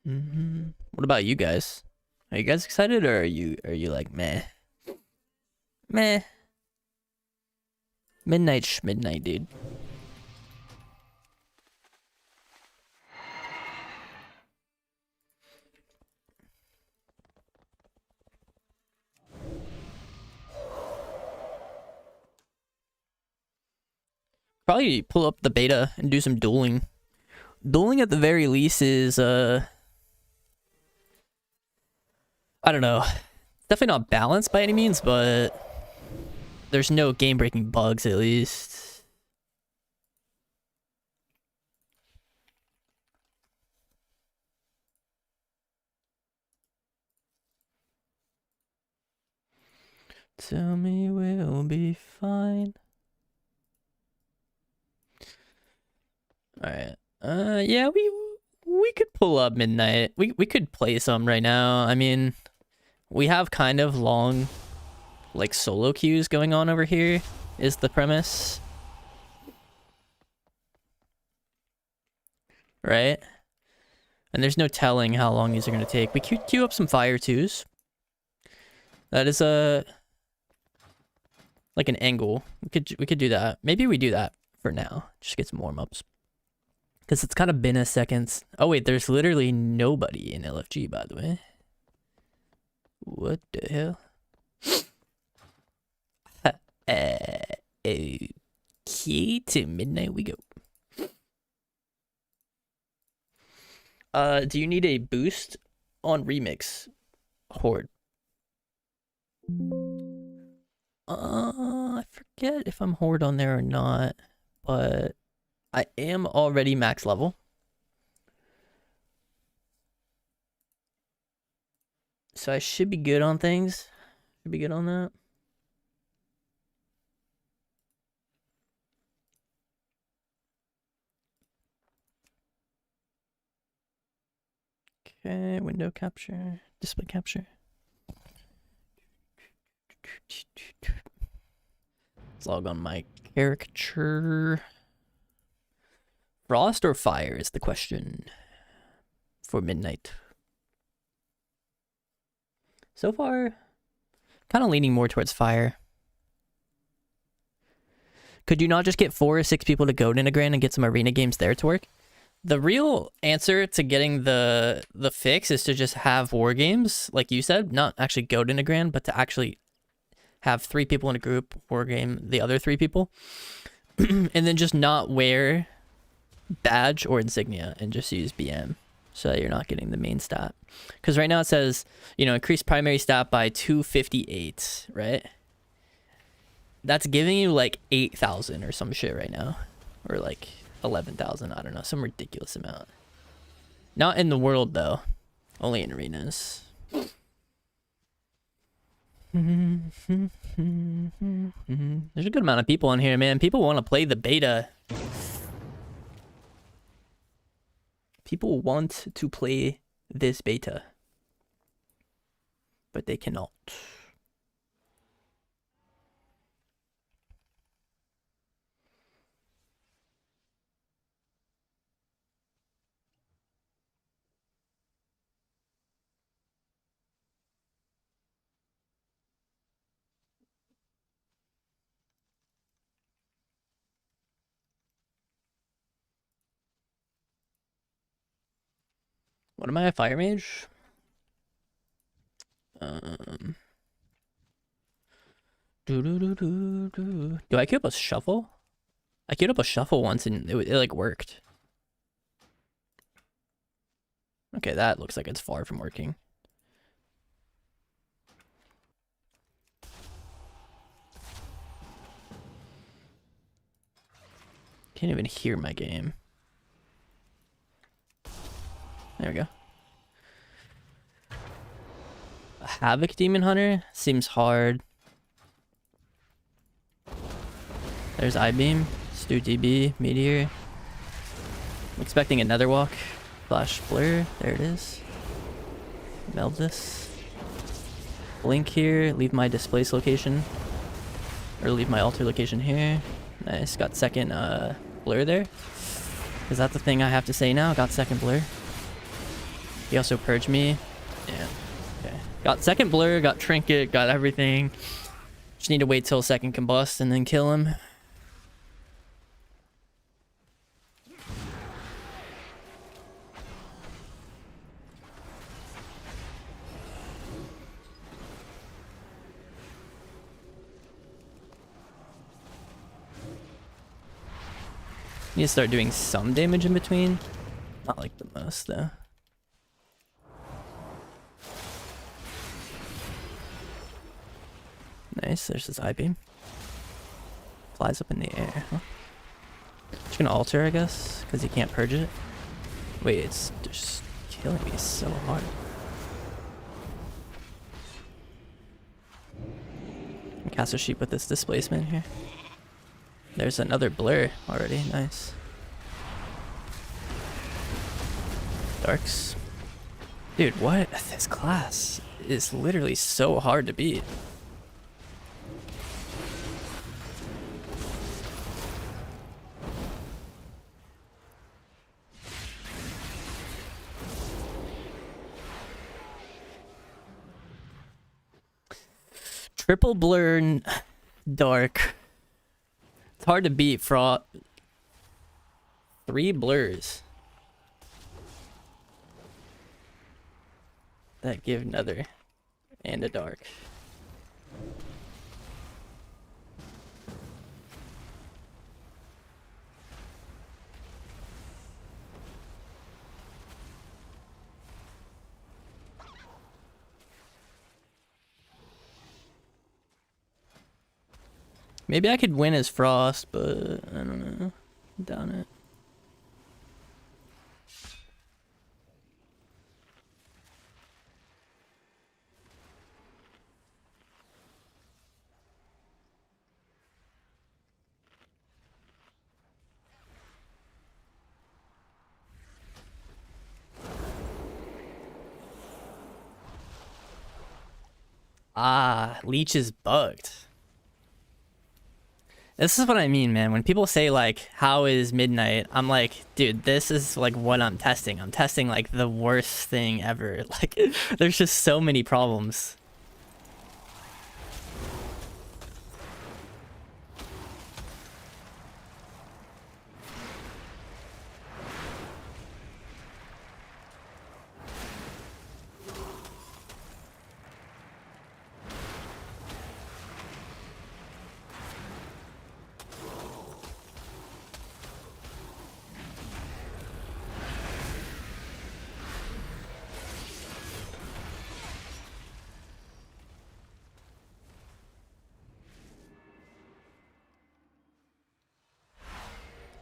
What about you guys? Are you guys excited, or are you like meh? Meh. Midnight, dude. Probably pull up the beta and do some dueling. Dueling at the very least is I don't know. Definitely not balanced by any means, but there's no game-breaking bugs at least. Tell me we'll be fine. Alright. Yeah, we could pull up midnight. We could play some right now. I mean, we have kind of long like solo queues going on over here is the premise. Right? And there's no telling how long these are going to take. We could queue up some fire twos. That is like an angle. We could do that. Maybe we do that for now. Just get some warm-ups. Because it's kind of been a second. Oh wait, there's literally nobody in LFG, by the way. What the hell? Okay, to midnight we go. Do you need a boost on remix, Horde? I forget if I'm Horde on there or not, but I am already max level. So I should be good on things. Should be good on that. Okay, window capture, display capture. Let's log on my caricature. Frost or fire is the question for midnight. So far, kind of leaning more towards fire. Could you not just get 4 or 6 people to go to Integran and get some arena games there to work? The real answer to getting the fix is to just have war games, like you said, not actually go to Integran, but to actually have 3 people in a group, war game the other 3 people, and then just not wear badge or insignia and just use BM so that you're not getting the main stat. Because right now it says, you know, increase primary stat by 258, right? That's giving you like 8,000 or some shit right now, or like 11,000, I don't know, some ridiculous amount. Not in the world though, only in arenas. There's a good amount of people on here, man. People want to play the beta. People want to play this beta, but they cannot. What am I, a fire mage? Do I queue up a shuffle? I queued up a shuffle once and it like worked. Okay, that looks like it's far from working. Can't even hear my game. There we go. A Havoc Demon Hunter seems hard. There's I-Beam, Stu DB, Meteor. I'm expecting a Netherwalk. Flash Blur, there it is. Meld this. Blink here, leave my displace location. Or leave my altar location here. Nice, got second blur there. Is that the thing I have to say now? Got second blur. He also purged me. Yeah. Okay. Got second blur, got trinket, got everything. Just need to wait till second combust and then kill him. Need to start doing some damage in between. Not like the most though. Nice, there's his eye beam. Flies up in the air, huh? Just gonna alter, I guess, because he can't purge it. Wait, it's just killing me so hard. Cast a sheep with this displacement here. There's another blur already, nice. Darks. Dude, what? This class is literally so hard to beat. Triple blur dark. It's hard to beat for 3 blurs that give another and a dark. Maybe I could win as Frost, but I don't know. Down it. Ah, Leech is bugged. This is what I mean, man. When people say, like, how is Midnight? I'm like, dude, this is, like, what I'm testing. I'm testing, like, the worst thing ever. Like, there's just so many problems.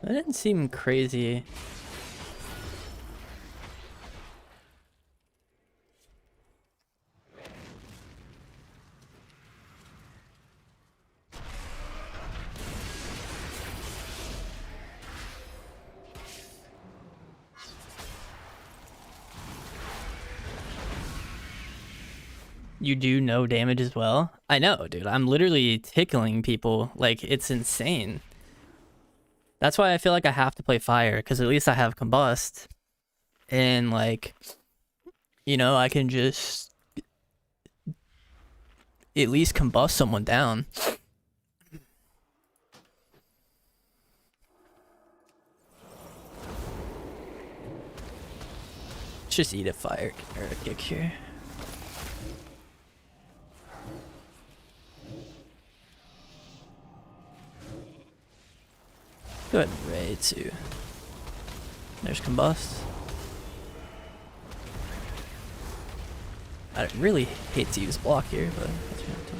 That didn't seem crazy. You do no damage as well? I know, dude. I'm literally tickling people. Like, it's insane. That's why I feel like I have to play fire, because at least I have combust. And, like, you know, I can just at least combust someone down. Let's just eat a fire or a kick here. Go ahead and Ray too. There's combust. I really hate to use block here, but that's what I have to.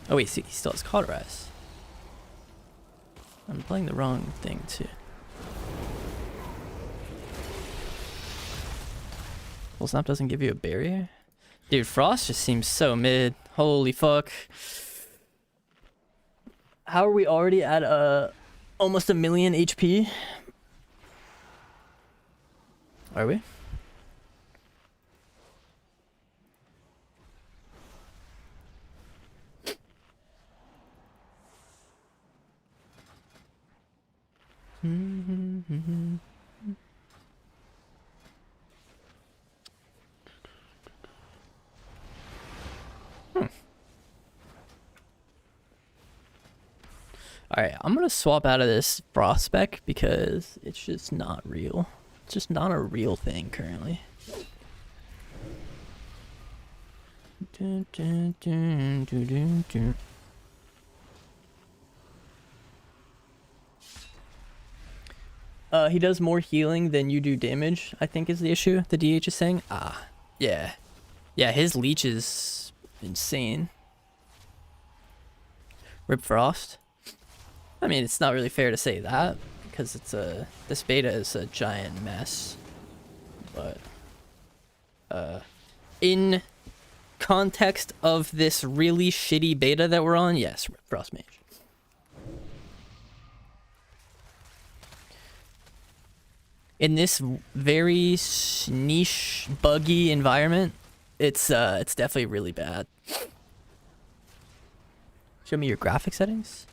Oh wait, see, he still has cauterize. I'm playing the wrong thing too. Full snap doesn't give you a barrier? Dude, Frost just seems so mid. Holy fuck. How are we already at almost 1,000,000 HP? Are we? Alright, I'm gonna swap out of this frost spec because it's just not real. It's just not a real thing currently. Dun, dun, dun, dun, dun, dun. He does more healing than you do damage, I think is the issue, the DH is saying. Ah, yeah. Yeah, his leech is insane. Rip Frost. I mean, it's not really fair to say that, because it's this beta is a giant mess. But, in context of this really shitty beta that we're on, yes, Rip Frost Mage. In this very niche, buggy environment, it's definitely really bad. Show me your graphic settings.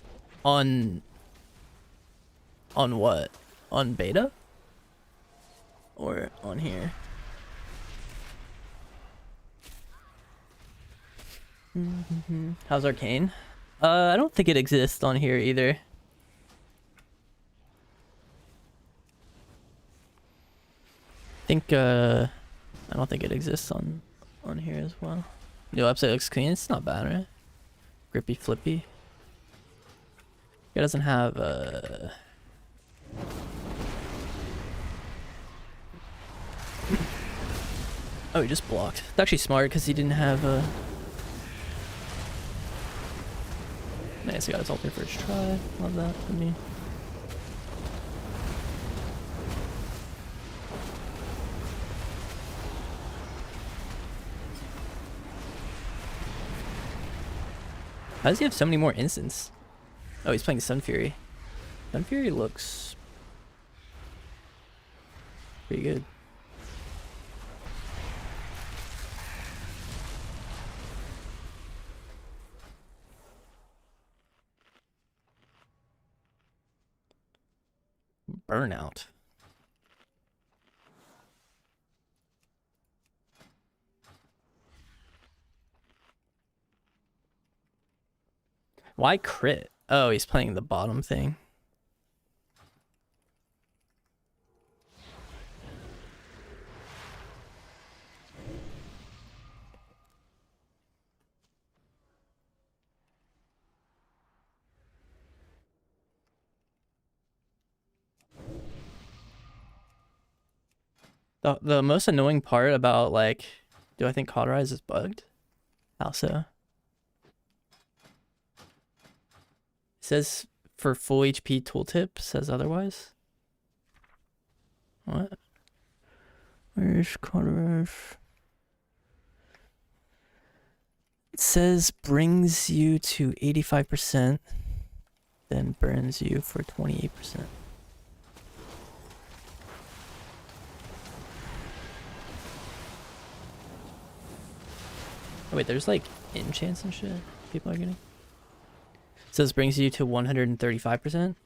On what? On beta? Or on here? How's Arcane? I don't think it exists on here either. I don't think it exists on here as well. New website looks clean. It's not bad, right? Grippy flippy. It doesn't have Oh, he just blocked. It's actually smart because he didn't have Nice, he got his ulti first try. Love that for me. How does he have so many more instants? Oh, he's playing Sun Fury. Sun Fury looks pretty good. Burnout. Why crit? Oh, he's playing the bottom thing. The most annoying part about, like, do I think Cauterize is bugged? How so? It says for full HP tooltip, says otherwise. What? Where's Cauterize? It says brings you to 85%, then burns you for 28%. Oh wait, there's like enchants and shit people are getting. It says brings you to 135%.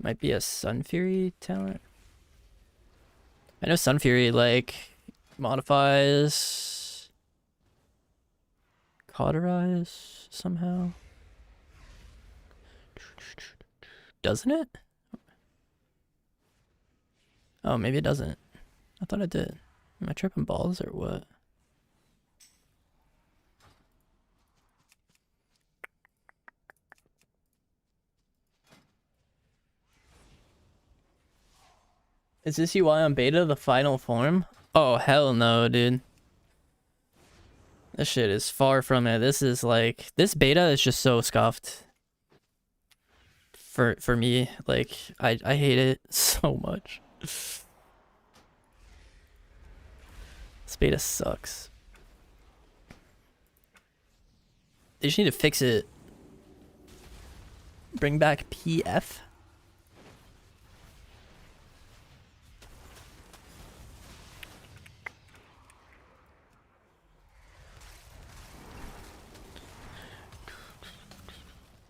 Might be a Sun Fury talent. I know Sun Fury like modifies Cauterize somehow. Doesn't it? Oh, maybe it doesn't. I thought it did. Am I tripping balls or what? Is this UI on beta the final form? Oh, hell no, dude. This shit is far from it. This is like, this beta is just so scuffed. For me, like, I hate it so much. This beta sucks. They just need to fix it. Bring back PF.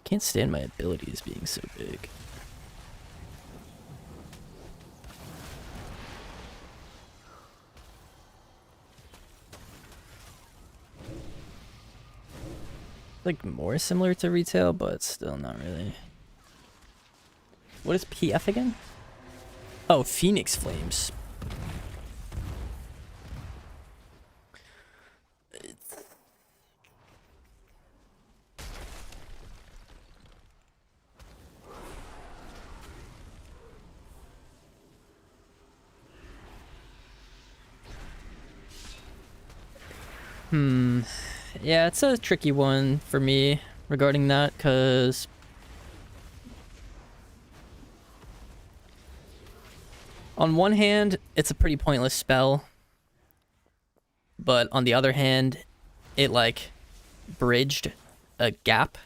Can't stand my abilities being so big. Like more similar to retail, but still not really. What is PF again? Oh, Phoenix Flames. Yeah, it's a tricky one for me regarding that, because on one hand, it's a pretty pointless spell, but on the other hand, it like bridged a gap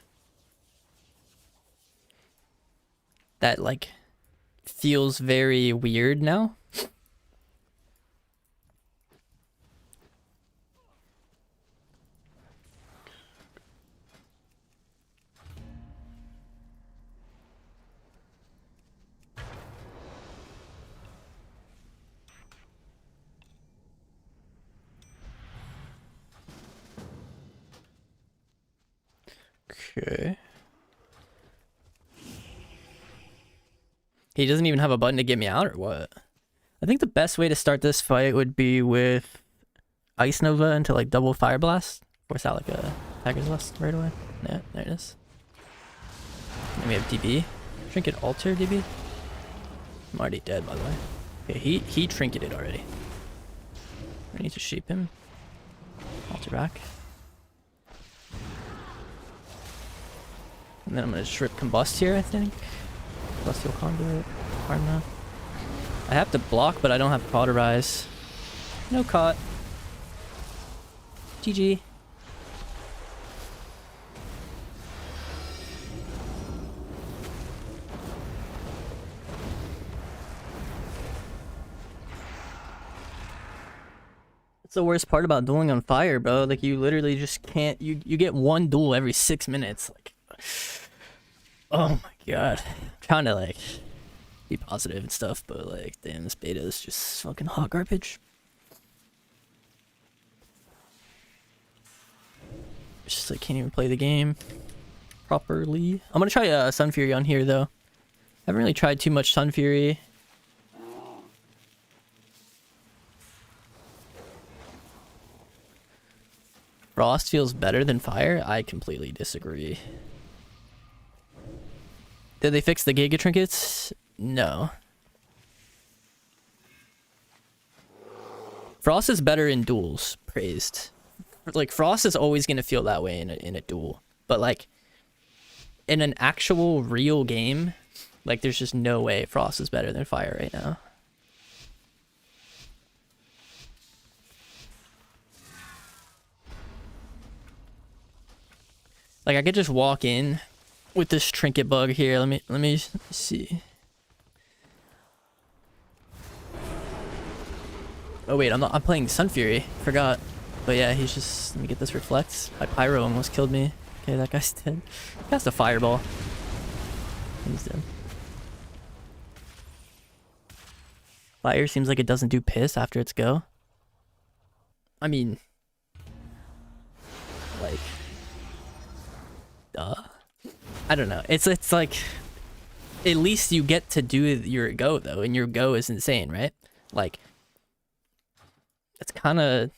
that like feels very weird now. Okay. He doesn't even have a button to get me out, or what? I think the best way to start this fight would be with Ice Nova into like double Fire Blast. Force out like a Aeghis Lust right away. Yeah, there it is. And we have DB. Trinket Alter DB. I'm already dead, by the way. Okay, he trinketed already. I need to shape him. Alter back. And then I'm gonna just rip Combust here, I think. Celestial Conduit. Karma. I have to block, but I don't have Cauterize. No caught. GG. It's the worst part about dueling on fire, bro. Like, you literally just can't... You get one duel every 6 minutes. Like... Oh my god. I'm trying to, like, be positive and stuff, but, like, damn, this beta is just fucking hot garbage. It's just, like, can't even play the game properly. I'm gonna try Sun Fury on here, though. I haven't really tried too much Sun Fury. Frost feels better than fire? I completely disagree. Did they fix the Giga Trinkets? No. Frost is better in duels, praised. Like, Frost is always going to feel that way in a duel. But, like, in an actual real game, like, there's just no way Frost is better than fire right now. Like, I could just walk in with this trinket bug here. Let me see. Oh wait, I'm playing Sun Fury. Forgot. But yeah, he's just... Let me get this reflect. My pyro almost killed me. Okay, that guy's dead. He has a fireball. He's dead. Fire seems like it doesn't do piss after its go. I mean... Like... I don't know. It's like, at least you get to do your go though, and your go is insane, right? Like, it's kind of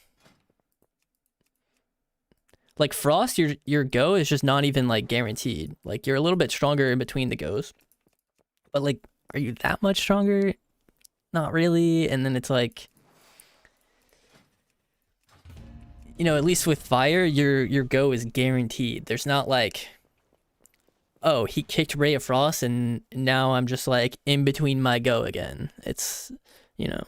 like Frost. Your go is just not even like guaranteed. Like, you're a little bit stronger in between the goes, but like, are you that much stronger? Not really. And then it's like, you know, at least with fire, your go is guaranteed. There's not like, oh, he kicked Ray of Frost and now I'm just like in between my go again. It's, you know,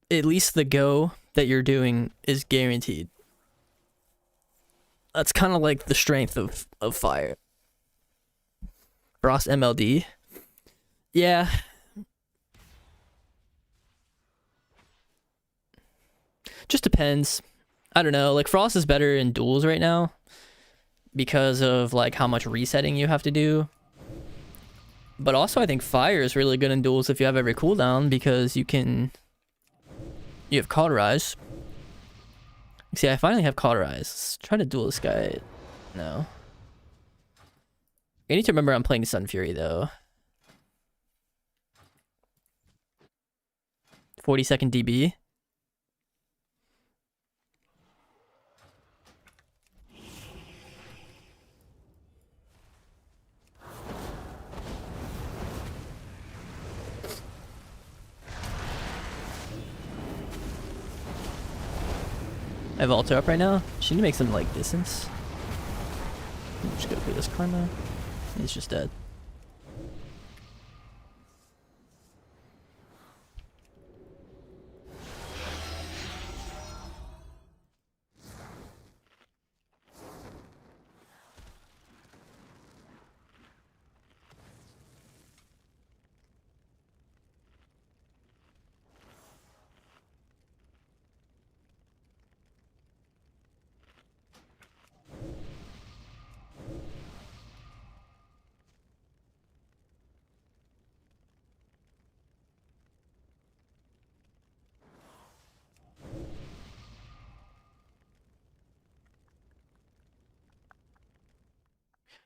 at least the go that you're doing is guaranteed. That's kind of like the strength of fire. Frost MLD. Yeah. Just depends. I don't know, like, Frost is better in duels right now because of, like, how much resetting you have to do. But also, I think Fire is really good in duels if you have every cooldown, because you have Cauterize. See, I finally have Cauterize. Let's try to duel this guy. No. I need to remember I'm playing Sun Fury, though. 40-second DB. I have Alter up right now. She need to make some like distance. Just go through this Karma. He's just dead.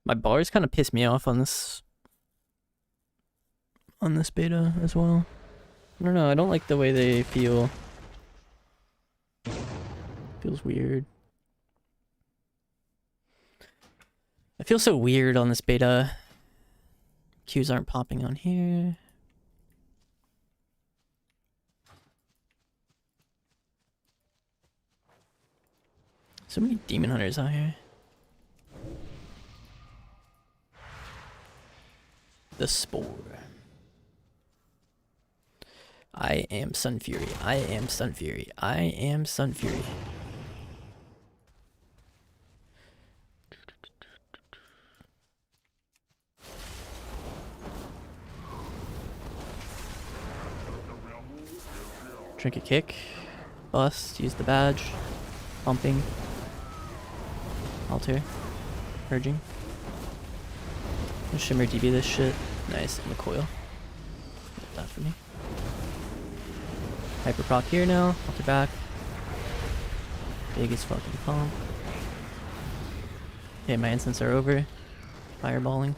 My bars kind of piss me off on this beta as well. I don't know, I don't like the way they feel. Feels weird. I feel so weird on this beta. Qs aren't popping on here. So many demon hunters out here. The Spore. I am Sun Fury. I am Sun Fury. I am Sun Fury. Trinket kick. Bust. Use the badge. Pumping. Alter. Purging. Shimmer DB this shit. Nice. And the coil. Get that for me. Hyper proc here now. Alter back. Biggest fucking pump. Okay, my instants are over. Fireballing.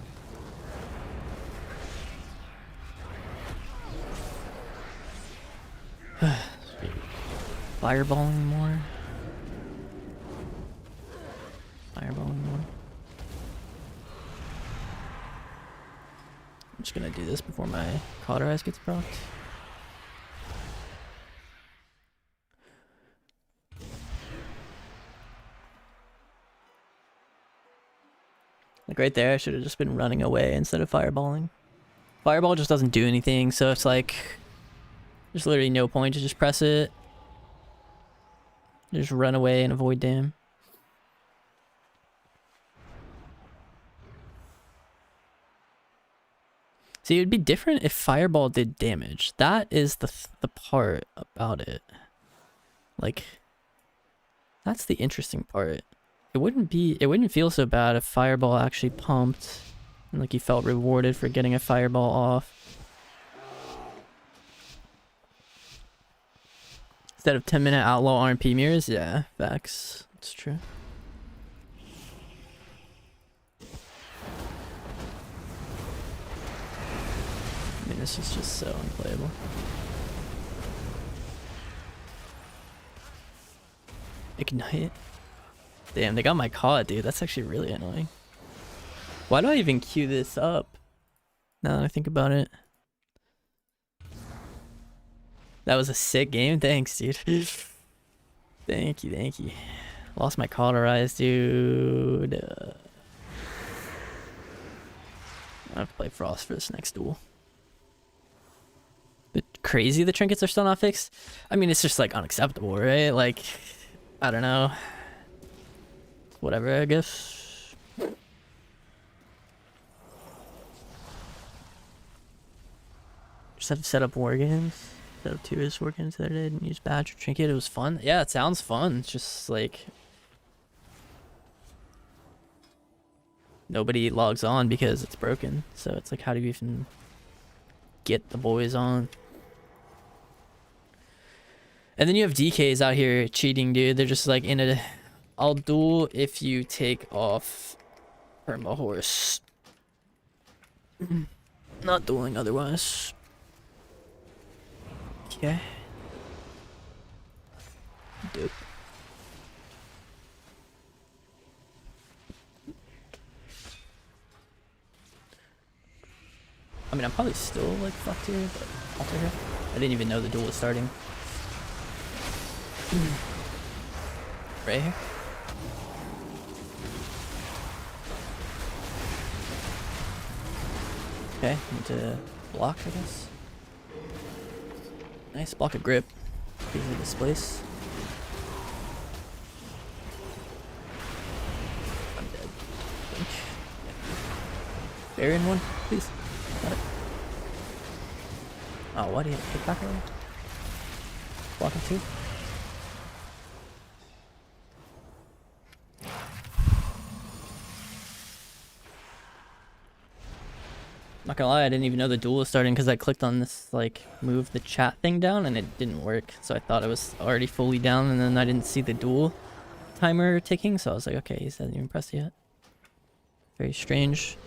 Fireballing more. Fireballing more. I'm just gonna do this before my Cauterize gets procced. Like right there, I should have just been running away instead of fireballing. Fireball just doesn't do anything, so it's like there's literally no point to just press it. Just run away and avoid dam. See, it would be different if Fireball did damage. That is the part about it. Like, that's the interesting part. It wouldn't feel so bad if Fireball actually pumped and like you felt rewarded for getting a Fireball off. Instead of 10-minute outlaw RMP mirrors, yeah, facts. It's true. I mean, this is just so unplayable. Ignite. Damn, they got my caught, dude. That's actually really annoying. Why do I even queue this up? Now that I think about it. That was a sick game. Thanks, dude. Thank you, thank you. Lost my Cauterize, dude. I have to play Frost for this next duel. Crazy the trinkets are still not fixed. I mean, it's just like unacceptable, right? Like, I don't know. Whatever, I guess. Just have to set up war games. Set up 2 war games the other day and use badge or trinket. It was fun. Yeah, it sounds fun. It's just like nobody logs on because it's broken. So it's like, how do you even get the boys on? And then you have DKs out here cheating, dude. They're just like in a... I'll duel if you take off Perma Horse. Not dueling otherwise. Okay. dope. I mean, I'm probably still like fucked here, but alter here. I didn't even know the duel was starting. Right here. Okay, need to block, I guess. Nice, block a grip. Easily displace. I'm dead. I think. Yeah. Bury in one, please. Got it. Oh, what? Do you have a kickback earlier? Blocking two. Not gonna lie, I didn't even know the duel was starting because I clicked on this, like, move the chat thing down and it didn't work. So I thought it was already fully down and then I didn't see the duel timer ticking. So I was like, okay, he hasn't even pressed yet. Very strange.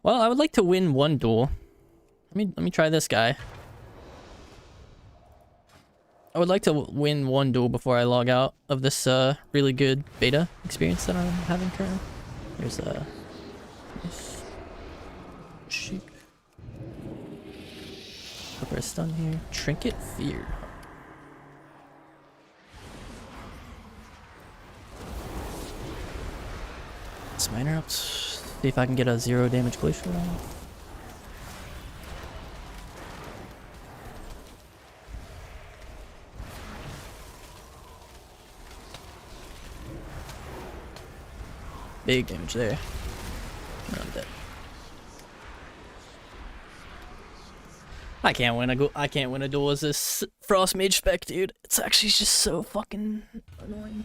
Well, I would like to win one duel. Let me try this guy. I would like to win one duel before I log out of this really good beta experience that I'm having currently. There's a nice sheep. Go for a stun here. Trinket Fear. Smiter up. See if I can get a 0 damage glacier off. Big damage there. I'm dead. I can't win a duel as this Frost Mage spec, dude. It's actually just so fucking annoying.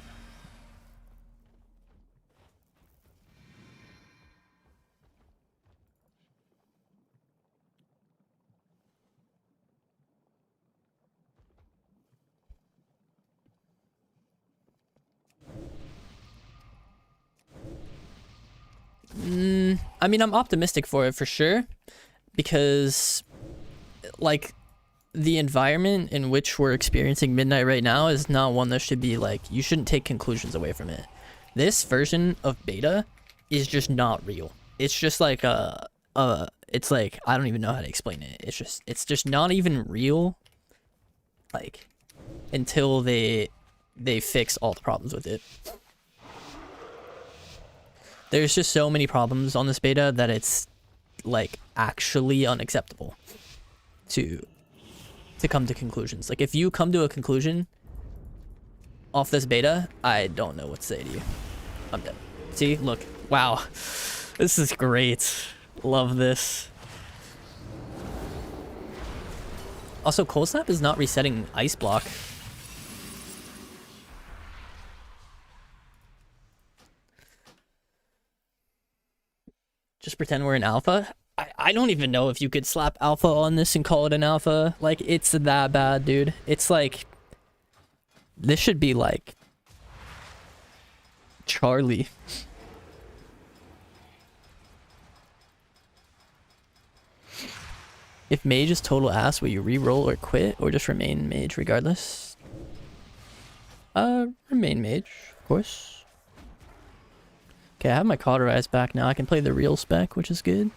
I mean, I'm optimistic for it for sure, because like the environment in which we're experiencing Midnight right now is not one that should be like, you shouldn't take conclusions away from it. This version of beta is just not real. It's just like it's like, I don't even know how to explain it. It's just not even real, like, until they fix all the problems with it. There's just so many problems on this beta that it's like actually unacceptable to come to conclusions. Like, if you come to a conclusion off this beta, I don't know what to say to you. I'm dead. See, look, wow, this is great. Love this. Also, Cold Snap is not resetting Ice Block. Just pretend we're in alpha. I don't even know if you could slap alpha on this and call it an alpha. Like, it's that bad, dude. It's like, this should be like Charlie. If Mage is total ass, will you re-roll or quit, or just remain Mage regardless? Remain Mage, of course. Okay, I have my Cauterize back now. I can play the real spec, which is good.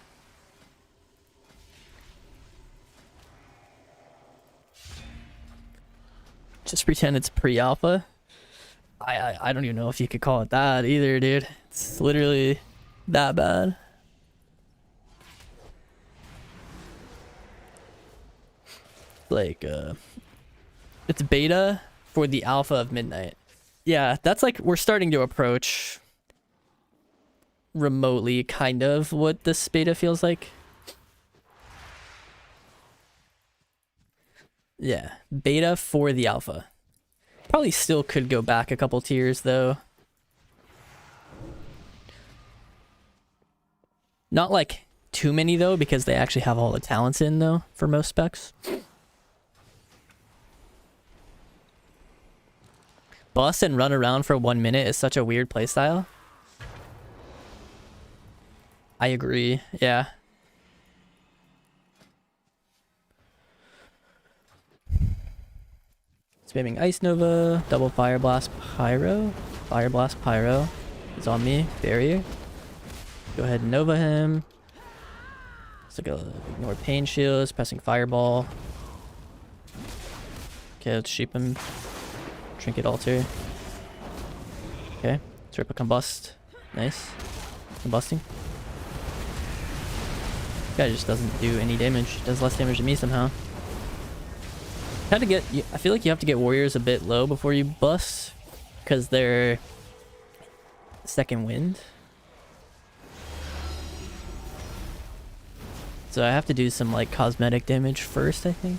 Just pretend it's pre-alpha. I don't even know if you could call it that either, dude. It's literally that bad. Like, it's beta for the alpha of Midnight. Yeah, that's like, we're starting to approach remotely kind of what this beta feels like. Yeah, beta for the alpha. Probably still could go back a couple tiers though. Not like too many though, because they actually have all the talents in though for most specs. Bust and run around for 1 minute is such a weird playstyle. I agree, yeah. Spamming Ice Nova, double Fire Blast Pyro. Fire Blast Pyro is on me. Barrier. Go ahead and Nova him. So go ignore Pain Shields, pressing Fireball. Okay, let's sheep him. Trinket Altar. Okay, Triple Combust. Nice. Combusting. Guy just doesn't do any damage. Does less damage to me somehow. Had to get. I feel like you have to get warriors a bit low before you bust, because they're second wind. So I have to do some like cosmetic damage first, I think.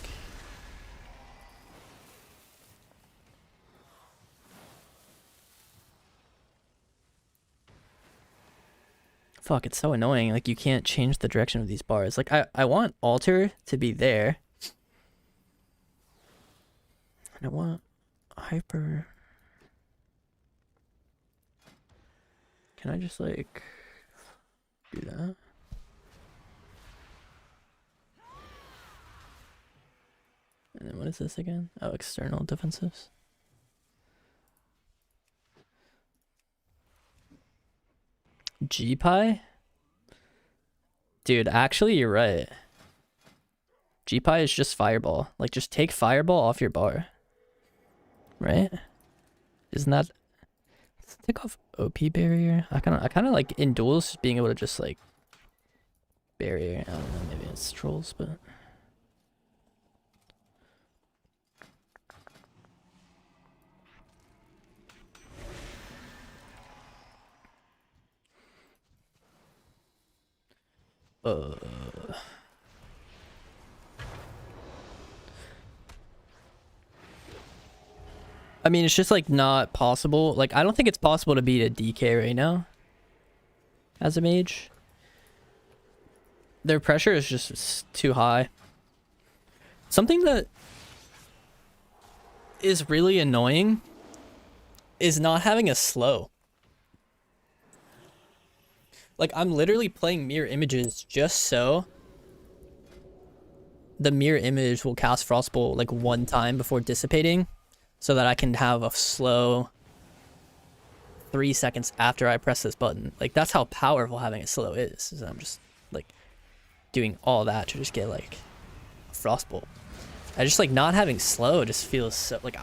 Fuck, it's so annoying. Like, you can't change the direction of these bars. Like, I want altar to be there. And I want hyper. Can I just, like, do that? And then what is this again? Oh, external defensives. G-Pie? Dude, actually, you're right. G-Pie is just Fireball. Like, just take Fireball off your bar. Right? Isn't that... Let's take off OP Barrier. I kind of like, in duels, being able to just, like... Barrier. I don't know, maybe it's trolls, but... I mean, it's just like not possible. Like, I don't think it's possible to beat a DK right now as a mage. Their pressure is just too high. Something that is really annoying is not having a slow. Like, I'm literally playing mirror images just so the mirror image will cast Frostbolt like one time before dissipating, so that I can have a slow 3 seconds after I press this button. Like, that's how powerful having a slow is I'm just like doing all that to just get like a Frostbolt. I just like not having slow just feels so like,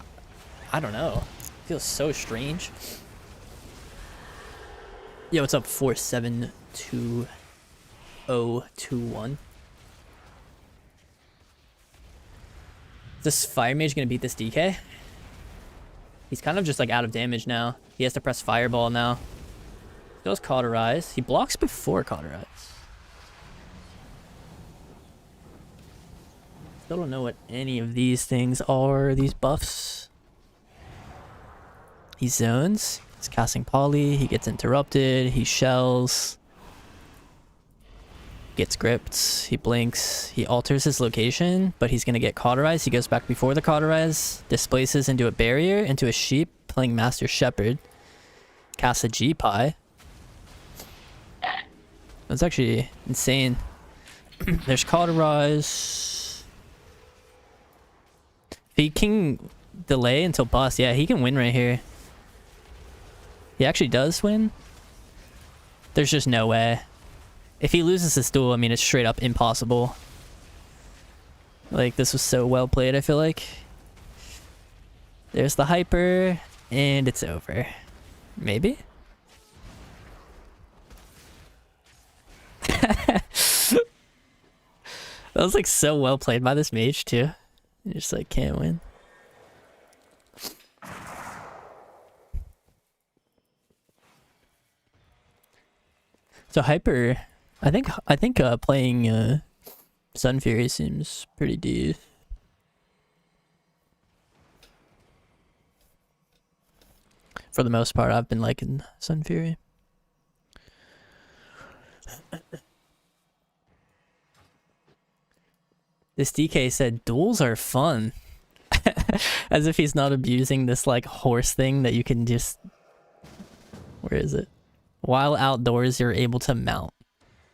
I don't know, it feels so strange. Yo, what's up? 472021. Is this Fire Mage gonna beat this DK? He's kind of just like out of damage now. He has to press Fireball now. Goes Cauterize. He blocks before Cauterize. Still don't know what any of these things are, these buffs. He zones. He's casting Poly. He gets interrupted. He shells. Gets gripped. He blinks. He alters his location, but he's going to get Cauterized. He goes back before the Cauterize. Displaces into a barrier, into a sheep, playing Master Shepherd. Casts a G-Pie. That's actually insane. There's Cauterize. If he can delay until bust, yeah, he can win right here. He actually does win. There's just no way. If he loses this duel, I mean, it's straight up impossible. Like, this was so well played, I feel like. There's the hyper, and it's over. Maybe? That was like so well played by this mage too. You just like can't win. So hyper, I think playing Sun Fury seems pretty deep. For the most part, I've been liking Sun Fury. This DK said duels are fun. As if he's not abusing this like horse thing that you can just... Where is it? While outdoors, you're able to mount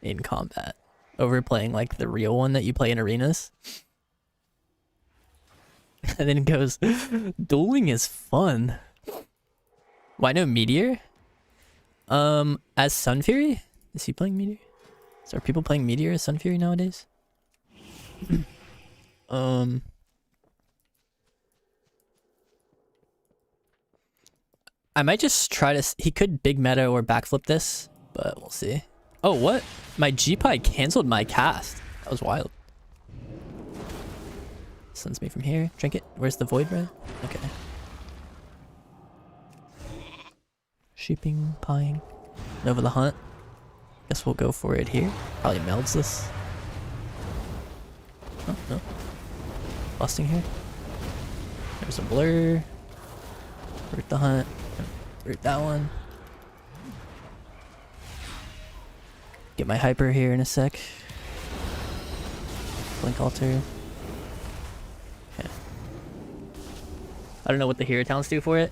in combat. Over playing like the real one that you play in arenas. And then it goes, dueling is fun. Why no Meteor? As Sun Fury? Is he playing Meteor? So are people playing Meteor as Sun Fury nowadays? I might just try to... He could big meta or backflip this, but we'll see. Oh, what? My G-Pie canceled my cast. That was wild. Sends me from here. Drink it. Where's the void bread? Okay. Sheeping, pieing. Nova the Hunt. Guess we'll go for it here. Probably melds this. Oh, no. Busting here. There's a blur. Root the Hunt. Root that one. Get my hyper here in a sec. Blink altar. Okay. I don't know what the hero talents do for it.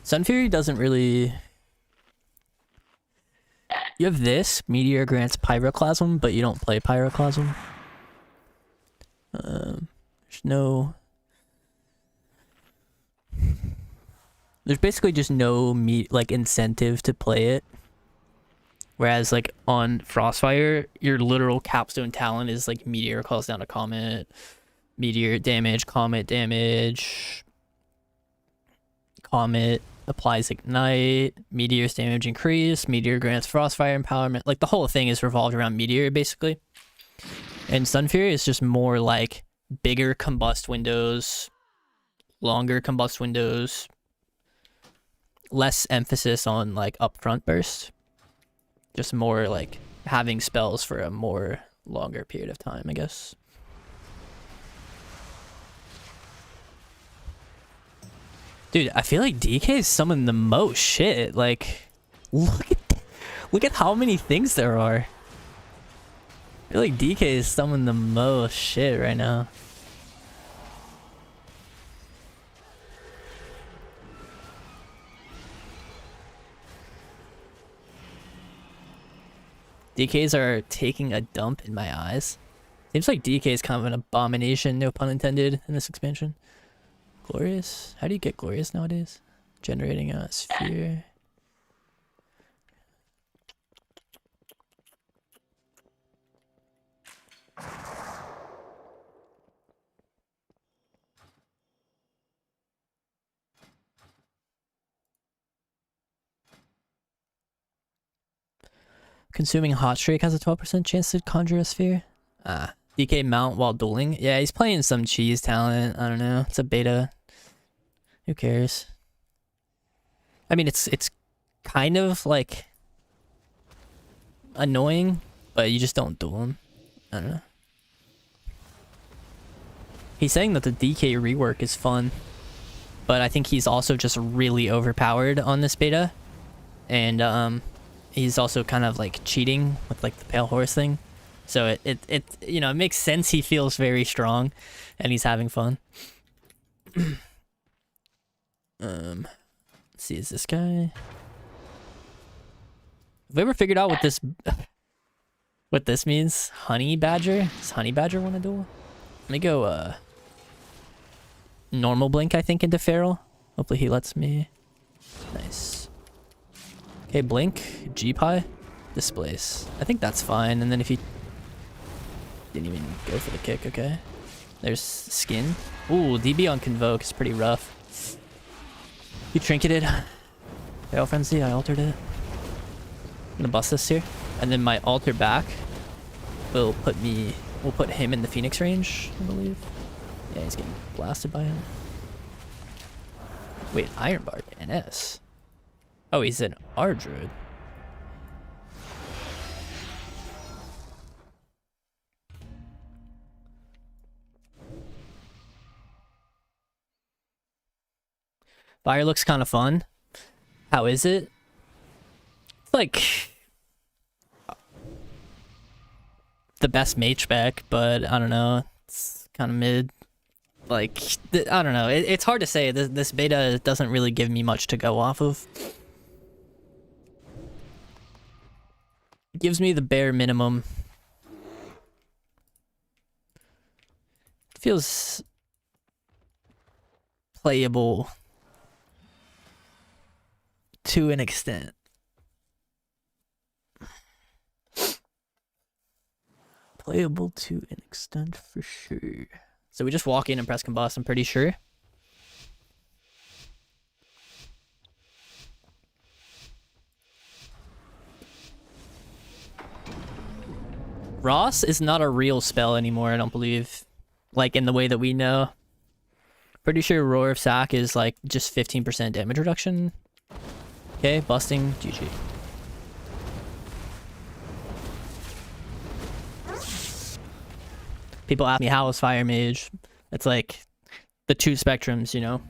Sun Fury doesn't really... You have this. Meteor grants Pyroclasm, but you don't play Pyroclasm. There's no... There's basically just no incentive to play it. Whereas like on Frostfire, your literal capstone talent is like Meteor calls down a comet, Meteor damage, Comet damage, Comet applies Ignite, Meteor's damage increase, Meteor grants Frostfire empowerment. Like the whole thing is revolved around Meteor basically. And Sun Fury is just more like bigger combust windows, longer combust windows, less emphasis on like upfront burst, just more like having spells for a more longer period of time, I guess. Dude, I feel like DK is summoning the most shit. Like, look at how many things there are. I feel like DK is summoning the most shit right now. DKs are taking a dump in my eyes. Seems like DK is kind of an abomination, no pun intended, in this expansion. Glorious? How do you get Glorious nowadays? Generating a sphere. Consuming Hot Streak has a 12% chance to conjure a sphere. DK mount while dueling. Yeah, he's playing some cheese talent. I don't know. It's a beta. Who cares? I mean, it's kind of like annoying, but you just don't duel him. I don't know. He's saying that the DK rework is fun, but I think he's also just really overpowered on this beta, and he's also kind of like cheating with like the Pale Horse thing. So it you know, it makes sense he feels very strong and he's having fun. Let's see, is this guy... Have we ever figured out what this means? Honey Badger? Does Honey Badger want to duel? Let me go normal blink, I think, into Feral. Hopefully he lets me. Nice. Okay, blink, G-Pie, displace. I think that's fine, and then if he didn't even go for the kick, okay. There's skin. Ooh, DB on Convoke is pretty rough. You trinketed. Fail Frenzy, I altered it. I'm gonna bust this here. And then my alter back will put him in the Phoenix range, I believe. Yeah, he's getting blasted by him. Wait, Iron Bark, NS. Oh, he's an R-Druid. Fire looks kind of fun. How is it? It's like the best mage spec, but I don't know. It's kind of mid. Like, I don't know. It's hard to say. This beta doesn't really give me much to go off of. It gives me the bare minimum feels playable to an extent. Playable to an extent for sure. So we just walk in and press combust, I'm pretty sure. Ross is not a real spell anymore, I don't believe. Like, in the way that we know. Pretty sure Roar of Sack is, like, just 15% damage reduction. Okay, busting, GG. People ask me, how is Fire Mage? It's like the two spectrums, you know?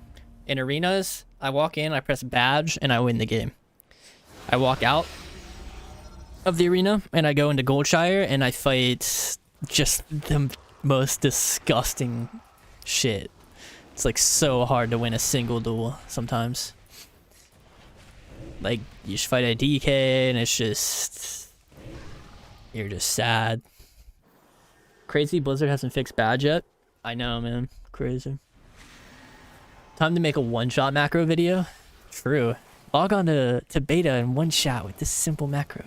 In arenas, I walk in, I press badge, and I win the game. I walk out of the arena, and I go into Goldshire, and I fight just the most disgusting shit. It's like so hard to win a single duel sometimes. Like, you just fight a DK, and it's just... you're just sad. Crazy Blizzard hasn't fixed badge yet. I know, man. Crazy. Time to make a one-shot macro video. True. Log on to beta in one shot with this simple macro.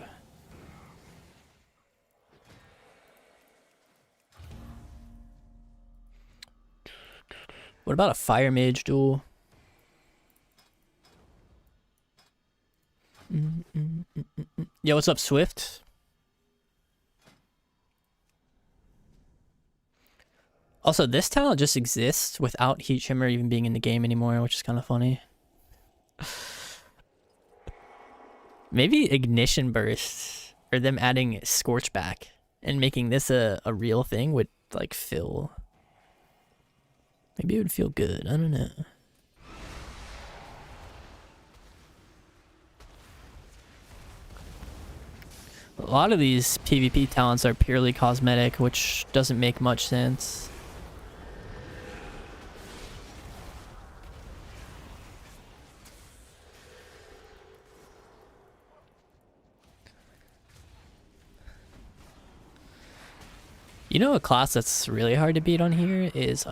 What about a Fire Mage duel? Yo, what's up, Swift? Also, this talent just exists without Heat Shimmer even being in the game anymore, which is kind of funny. Maybe Ignition Burst, or them adding Scorchback and making this a real thing would, like, feel... maybe it would feel good, I don't know. A lot of these PvP talents are purely cosmetic, which doesn't make much sense. You know, a class that's really hard to beat on here is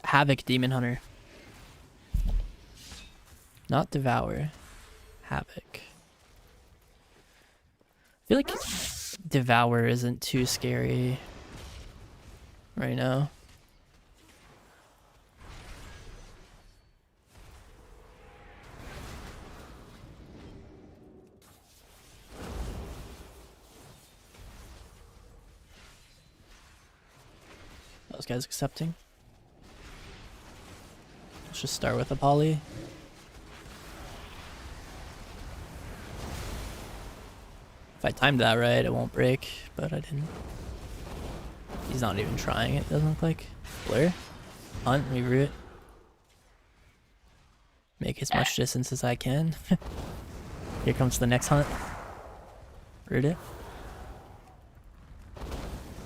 Havoc Demon Hunter. Not Devour. Havoc. I feel like Devour isn't too scary right now. Those guys accepting. Let's just start with a poly. If I timed that right, it won't break, but I didn't. He's not even trying it, doesn't look like. Blur. Hunt, reroute. Make as much distance as I can. Here comes the next hunt. Root it.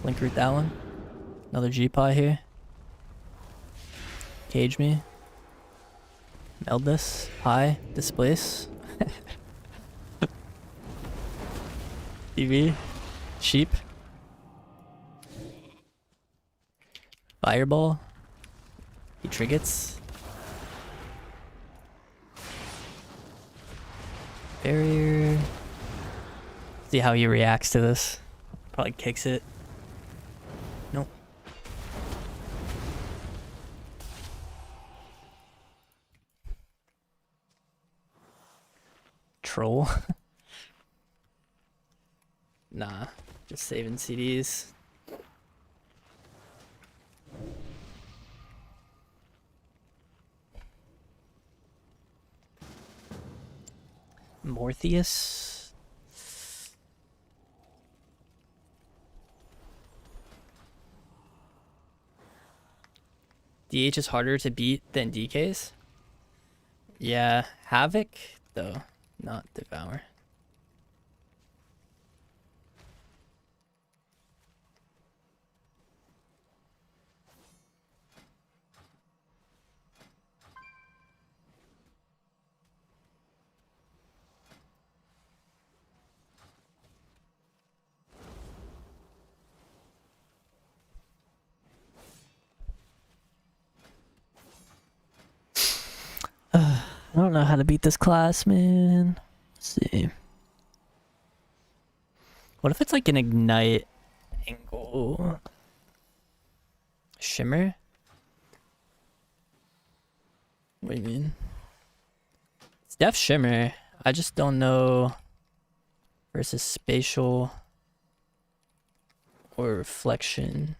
Link root that one. Another G-Pod here. Cage me. Meld this. High. Displace. TV. Sheep. Fireball. He triggets. Barrier. See how he reacts to this. Probably kicks it. Nope. Troll. Nah, just saving CDs. Morpheus. DH is harder to beat than DKs? Yeah, Havoc, though, not Devour. don't know how to beat this class, man. Let's see. What if it's like an ignite angle? Shimmer? What do you mean? It's def shimmer. I just don't know versus spatial or reflection.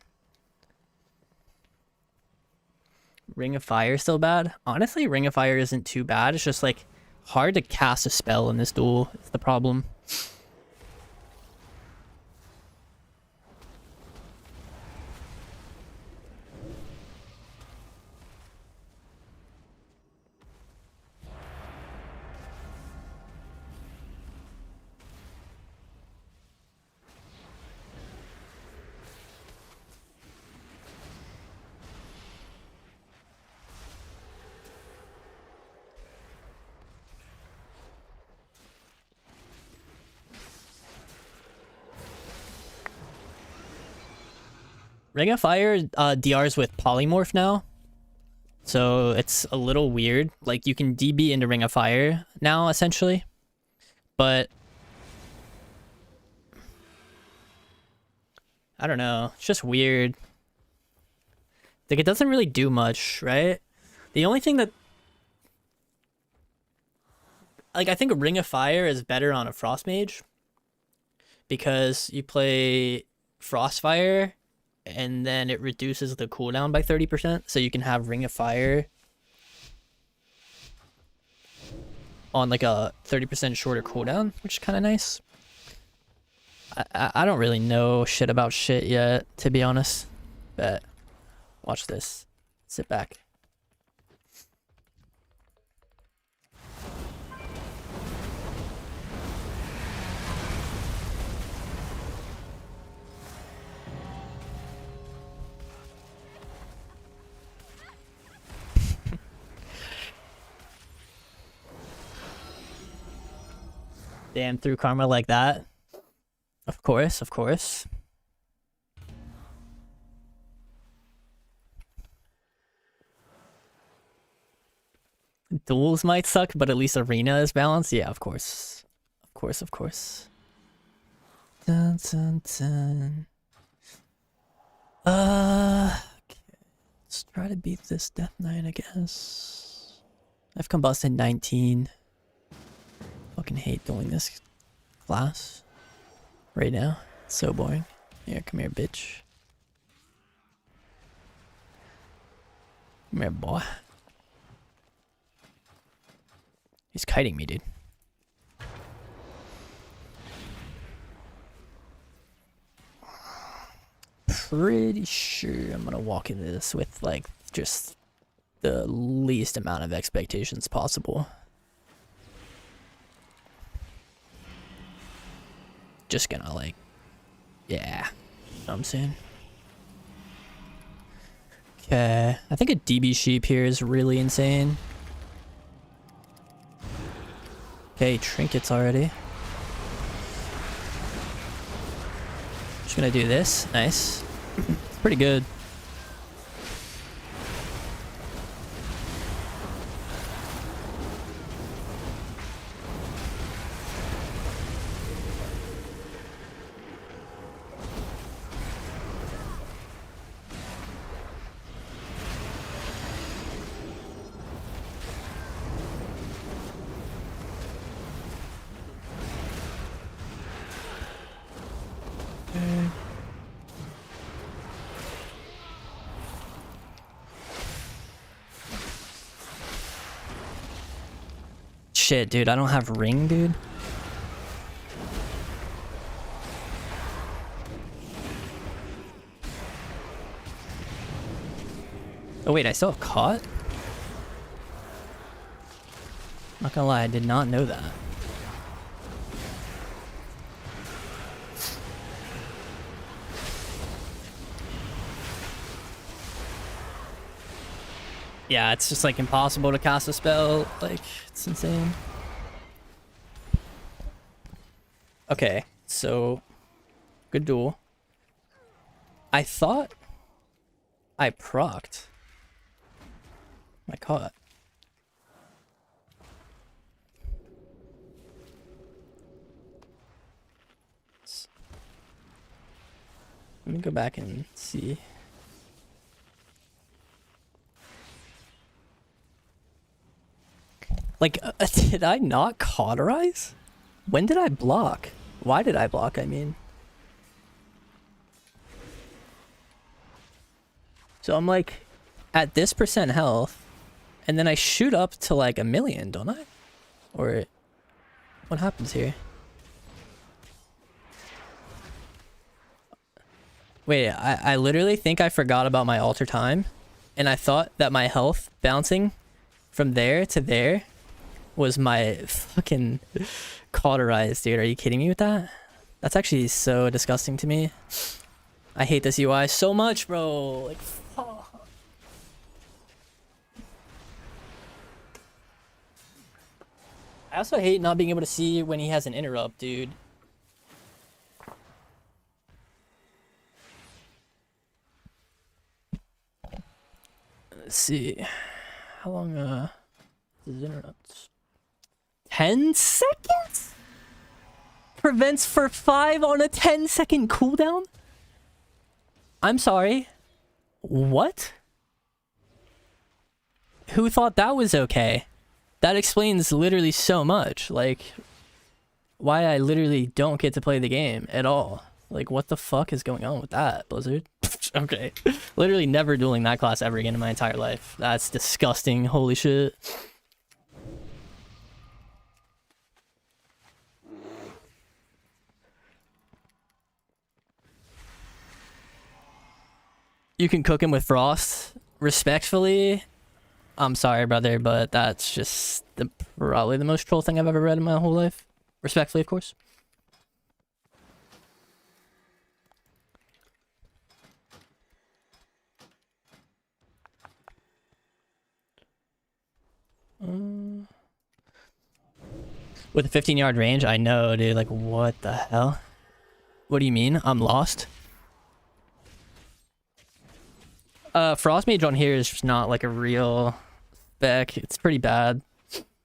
Ring of Fire still bad? Honestly, Ring of Fire isn't too bad. It's just like hard to cast a spell in this duel. It's the problem. Ring of Fire DRs with Polymorph now. So it's a little weird. Like you can DB into Ring of Fire now, essentially. But I don't know. It's just weird. Like it doesn't really do much, right? The only thing that... Like I think a Ring of Fire is better on a Frost Mage. Because you play Frostfire and then it reduces the cooldown by 30%, so you can have Ring of Fire on like a 30% shorter cooldown, which is kind of nice. I don't really know shit about shit yet, to be honest, but watch this. Sit back. Damn, through karma like that. Of course, of course. Duels might suck, but at least arena is balanced. Yeah, of course. Of course, of course. Dun, dun, dun. Okay. Let's try to beat this Death Knight, I guess. I've combusted 19. Fucking hate doing this class right now. It's so boring. Here, come here, bitch. Come here, boy. He's kiting me, dude. Pretty sure I'm gonna walk into this with like just the least amount of expectations possible. Just gonna like, yeah, you know what I'm saying? Okay, I think a DB sheep here is really insane. Okay, trinkets already. Just gonna do this, nice. It's pretty good. Shit, dude, I don't have ring, dude. Oh wait, I still have caught? Not gonna lie, I did not know that. Yeah, it's just like impossible to cast a spell. Like, it's insane. Okay, so good duel. I thought I procced my caught. Let me go back and see. Like, did I not cauterize? When did I block? Why did I block, I mean? So I'm like at this % health, and then I shoot up to like 1,000,000, don't I? Or what happens here? Wait, I literally think I forgot about my alter time, and I thought that my health bouncing from there to there was my fucking cauterized, dude. Are you kidding me with that? That's actually so disgusting to me. I hate this UI so much, bro. Like, fuck. I also hate not being able to see when he has an interrupt, dude. Let's see. How long, is his interrupts? 10 seconds? Prevents for 5 on a 10-second cooldown? I'm sorry. What? Who thought that was okay? That explains literally so much. Like, why I literally don't get to play the game at all. Like, what the fuck is going on with that, Blizzard? Okay. Literally never dueling that class ever again in my entire life. That's disgusting. Holy shit. You can cook him with frost. Respectfully, I'm sorry, brother, but that's just probably the most troll thing I've ever read in my whole life. Respectfully, of course. With a 15-yard range, I know, dude. Like, what the hell? What do you mean? I'm lost? Frost Mage on here is just not like a real spec. It's pretty bad.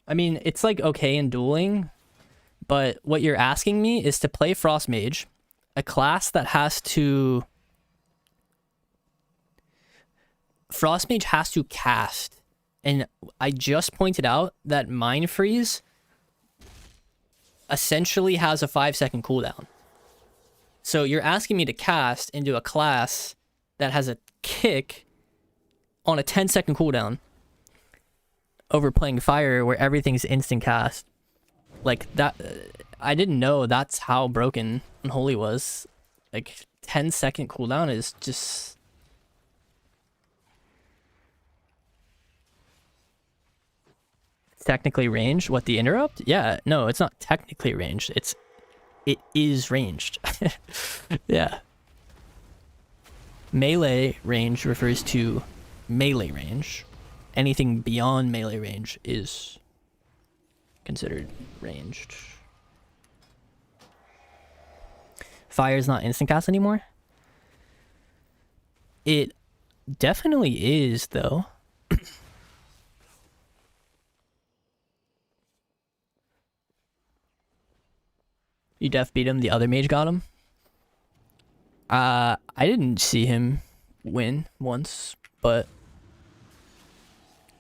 I mean, it's like okay in dueling, but what you're asking me is to play Frost Mage, a class that has to... Frost Mage has to cast. And I just pointed out that Mind Freeze essentially has a 5-second cooldown. So you're asking me to cast into a class that has a kick on a 10-second cooldown over playing fire where everything's instant cast. Like that, I didn't know that's how broken Unholy was. Like 10-second cooldown is just... It's technically ranged. What, the interrupt? Yeah, no, it's not technically ranged. It is ranged. Yeah. Melee range refers to melee range. Anything beyond melee range is considered ranged. Fire is not instant cast anymore? It definitely is, though. You def beat him, the other mage got him? I didn't see him win once, but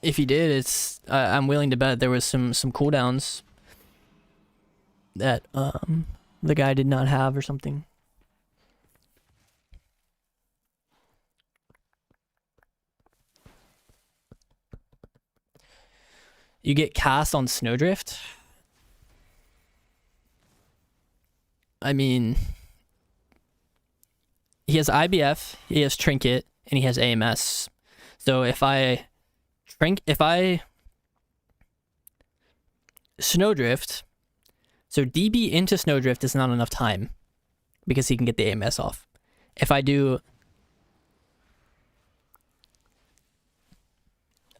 if he did, it's I'm willing to bet there was some cooldowns that the guy did not have or something. You get cast on Snowdrift? I mean, he has IBF, he has Trinket, and he has AMS. So if I Snowdrift, so DB into Snowdrift is not enough time because he can get the AMS off. If I do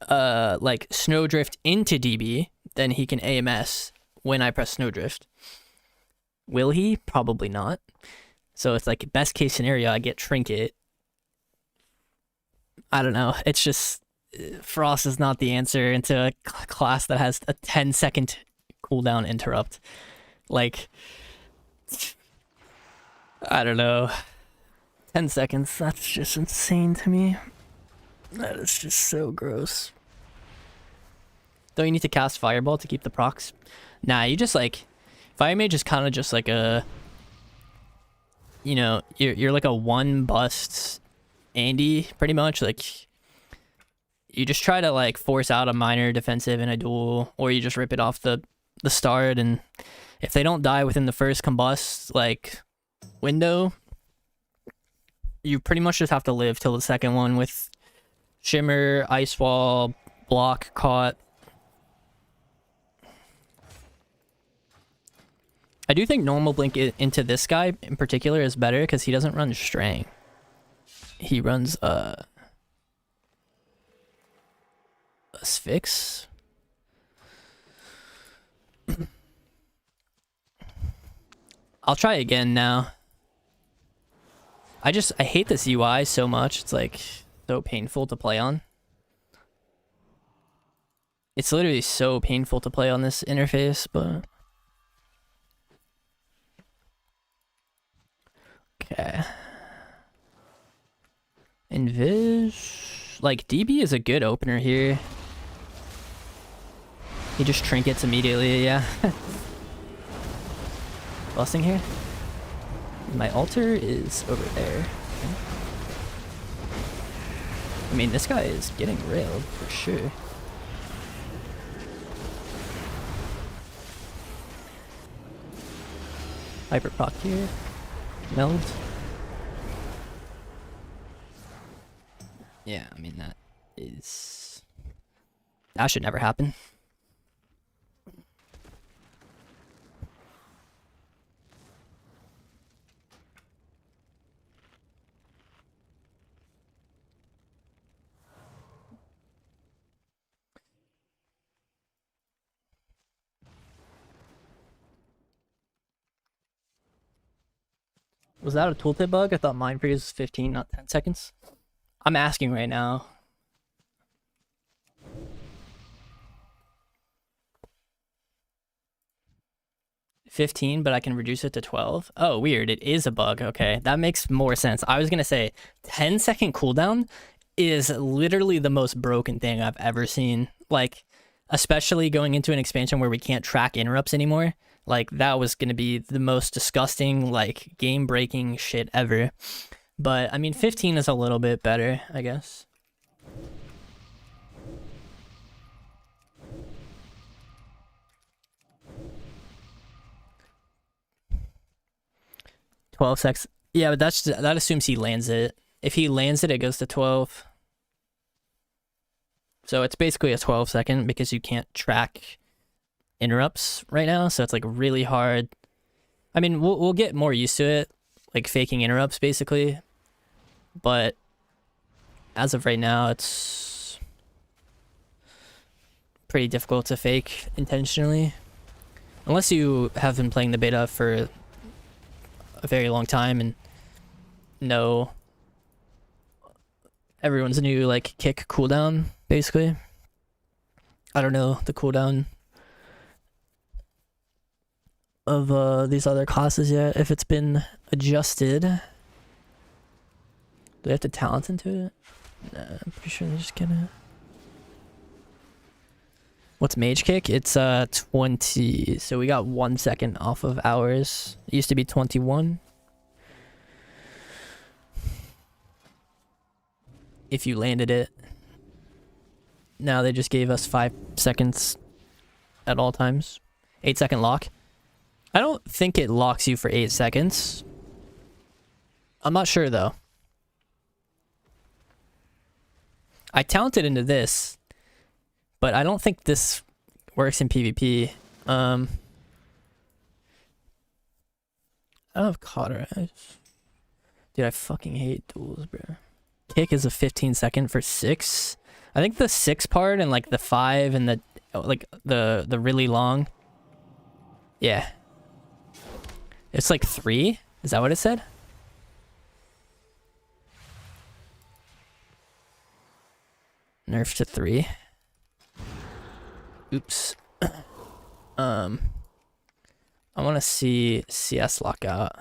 like Snowdrift into DB, then he can AMS when I press Snowdrift. Will he? Probably not. So it's like best case scenario, I get Trinket. I don't know. It's just Frost is not the answer into a class that has a 10-second cooldown interrupt. Like, I don't know. 10 seconds. That's just insane to me. That is just so gross. Don't you need to cast Fireball to keep the procs? Nah, you just like... Fire Mage is kind of just like a... You know, you're like a one bust Andy, pretty much. Like, you just try to like force out a minor defensive in a duel, or you just rip it off the start, and if they don't die within the first combust like window, you pretty much just have to live till the second one with Shimmer, Ice Wall, block, caught. I do think normal blink into this guy in particular is better because he doesn't run Strang. He runs a Sphinx. I'll try again now. I hate this UI so much. It's like so painful to play on. It's literally so painful to play on this interface, but... Okay. Invis... Like, DB is a good opener here. He just trinkets immediately, yeah. Busting here. My altar is over there. Okay. I mean, this guy is getting railed for sure. Hyper proc here. Meld. Yeah, I mean, that should never happen. Was that a tooltip bug? I thought mine freeze was 15, not 10 seconds. I'm asking right now. $15, but I can reduce it to 12. Oh, weird. It is a bug. Okay, that makes more sense. I was gonna say 10-second cooldown is literally the most broken thing I've ever seen. Like, especially going into an expansion where we can't track interrupts anymore. Like, that was gonna be the most disgusting, like, game-breaking shit ever. But, I mean, 15 is a little bit better, I guess. $12. Yeah, but that assumes he lands it. If he lands it, it goes to 12. So it's basically a 12-second because you can't track interrupts right now, so it's like really hard. I mean, we'll get more used to it, like faking interrupts basically, but as of right now, it's pretty difficult to fake intentionally, unless you have been playing the beta for a very long time and know everyone's new like kick cooldown basically. I don't know the cooldown of these other classes yet, if it's been adjusted. Do they have to talent into it? Nah, I'm pretty sure they're just gonna... What's Mage Kick? It's 20, so we got 1 second off of ours. It used to be 21. If you landed it. Now they just gave us 5 seconds at all times. 8-second lock. I don't think it locks you for 8 seconds. I'm not sure though. I talented into this, but I don't think this works in PvP. I don't have cauterize. Dude, I fucking hate duels, bro. Kick is a 15-second for 6. I think the 6 part and like the 5 and the like the really long. Yeah. It's like 3? Is that what it said? Nerf to 3. Oops. I want to see CS lockout.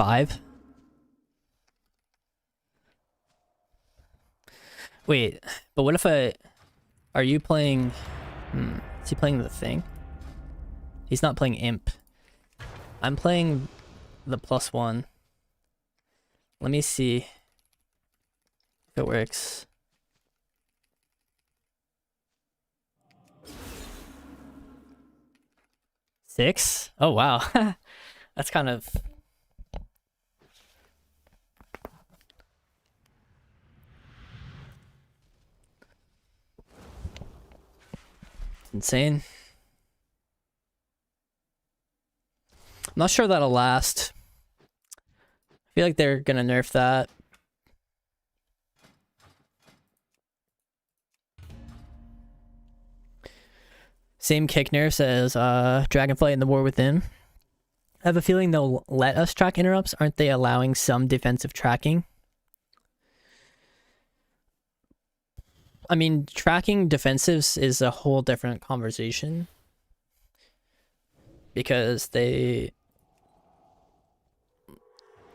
5? Wait, but what if I... Are you playing... Is he playing the thing? He's not playing Imp. I'm playing the +1. Let me see if it works. Six? Oh, wow. That's kind of... insane. I'm not sure that'll last. I feel like they're gonna nerf that. Same kick nerfs as Dragonflight and the War Within. I have a feeling they'll let us track interrupts. Aren't they allowing some defensive tracking? I mean, tracking defensives is a whole different conversation. Because they...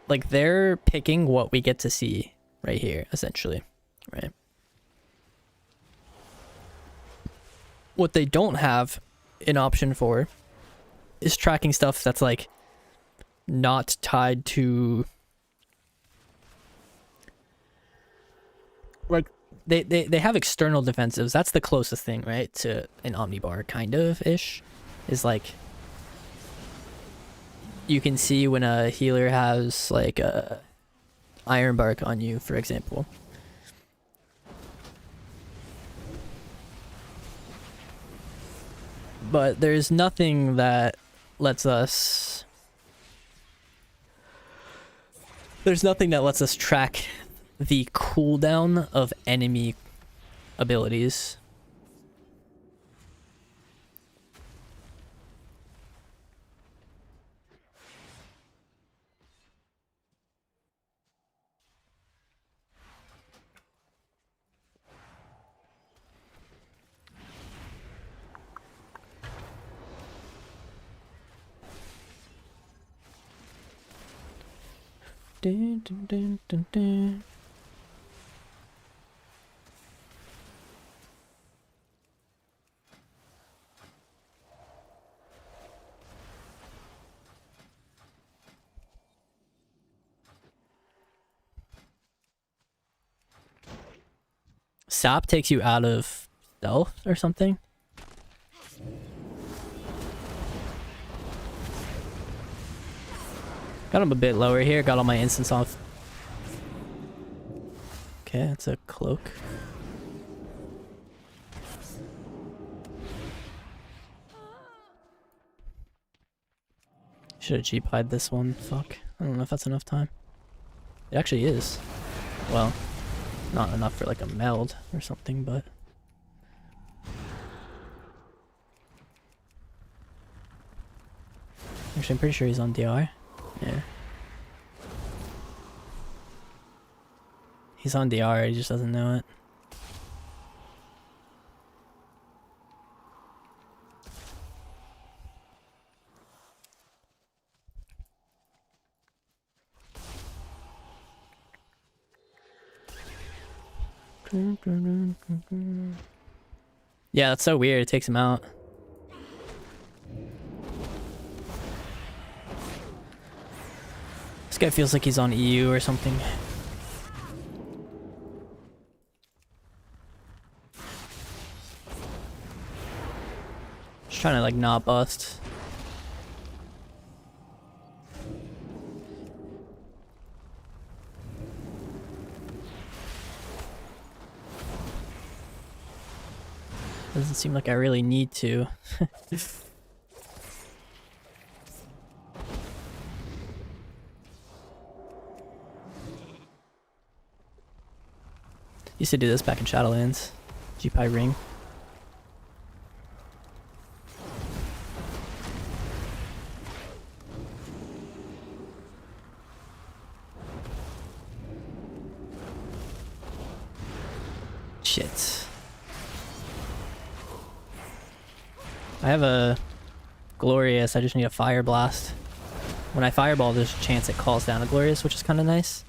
like, they're picking what we get to see right here, essentially. Right? What they don't have an option for is tracking stuff that's, like, not tied to... like, they have external defensives. That's the closest thing, right, to an Omnibar, kind of-ish. Is, like... you can see when a healer has, like, a Iron Bark on you, for example. But there's nothing that lets us... there's nothing that lets us track the cooldown of enemy abilities. Dun, dun, dun, dun, dun. Sap takes you out of stealth or something? Got him a bit lower here, got all my instants off. Okay, that's a cloak. Should have G-pied this one, fuck. I don't know if that's enough time. It actually is. Well, not enough for like a meld or something, but... actually, I'm pretty sure he's on DI. Yeah. He's on DR, he just doesn't know it. Yeah, that's so weird, it takes him out. This guy feels like he's on EU or something. Just trying to like not bust. Doesn't seem like I really need to. Used to do this back in Shadowlands. G-Pi ring. Shit. I have a Glorious, I just need a Fire Blast. When I fireball, there's a chance it calls down a Glorious, which is kind of nice.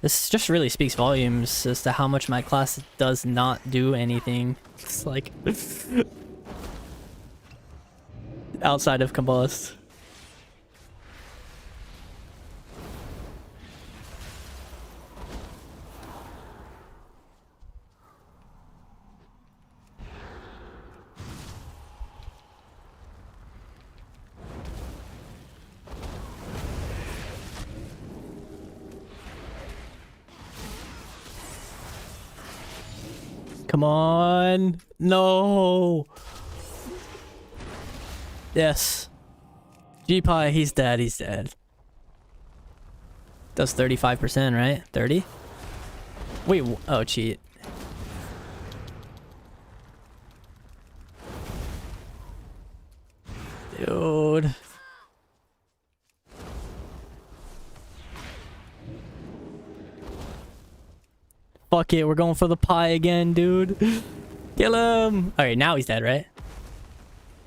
This just really speaks volumes as to how much my class does not do anything. It's like outside of combust. Come on. No. Yes. G-Pie, he's dead, he's dead. Does 35%, right? 30? Wait, oh, cheat. Dude. Fuck it, we're going for the pie again, dude. Kill him! Alright, now he's dead, right?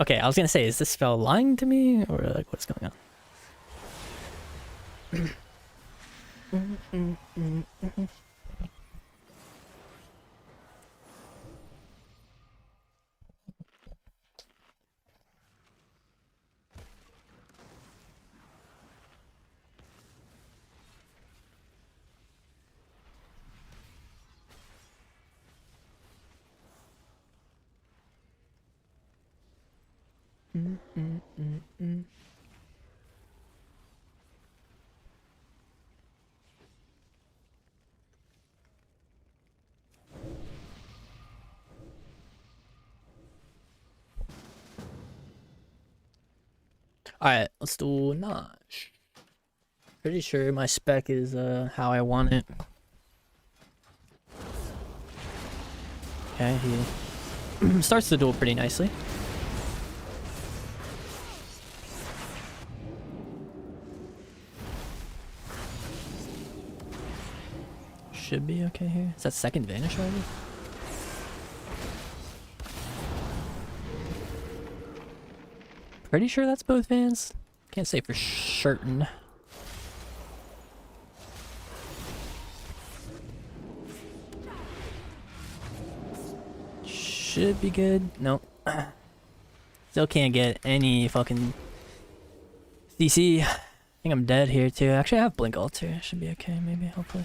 Okay, I was gonna say, is this spell lying to me? Or like, what's going on? Alright, let's do Notch. Pretty sure my spec is how I want it. Okay, he starts the duel pretty nicely. Should be okay here. Is that second vanish already? Pretty sure that's both vans. Can't say for certain. Should be good. Nope. Still can't get any fucking CC. I think I'm dead here too. Actually, I have Blink Alter. Should be okay, maybe, hopefully.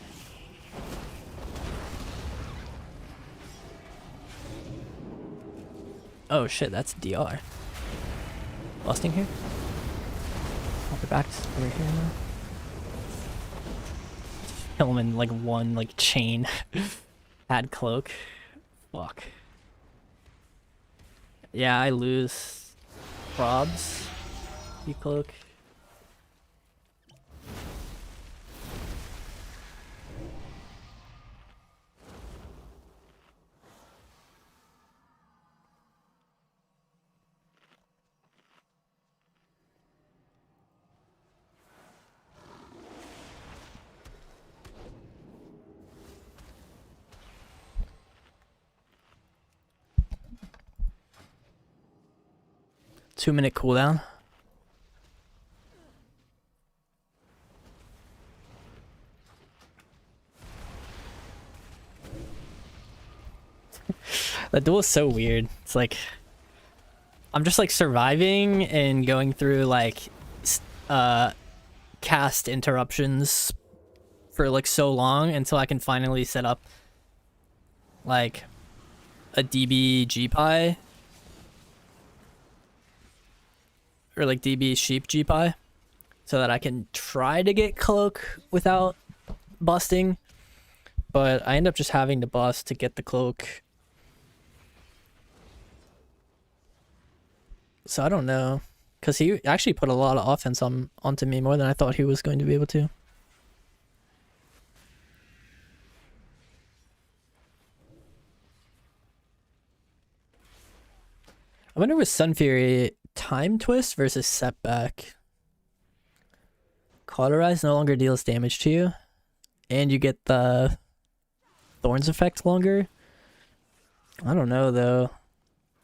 Oh shit, that's DR. Busting here? I'll be back over here now. Kill him in like one like chain. Add cloak. Fuck. Yeah, I lose probs. You cloak. Two-minute cooldown. That duel is so weird. It's like I'm just like surviving and going through like cast interruptions for like so long until I can finally set up like a DB G-Pie or like DB Sheep G-Pie so that I can try to get cloak without busting, but I end up just having to bust to get the cloak. So I don't know, because he actually put a lot of offense onto me, more than I thought he was going to be able to. I wonder with Sun Fury, time twist versus setback. Cauterize no longer deals damage to you, and you get the Thorns effect longer. I don't know though.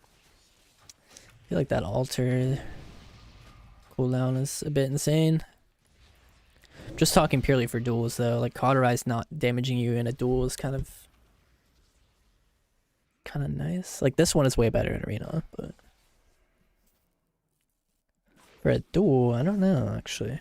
I feel like that altar cooldown is a bit insane. Just talking purely for duels though, like Cauterize not damaging you in a duel is kind of nice. Like this one is way better in arena, but for a duel, I don't know actually.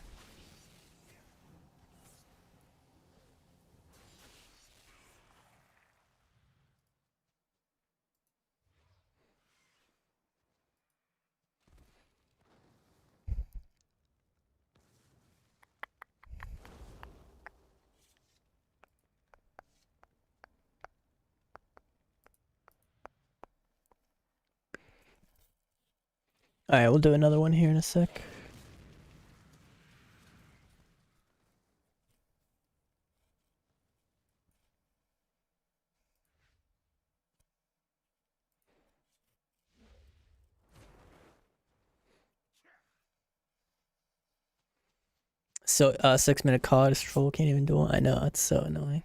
Alright, we'll do another one here in a sec. So 6-minute COD troll can't even duel. I know, it's so annoying.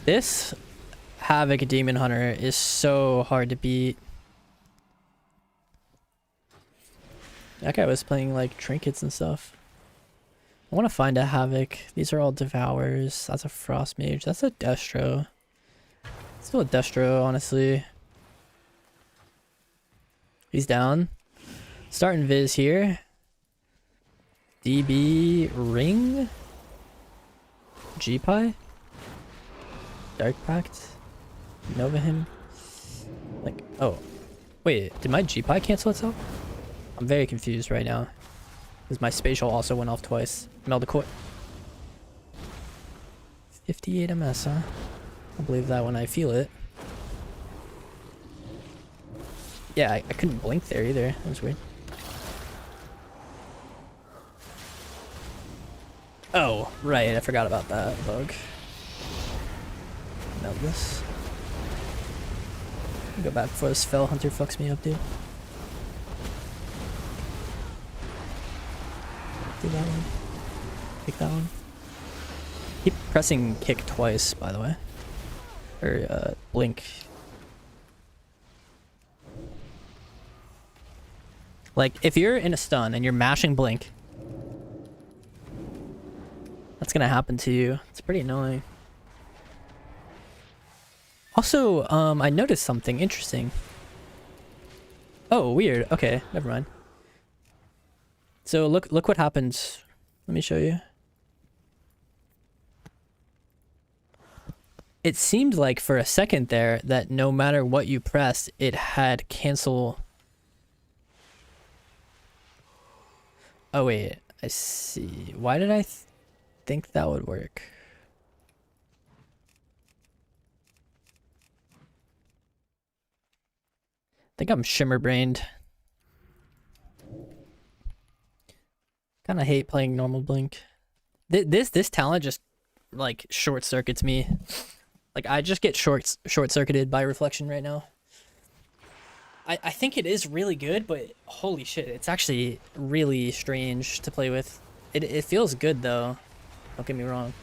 This Havoc Demon Hunter is so hard to beat. That guy was playing like trinkets and stuff. I want to find a Havoc. These are all Devours. That's a Frost Mage. That's a Destro. Still a Destro, honestly. He's down. Starting Viz here. DB Ring. G-Pie. Dark Pact. Nova him. Like, oh. Wait, did my G-Pie cancel itself? I'm very confused right now. Because my spatial also went off twice. Meldicoy. 58 MS, huh? I'll believe that when I feel it. Yeah, I couldn't blink there either. That was weird. Oh, right. I forgot about that bug. Meld this. Go back before this Fell Hunter fucks me up, dude. Do that one. Kick that one. Keep pressing kick twice, by the way. Or, blink. Like, if you're in a stun and you're mashing blink, that's gonna happen to you. It's pretty annoying. Also, I noticed something interesting. Oh, weird. Okay, never mind. So look what happens. Let me show you. It seemed like for a second there that no matter what you pressed, it had cancel. Oh wait, I see. Why did I think that would work? I think I'm shimmer brained. Kind of hate playing normal blink. This talent just like short circuits me. Like I just get short circuited by reflection right now. I think it is really good, but holy shit, it's actually really strange to play with. It feels good though. Don't get me wrong.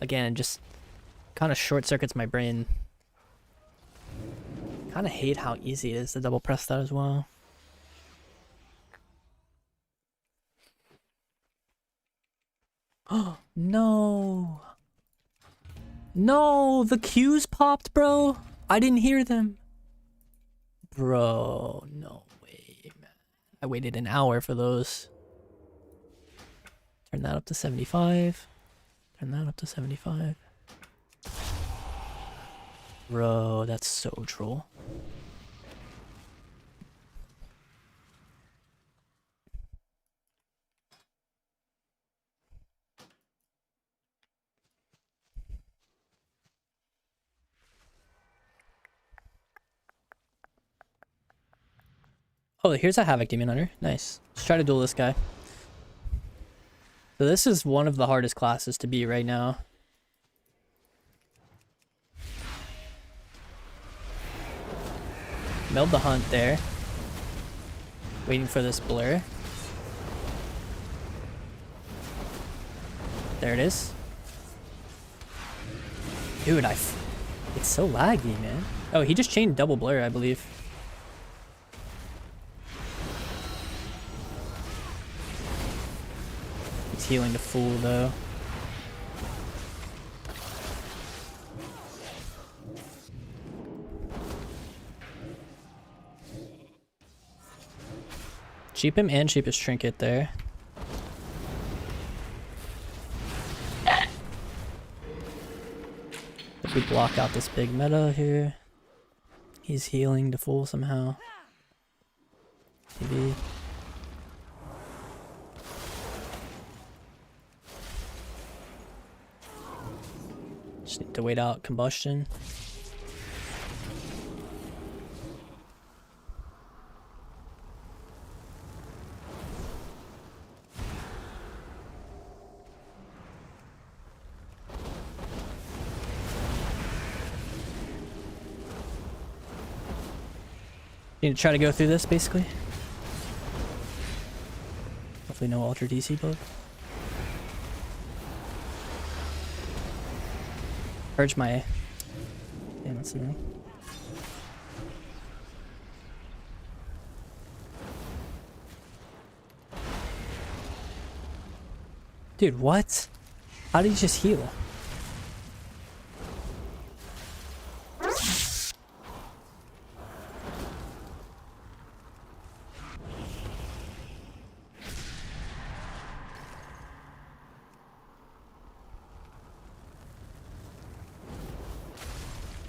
Again, it just kind of short circuits my brain. Kind of hate how easy it is to double press that as well. Oh no. No, the Qs popped, bro. I didn't hear them. Bro, no way, man. I waited an hour for those. Turn that up to 75. Turn that up to 75. Bro, that's so troll. Oh, here's a Havoc Demon Hunter. Nice. Let's try to duel this guy. So this is one of the hardest classes to beat right now. Meld the Hunt there. Waiting for this blur. There it is. Dude, it's so laggy, man. Oh, he just chained double blur, I believe. He's healing the fool, though. Cheap him and cheap his trinket there. If we block out this big meta here. He's healing the fool somehow. Maybe. Just need to wait out combustion. Need to try to go through this, basically. Hopefully no Ultra DC bug. Purge my... Damn, that's annoying. Dude, what? How did he just heal?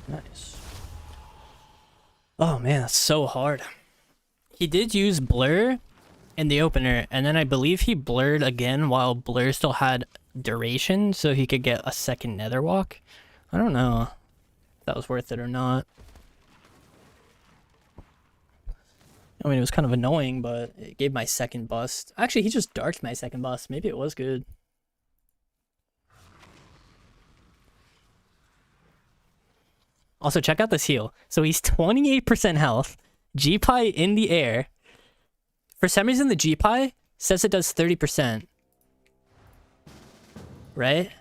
Nice. Oh man, that's so hard. He did use blur in the opener, and then I believe he blurred again while blur still had duration, so he could get a second nether walk. I don't know if that was worth it or not. I mean, it was kind of annoying, but it gave my second bust. Actually, he just darked my second bust. Maybe it was good. Also, check out this heal. So he's 28% health, G-Pie in the air. For some reason, the G-Pie says it does 30%. Right?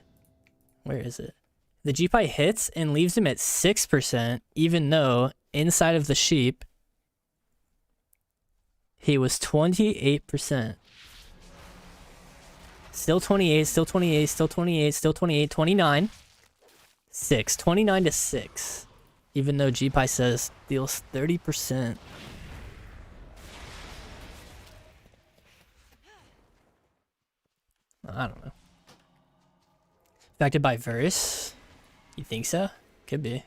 Where is it? The G-Pie hits and leaves him at 6%, even though inside of the sheep, he was 28%. Still 28, still 28, still 28, still 28, 29. 6. 29 to 6. Even though G-Pie says deals 30%. I don't know. Affected by verse? You think so? Could be.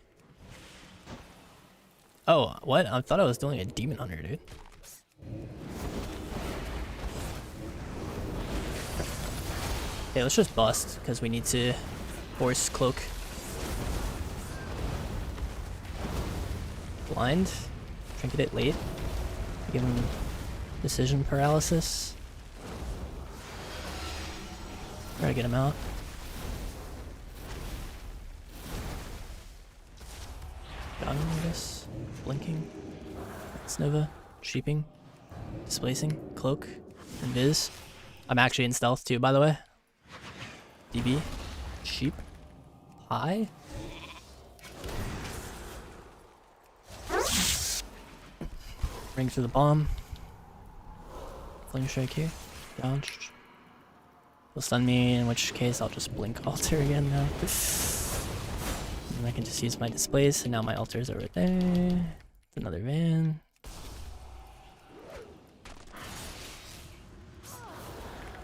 Oh, what? I thought I was doing a demon hunter, dude. Okay, let's just bust, because we need to force cloak. Blind. Trinket it late. Give him decision paralysis. Try to get him out. Got him, I guess. Blinking. Nova. Sheeping. Displacing. Cloak. Invis. I'm actually in stealth too, by the way. DB. Sheep. Pie. Ring through the bomb. Flame strike here. Dodged. Will stun me, in which case I'll just blink altar again now. And I can just use my displace, and now my altar's over there. Another van.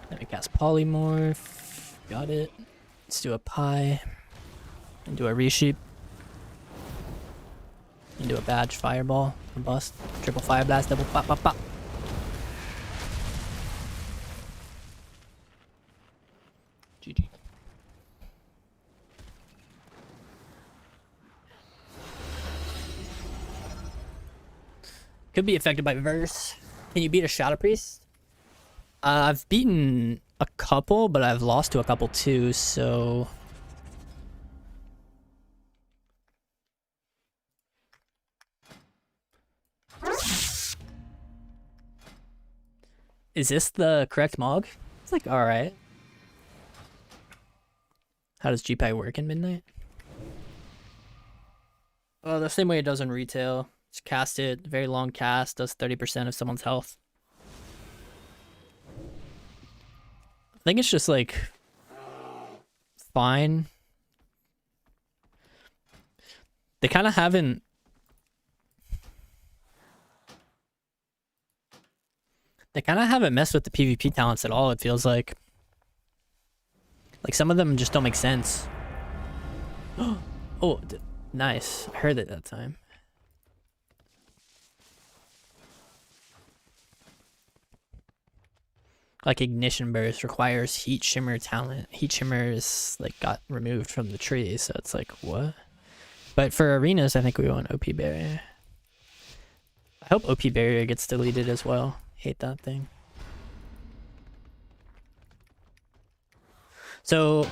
Then we cast polymorph. Got it. Let's do a pie. And do a resheep. And do a badge fireball. A bust. Triple fire blast, double pop pop pop. GG. Could be affected by verse. Can you beat a Shadow Priest? I've beaten a couple, but I've lost to a couple too, so... Is this the correct Mog? It's like, alright. How does GPI work in Midnight? The same way it does in retail. Just cast it, very long cast, does 30% of someone's health. I think it's just like fine. They kind of haven't. They kind of haven't messed with the PvP talents at all, it feels like. Like, some of them just don't make sense. Oh, nice. I heard it that time. Like, Ignition Burst requires Heat Shimmer talent. Heat Shimmer is, like, got removed from the tree, so it's like, what? But for arenas, I think we want OP Barrier. I hope OP Barrier gets deleted as well. Hate that thing. So,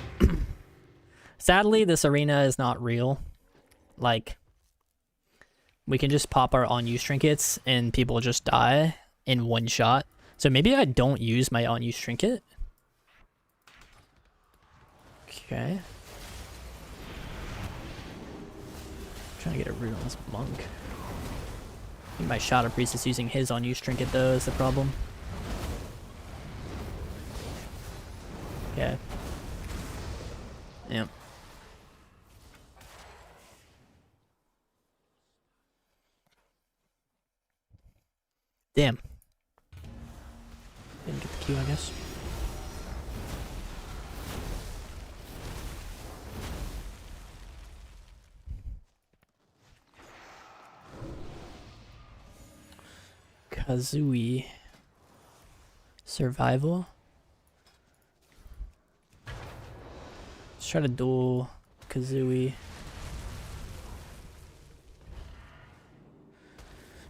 sadly, this arena is not real. Like, we can just pop our on-use trinkets and people just die in one shot. So maybe I don't use my on-use trinket. Okay. Trying to get a root on this monk. I think my Shadow Priest is using his on-use trinket though, is the problem. Okay. Yep. Damn. Didn't get the Q, I guess. Kazooie. Survival. Let's try to duel Kazooie.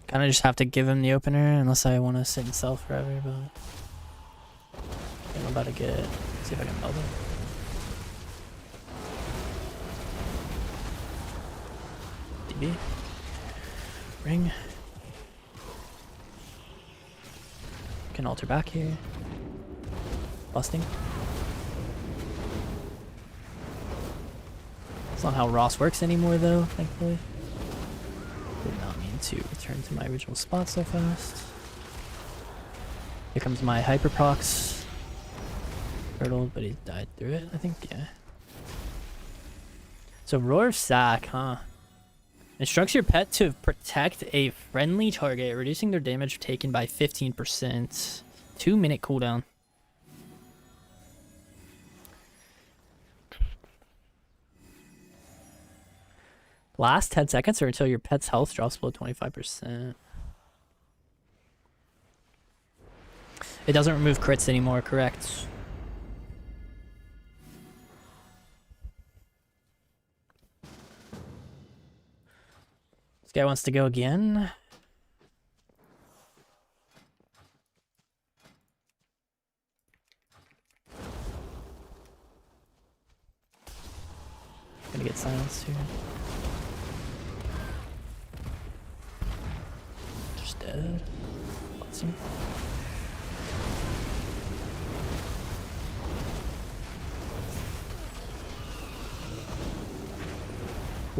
Kind of just have to give him the opener unless I want to sit and sell forever, but I'm about to get, see if I can meld him. DB. Ring. Can alter back here. Busting. That's not how Ross works anymore though, thankfully. Did not mean to return to my original spot so fast. Here comes my Hyperprox. Turtled, but he died through it, I think, yeah. So Roar of Sack, huh? Instructs your pet to protect a friendly target, reducing their damage taken by 15%. 2-minute cooldown. Last 10 seconds or until your pet's health drops below 25%. It doesn't remove crits anymore, correct? This guy wants to go again. Gonna get silenced here. Just dead. Let's see.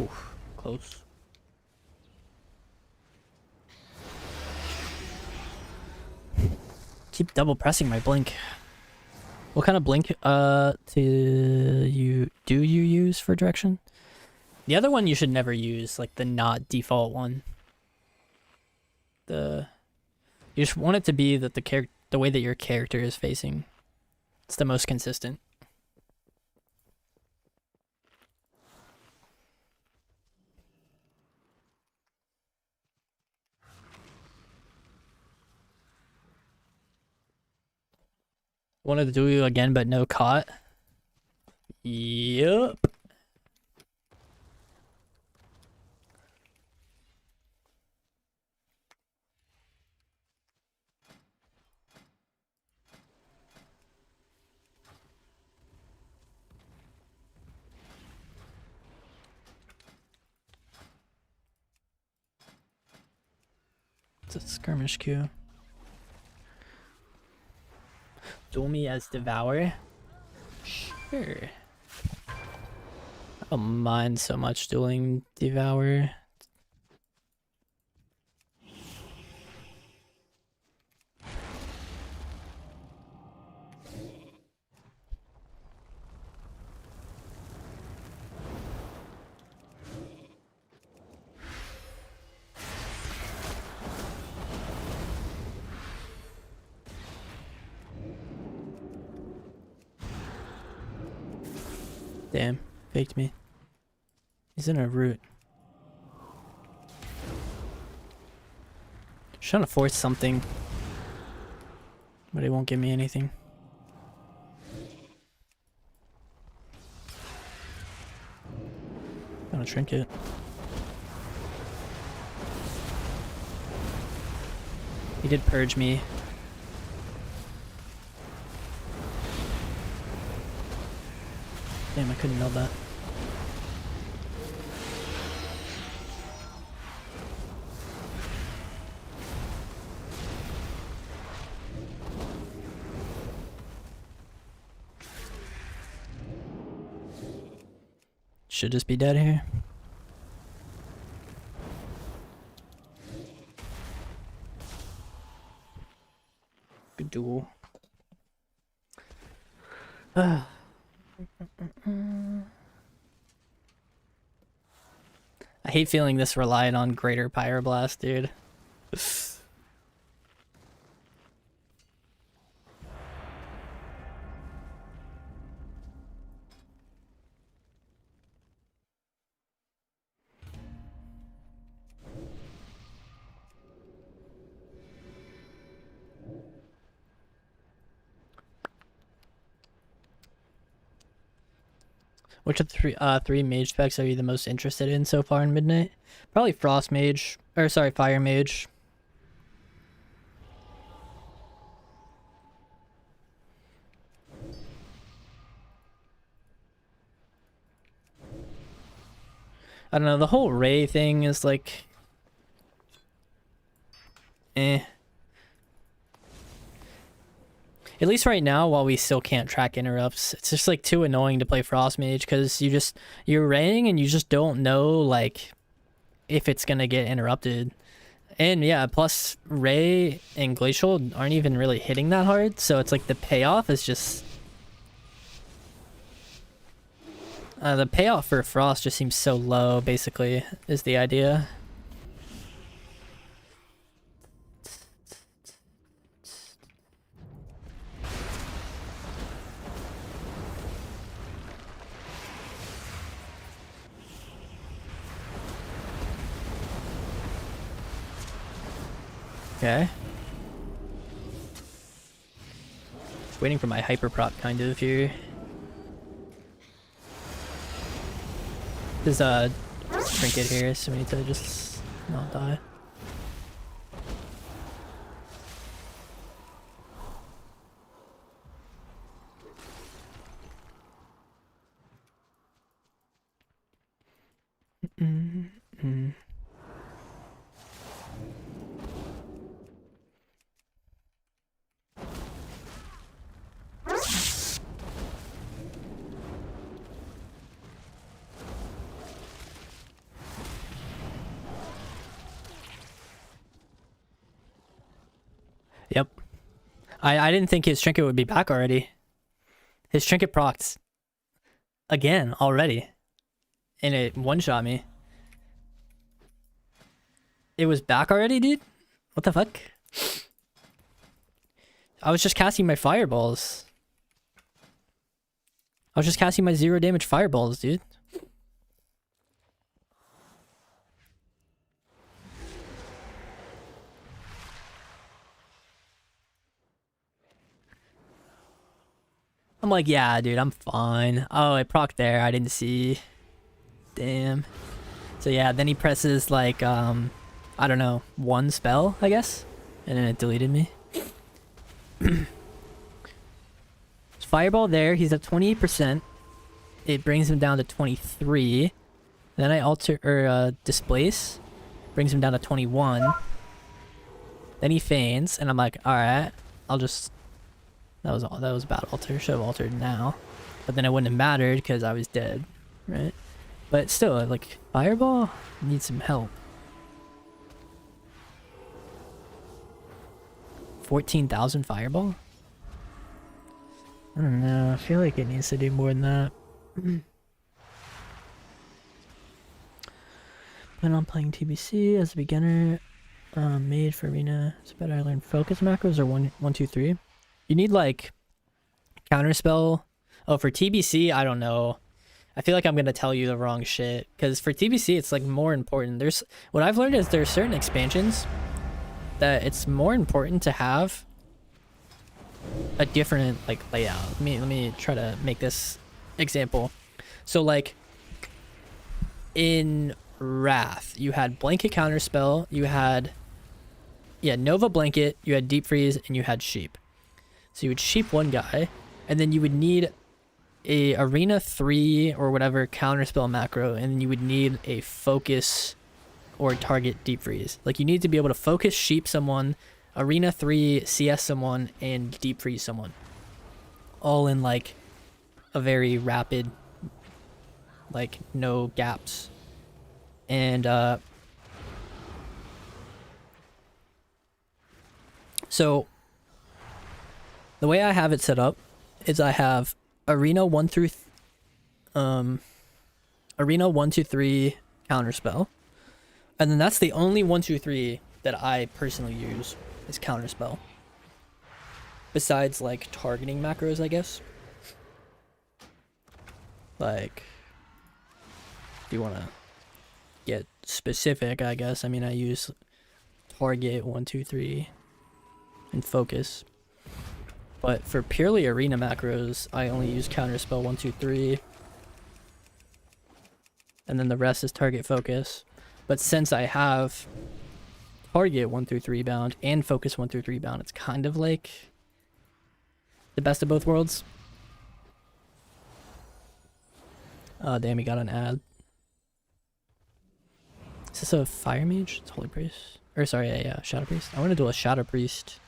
Oof, close. Keep double pressing my blink. What kind of blink do you use for direction? The other one you should never use, like the not default one. You just want it to be that the way that your character is facing. It's the most consistent. Wanted to do you again, but no caught. Yup. It's a skirmish queue. Duel me as Devour? Sure. Don't mind so much dueling Devour. Damn, faked me. He's in a root. Trying to force something, but he won't give me anything. Got a trinket. He did purge me. Damn, I couldn't meld that. Should just be dead here. Good duel. I hate feeling this reliant on Greater Pyroblast, dude. Which of the three mage specs are you the most interested in so far in Midnight? Probably Frost Mage, or sorry, Fire Mage. I don't know, the whole Ray thing is like... eh. At least right now, while we still can't track interrupts, it's just like too annoying to play Frost Mage because you're raying and you just don't know like if it's gonna get interrupted. And yeah, plus Ray and Glacial aren't even really hitting that hard, so it's like the payoff is just... the payoff for Frost just seems so low, basically, is the idea. Okay. Just waiting for my hyper prop kind of here. There's a trinket here, so we need to just not die. Yep. I didn't think his trinket would be back already. His trinket procs again already. And it one-shot me. It was back already, dude? What the fuck? I was just casting my fireballs. I was just casting my 0 damage fireballs, dude. I'm like, yeah, dude, I'm fine. Oh, it proc there. I didn't see. Damn. So yeah, then he presses like, I don't know, one spell, I guess? And then it deleted me. Fireball there, he's at 28%. It brings him down to 23. Then I displace, brings him down to 21. Then he feigns, and I'm like, alright, I'll just... That was bad alter. Should have altered now. But then it wouldn't have mattered because I was dead, right? But still, like, Fireball needs some help. 14,000 Fireball? I don't know. I feel like it needs to do more than that. Plan on playing TBC as a beginner. Mage for arena. It's better I learn focus macros or 1, 2, 3. You need like counterspell. Oh, for TBC, I don't know. I feel like I'm gonna tell you the wrong shit because for TBC it's like more important. There's what I've learned is there's certain expansions that it's more important to have a different like layout. Let me try to make this example. So like in Wrath, you had blanket counterspell, you had Nova blanket, you had deep freeze, and you had sheep. So you would sheep one guy, and then you would need a arena 3 or whatever counterspell macro, and then you would need a focus or target deep freeze. Like you need to be able to focus sheep someone, arena 3 CS someone, and deep freeze someone, all in like a very rapid, like no gaps. And so the way I have it set up is I have arena 1 through arena 1 2 3 counterspell, and then that's the only 1 2 3 that I personally use is counterspell, besides like targeting macros, I guess. Like if you want to get specific, I guess, I mean, I use target 1 2 3 and focus. But for purely arena macros, I only use counterspell 1 2 3, and then the rest is target focus. But since I have target 1 through 3 bound and focus 1 through 3 bound, it's kind of like the best of both worlds. Oh damn, he got an ad. Is this a fire mage? It's holy priest. Or sorry, a shadow priest. I want to do a shadow priest.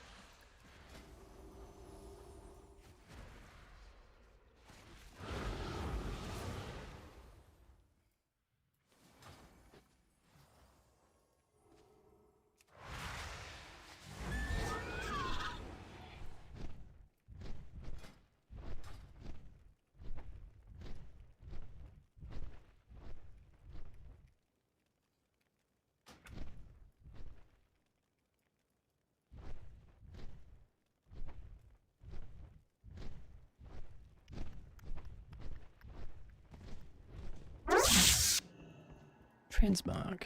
Transmog.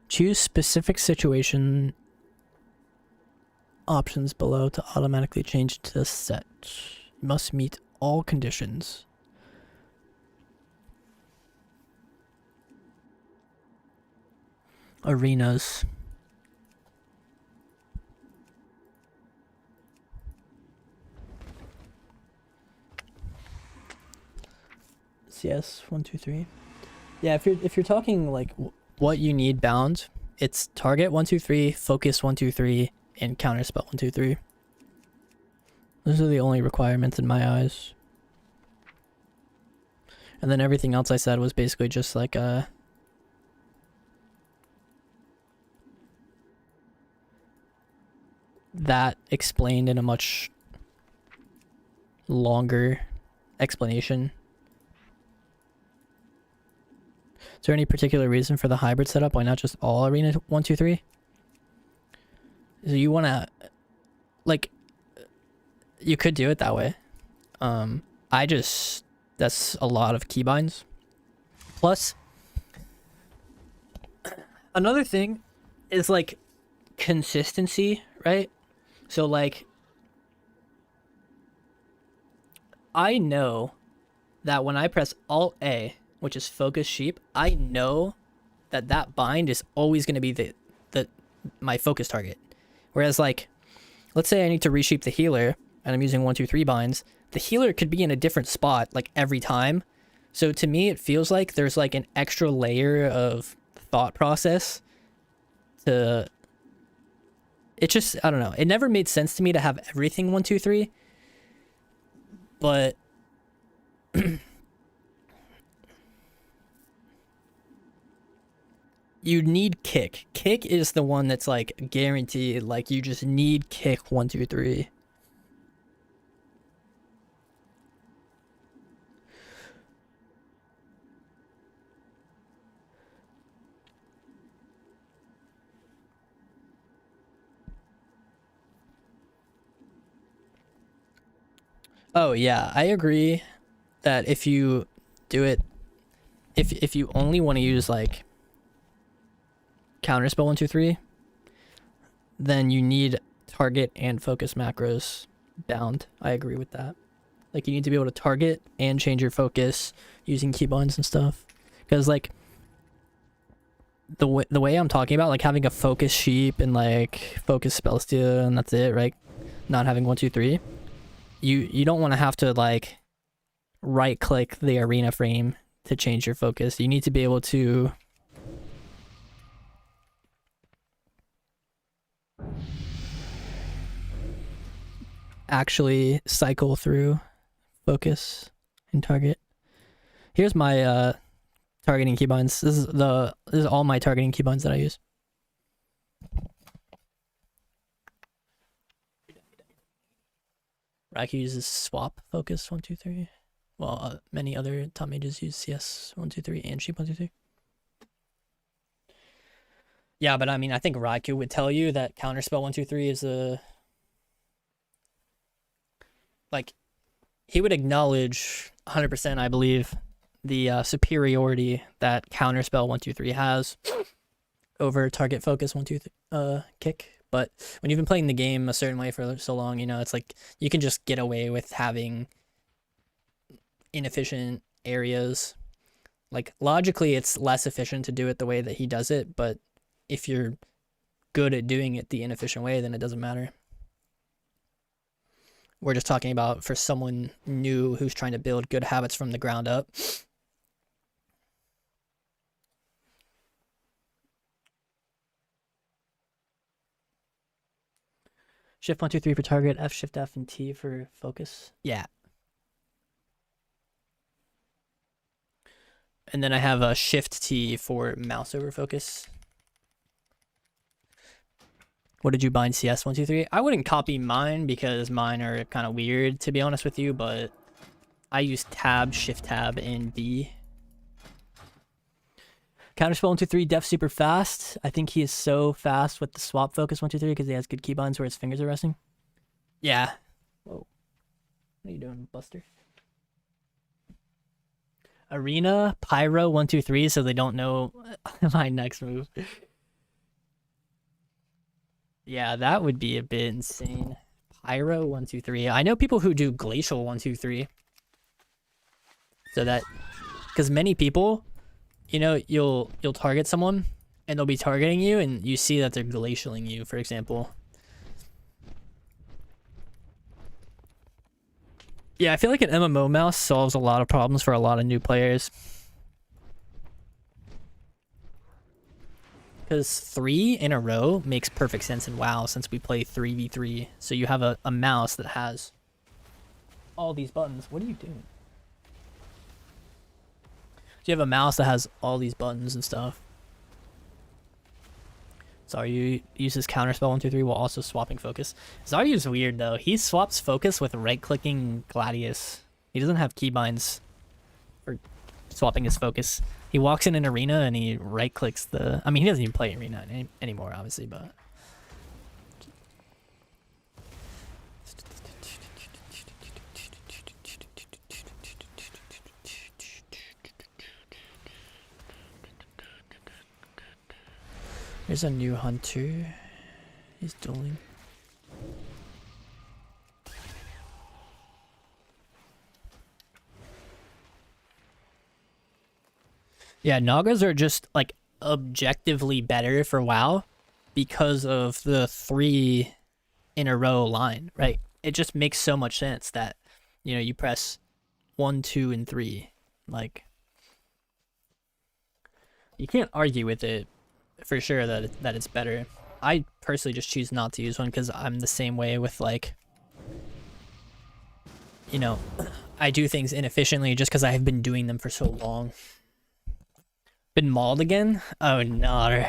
Choose specific situation options below to automatically change to the set. You must meet all conditions. Arenas. CS 1 2 3. Yeah, if you're talking like what you need bound, it's target 1 2 3, focus 1 2 3, and counterspell 1 2 3. Those are the only requirements in my eyes. And then everything else I said was basically just like that explained in a much longer explanation. Is there any particular reason for the hybrid setup? Why not just all arena 1 2 3? So you want to, like, you could do it that way. That's a lot of keybinds. Plus, another thing is like consistency, right? So like, I know that when I press Alt A, which is focus sheep, I know that that bind is always going to be my focus target. Whereas like, let's say I need to resheep the healer and I'm using 1 2 3 binds, the healer could be in a different spot like every time. So to me, it feels like there's like an extra layer of thought process to it. Just, I don't know, it never made sense to me to have everything 1 2 3, but you need kick. Kick is the one that's like guaranteed, like you just need kick 1 2 3. Oh yeah, I agree that if you do it, if you only want to use like counterspell 1 2 3, then you need target and focus macros bound. I agree with that. Like you need to be able to target and change your focus using keybinds and stuff. Because like the way I'm talking about, like having a focus sheep and like focus spell steal and that's it, right? Not having 1 2 3. You don't want to have to like right click the arena frame to change your focus. You need to be able to actually cycle through focus and target. Here's my targeting keybinds. This is all my targeting keybinds that I use. Raikou uses swap focus 1 2 3. Well, many other top mages use CS 1 2 3 and sheep 1 2 3. Yeah, but I mean, I think Raikou would tell you that counterspell 1 2 3 is a like he would acknowledge 100%, I believe, the superiority that counterspell 1 2 3 has over target focus 1 2 kick. But when you've been playing the game a certain way for so long, you know, it's like you can just get away with having inefficient areas. Like logically, it's less efficient to do it the way that he does it, but if you're good at doing it the inefficient way, then it doesn't matter. We're just talking about for someone new who's trying to build good habits from the ground up. Shift 1 2 3 for target, F shift F and T for focus. Yeah. And then I have a shift T for mouse over focus. What did you bind CS 1 2 3? I wouldn't copy mine because mine are kind of weird, to be honest with you, but I use tab, shift tab, and B. Counterspell 1 2 3, def super fast. I think he is so fast with the swap focus 1 2 3 because he has good keybinds where his fingers are resting. Yeah. Whoa. What are you doing, Buster? Arena, Pyro 1 2 3, so they don't know my next move. Yeah, that would be a bit insane. Pyro 1 2 3. I know people who do Glacial 1 2 3. So that, because many people, you know, you'll target someone and they'll be targeting you and you see that they're glacialing you, for example. Yeah, I feel like an MMO mouse solves a lot of problems for a lot of new players. Because 3 in a row makes perfect sense in WoW since we play 3v3. So you have a mouse that has all these buttons. What are you doing? So you have a mouse that has all these buttons and stuff. Zaryu uses counterspell 1 2 3 while also swapping focus. Zaryu's weird though. He swaps focus with right-clicking Gladius. He doesn't have keybinds for swapping his focus. He walks in an arena and he right-clicks the... I mean, he doesn't even play arena anymore, obviously, but... There's a new hunter. He's dueling. Yeah, Nagas are just like objectively better for WoW because of the 3 in a row line, right? It just makes so much sense that, you know, you press 1, 2, and 3. Like, You can't argue with it for sure that it's better. I personally just choose not to use one because I'm the same way with, like, you know, I do things inefficiently just because I have been doing them for so long. Been mauled again? Oh no.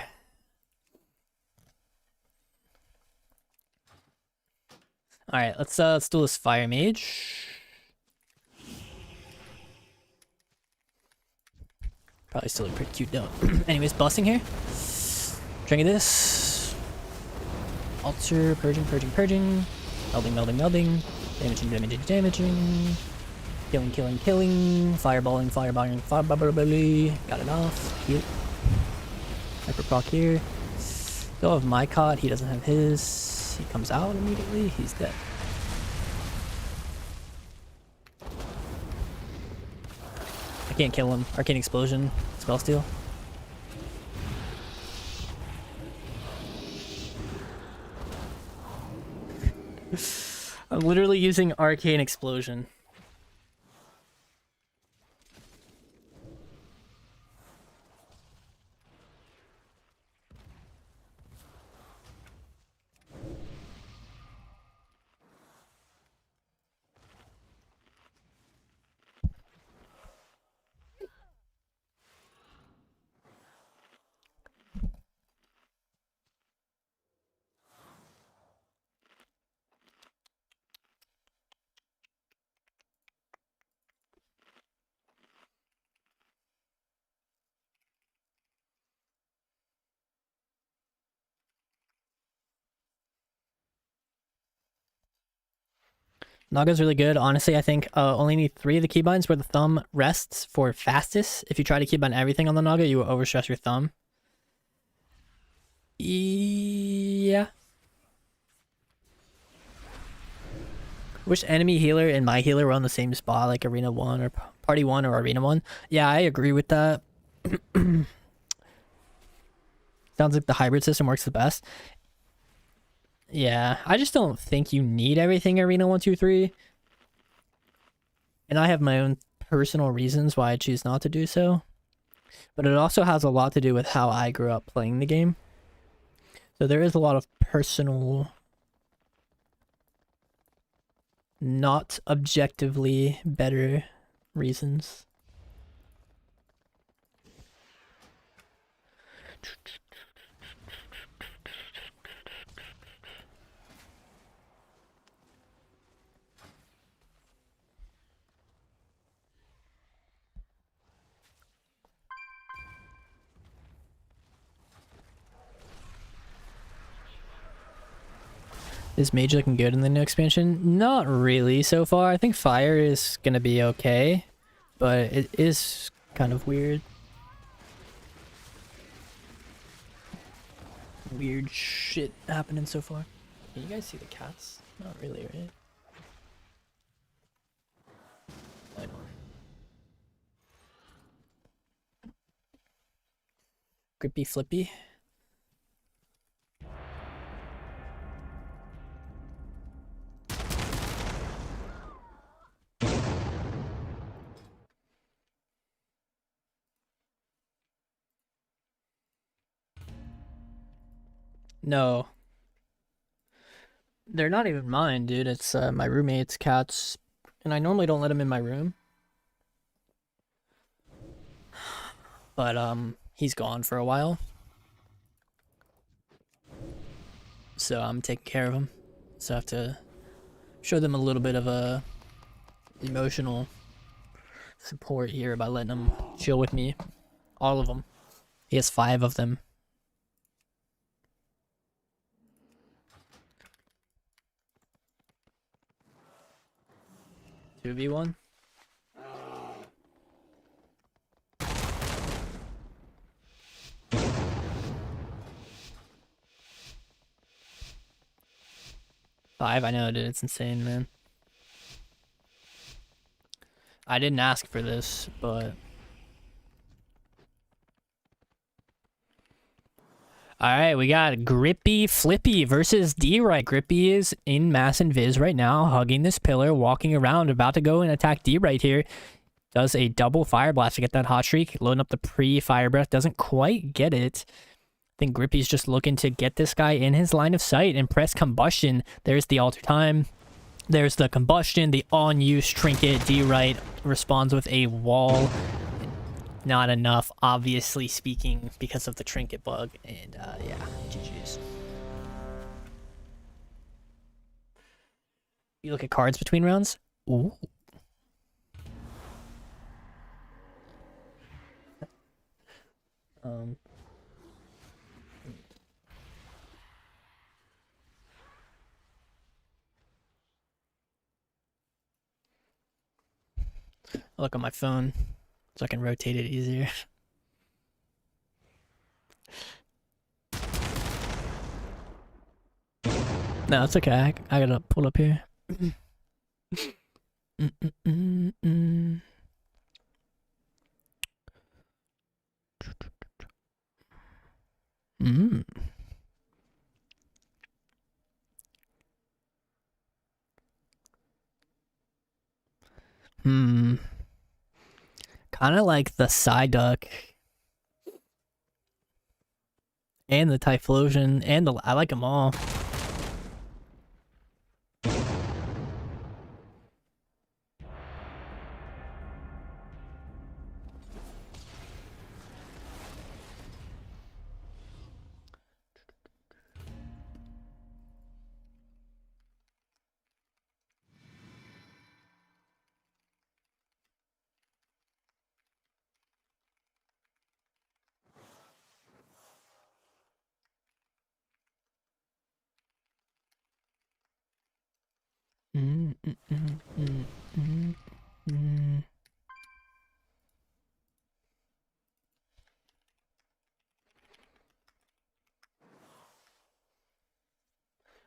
Alright, let's do this fire mage. Probably still look pretty cute though. Anyways, busting here. Drinking this. Altar, purging. Melding. Damaging. Killing. Fireballing. Got it off. Cute. Hyper proc here. Still have my cot. He doesn't have his. He comes out immediately. He's dead. I can't kill him. Arcane Explosion. Spell Steal. I'm literally using Arcane Explosion. Naga's really good. Honestly, I think only need 3 of the keybinds where the thumb rests for fastest. If you try to keybind everything on the Naga, you will overstress your thumb. Yeah. Wish enemy healer and my healer were on the same spot, like Arena 1 or Party 1 or Arena 1. Yeah, I agree with that. Sounds like the hybrid system works the best. Yeah, I just don't think you need everything Arena 1, 2, 3. And I have my own personal reasons why I choose not to do so. But it also has a lot to do with how I grew up playing the game. So there is a lot of personal, not objectively better reasons. Is Mage looking good in the new expansion? Not really so far. I think Fire is gonna be okay, but it is kind of weird. Weird shit happening so far. Can you guys see the cats? Not really, right? I don't. Grippy Flippy. No. They're not even mine, dude. It's my roommate's cats. And I normally don't let him in my room. But he's gone for a while. So I'm taking care of him. So I have to show them a little bit of a emotional support here by letting them chill with me. All of them. He has 5 of them. 2v1. Five, I know, dude. It's insane, man. I didn't ask for this, but alright, we got Grippy Flippy versus D-Right. Grippy is in Mass and Viz right now, hugging this pillar, walking around, about to go and attack D-Right here. Does a double fire blast to get that hot streak. Loading up the pre-fire breath. Doesn't quite get it. I think Grippy's just looking to get this guy in his line of sight and press combustion. There's the alter time. There's the combustion. The on-use trinket. D-right responds with a wall. Not enough, obviously speaking, because of the trinket bug. And yeah, GG's. You look at cards between rounds. Ooh. I'll look on my phone so I can rotate it easier. No, it's okay. I gotta pull up here. Kind of like the Psyduck and the Typhlosion and I like them all.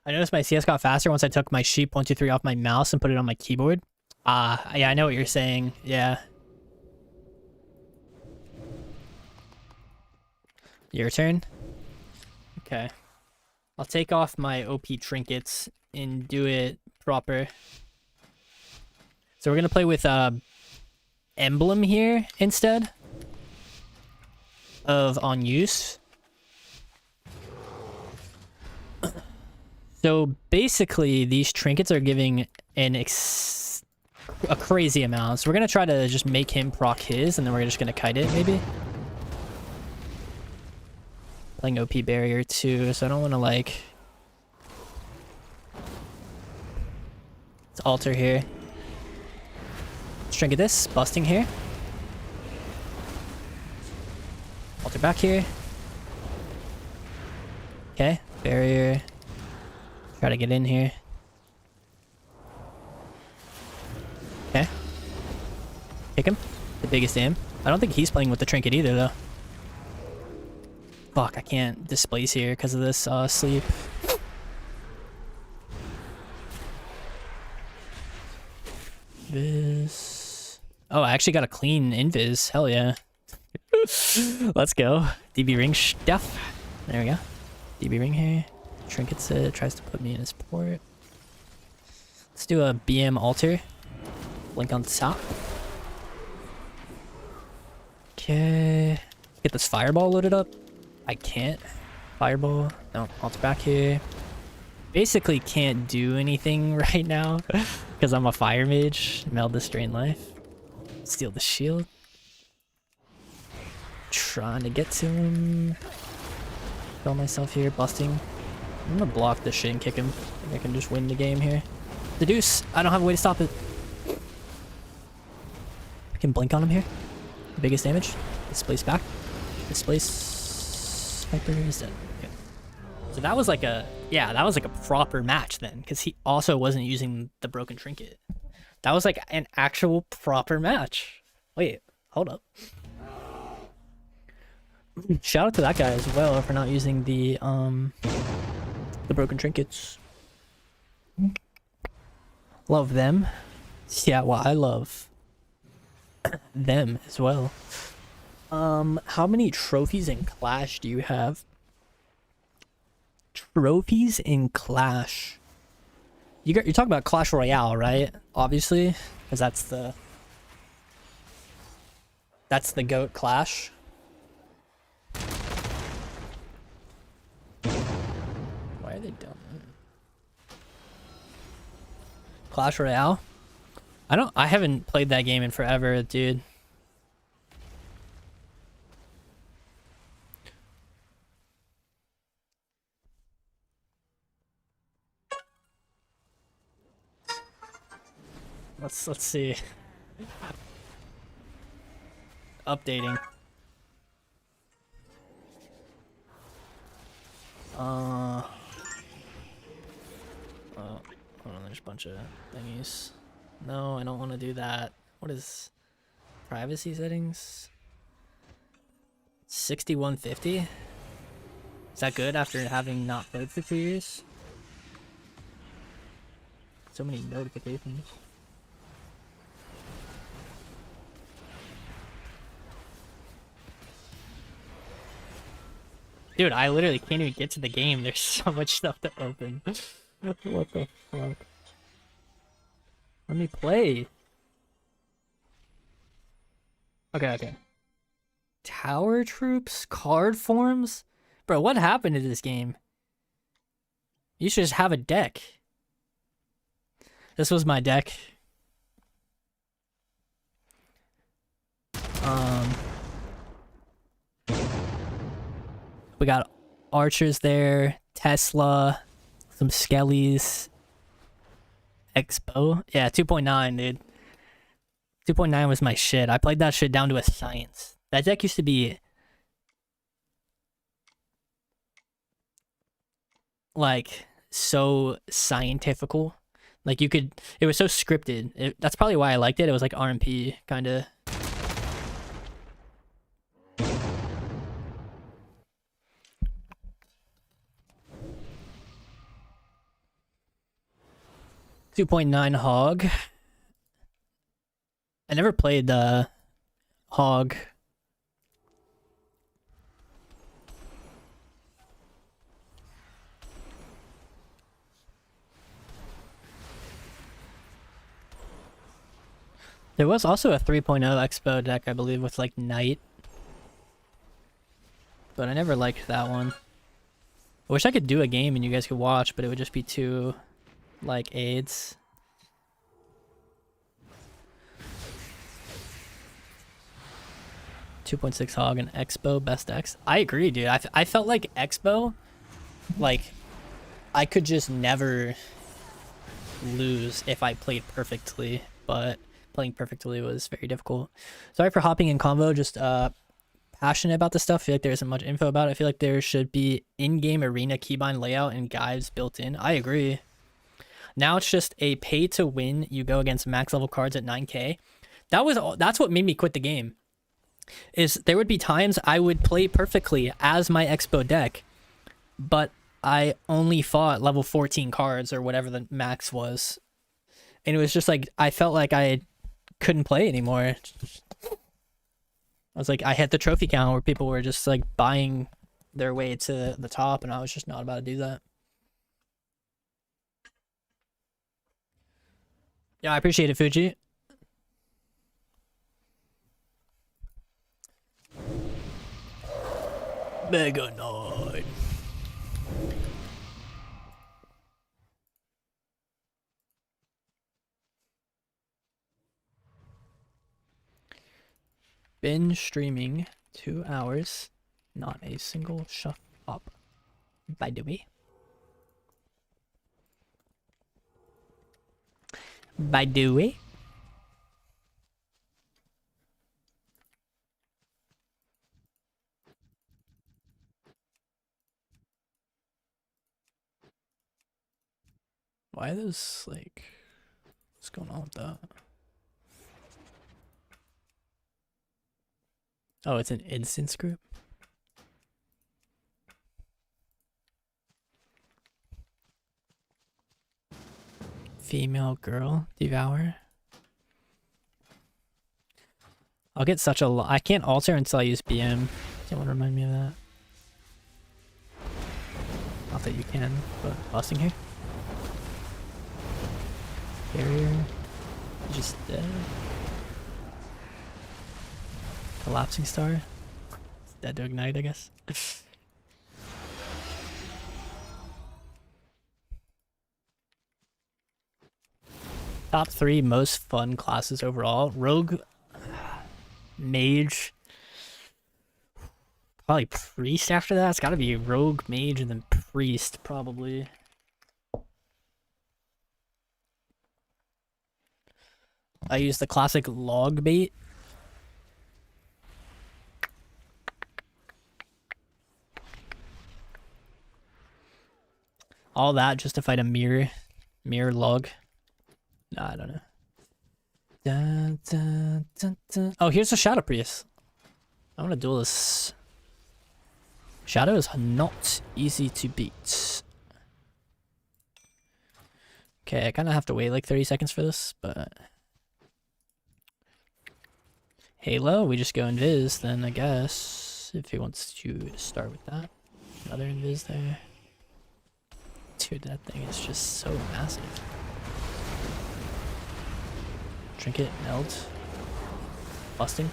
I noticed my CS got faster once I took my sheep 123 off my mouse and put it on my keyboard. Yeah, I know what you're saying. Yeah. Your turn? Okay. I'll take off my OP trinkets and do it proper. So we're gonna play with Emblem here instead of on use. So basically, these trinkets are giving a crazy amount. So we're gonna try to just make him proc his, and then we're just gonna kite it maybe. Playing OP barrier too, so I don't want to like. Let's alter here. Let's trinket this, busting here. Alter back here. Okay, barrier. Try to get in here. Okay. Kick him. The biggest aim. I don't think he's playing with the trinket either, though. Fuck, I can't displace here because of this sleep. Invis. Oh, I actually got a clean invis. Hell yeah. Let's go. DB ring stuff. There we go. DB ring here. Trinkets it. Tries to put me in his port. Let's do a BM alter. Blink on the top. Okay. Get this fireball loaded up. I can't. Fireball. No, alter back here. Basically can't do anything right now because I'm a fire mage. Meld this drain life. Steal the shield. Trying to get to him. Kill myself here, busting. I'm gonna block this shit and kick him. I think I can just win the game here. The deuce. I don't have a way to stop it. I can blink on him here. Biggest damage. Displace back. Displace. Hyper is dead. Okay. So that was like a proper match then, because he also wasn't using the broken trinket. That was like an actual proper match. Wait, hold up. Shout out to that guy as well for not using the broken trinkets. Love them. Yeah, well, I love them as well. How many trophies in Clash do you have? Trophies in Clash. You're talking about Clash Royale, right? Obviously, because that's the That's the GOAT clash. Why are they dumb? Clash Royale? I haven't played that game in forever, dude. Let's see. Updating. Hold on, there's a bunch of thingies. No, I don't want to do that. What is privacy settings? 6150? Is that good after having not played for 2 years? So many notifications. Dude, I literally can't even get to the game. There's so much stuff to open. What the fuck? Let me play. Okay. Tower troops? Card forms? Bro, what happened to this game? You should just have a deck. This was my deck. We got archers there, Tesla, some skellies, Expo. Yeah, 2.9, dude. 2.9 was my shit. I played that shit down to a science. That deck used to be like so scientifical. Like you could, it was so scripted. That's probably why I liked it. It was like RMP kind of. .9 Hog. I never played the Hog. There was also a 3.0 Expo deck, I believe, with like Knight. But I never liked that one. I wish I could do a game and you guys could watch, but it would just be too, like, AIDS. .6 Hog and Expo best X. I agree, dude. I felt like Expo, like, I could just never lose if I played perfectly, but playing perfectly was very difficult. Sorry for hopping in convo, just passionate about this stuff. I feel like there isn't much info about it. I feel like there should be in-game arena keybind layout and guides built in. I agree. Now it's just a pay to win. You go against max level cards at 9k. That's what made me quit the game. Is there would be times I would play perfectly as my Expo deck, but I only fought level 14 cards or whatever the max was. And it was just like, I felt like I couldn't play anymore. I was like, I hit the trophy count where people were just like buying their way to the top, and I was just not about to do that. Yeah, I appreciate it, Fuji. Mega Knight. Been streaming 2 hours, not a single shut up. By the way. By the way. Why are those, like, what's going on with that? Oh, it's an instance group? Female girl devour. I'll get such a lot. I can't alter until I use BM. Someone remind me of that. Not that you can, but busting here. Barrier. Just dead. Collapsing Star. It's dead to ignite, I guess. Top 3 most fun classes overall. Rogue, Mage, probably Priest after that. It's gotta be Rogue, Mage, and then Priest, probably. I use the classic log bait. All that just to fight a mirror log. Nah, I don't know. Dun, dun, dun, dun. Oh, here's a Shadow Priest. I want to duel this. Shadow is not easy to beat. Okay, I kind of have to wait like 30 seconds for this, but... Halo, we just go invis then, I guess, if he wants to start with that. Another invis there. Dude, that thing is just so massive. Trinket, melt. Busting.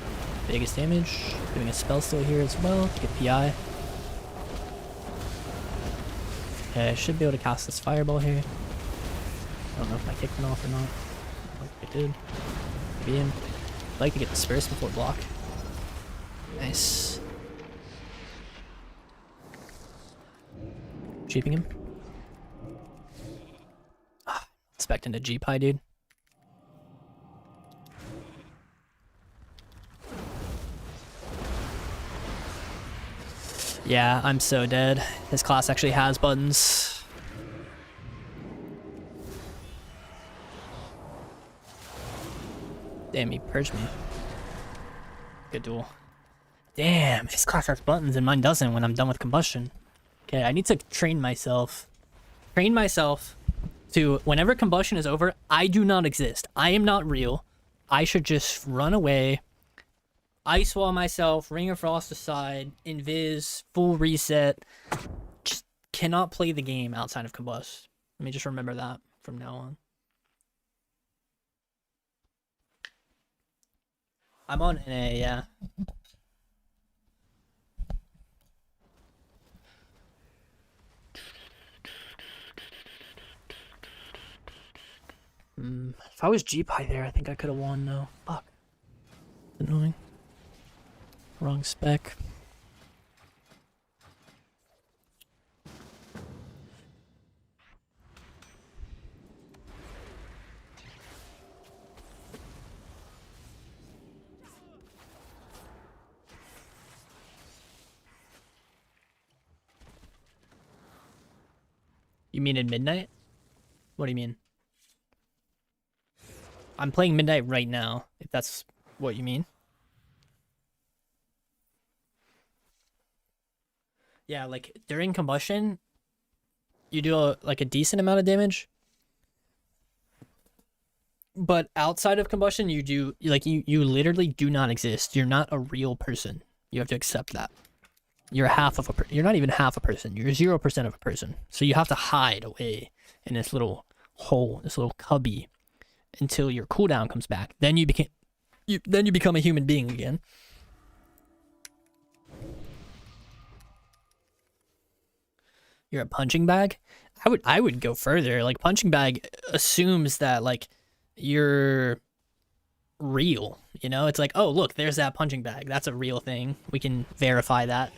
Biggest damage. Doing a spell still here as well to get PI. Okay, I should be able to cast this fireball here. I don't know if my kick went off or not. I hope it did. Maybe him. I'd like to get the Spirits before block. Nice. Jeeping him. Ah, expecting a Jeep high, dude. Yeah, I'm so dead. His class actually has buttons. Damn, he purged me. Good duel. Damn, his class has buttons and mine doesn't when I'm done with combustion. Okay, I need to train myself. Train myself to, whenever combustion is over, I do not exist. I am not real. I should just run away. Ice wall myself, Ring of Frost aside, invis, full reset. Just cannot play the game outside of combust. Let me just remember that from now on. I'm on NA, yeah. If I was G-Pie there, I think I could have won, though. Fuck. Annoying. Wrong spec. You mean in midnight? What do you mean? I'm playing midnight right now, if that's what you mean. Yeah, like during combustion, you do like a decent amount of damage. But outside of combustion, you do like you literally do not exist. You're not a real person. You have to accept that. You're half of a you're not even half a person. You're 0% of a person. So you have to hide away in this little hole, this little cubby until your cooldown comes back. Then you become a human being again. You're a punching bag? I would go further. Like punching bag assumes that like you're real, you know? It's like, "Oh, look, there's that punching bag. That's a real thing. We can verify that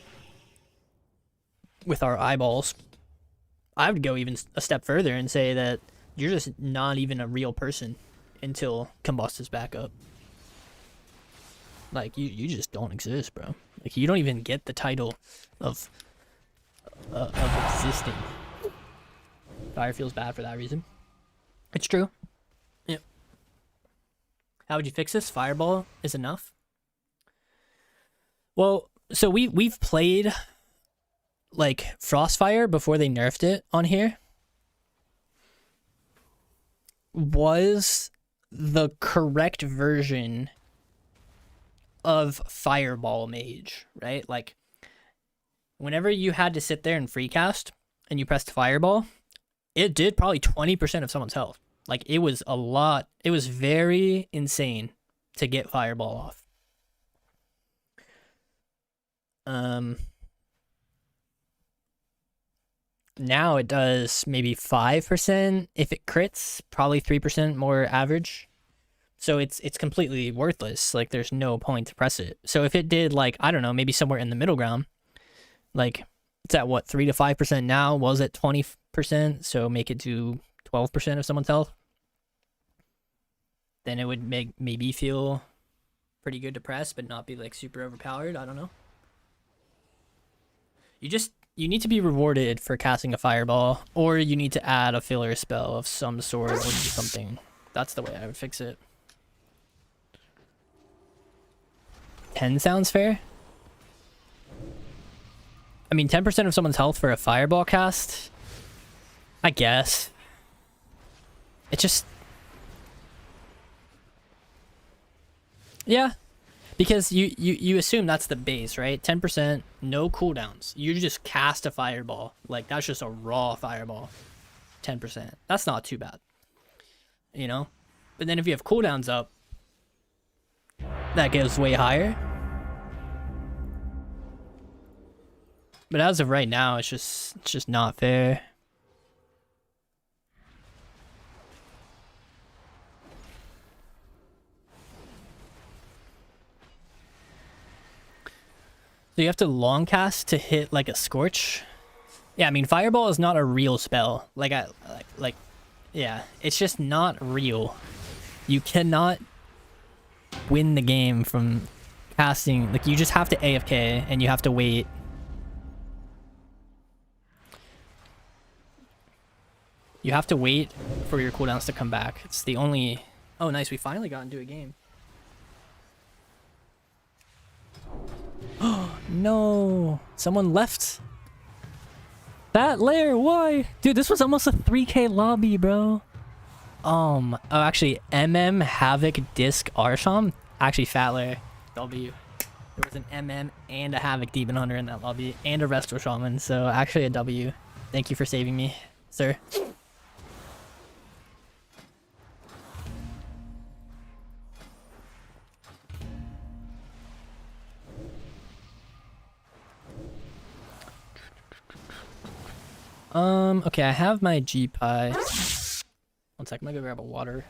with our eyeballs." I would go even a step further and say that you're just not even a real person until combust is back up. Like you just don't exist, bro. Like you don't even get the title of existing. Fire feels bad for that reason. It's true. Yep. How would you fix this? Fireball is enough. Well, so we've played like Frostfire before they nerfed it on here. Was the correct version of Fireball Mage, right? Like whenever you had to sit there and free cast and you pressed Fireball, it did probably 20% of someone's health. Like it was a lot. It was very insane to get Fireball off. Now it does maybe 5%. If it crits, probably 3% more average. So it's completely worthless. Like there's no point to press it. So if it did like, I don't know, maybe somewhere in the middle ground, like it's at what, 3 to 5% now, was at 20%, so make it to 12% of someone's health. Then it would make maybe feel pretty good to press, but not be like super overpowered. I don't know. You need to be rewarded for casting a fireball, or you need to add a filler spell of some sort or do something. That's the way I would fix it. 10 sounds fair. I mean, 10% of someone's health for a fireball cast, I guess. It just... Yeah. Because you assume that's the base, right? 10%, no cooldowns. You just cast a fireball. Like, that's just a raw fireball. 10%. That's not too bad. You know? But then if you have cooldowns up, that goes way higher. But as of right now, it's just not fair. So you have to long cast to hit like a scorch. Yeah, I mean fireball is not a real spell. Yeah, it's just not real. You cannot win the game from casting. Like you just have to AFK and you have to wait. You have to wait for your cooldowns to come back. It's the only... Oh, nice. We finally got into a game. Oh, no. Someone left. That lair, why? Dude, this was almost a 3K lobby, bro. Oh, actually, Havoc, Disc, Arsham. Actually, Fat Lair, W. There was an and a Havoc Demon Hunter in that lobby, and a Resto Shaman, so actually a W. Thank you for saving me, sir. Okay, I have my G-Pie. One sec, I'm gonna go grab a water.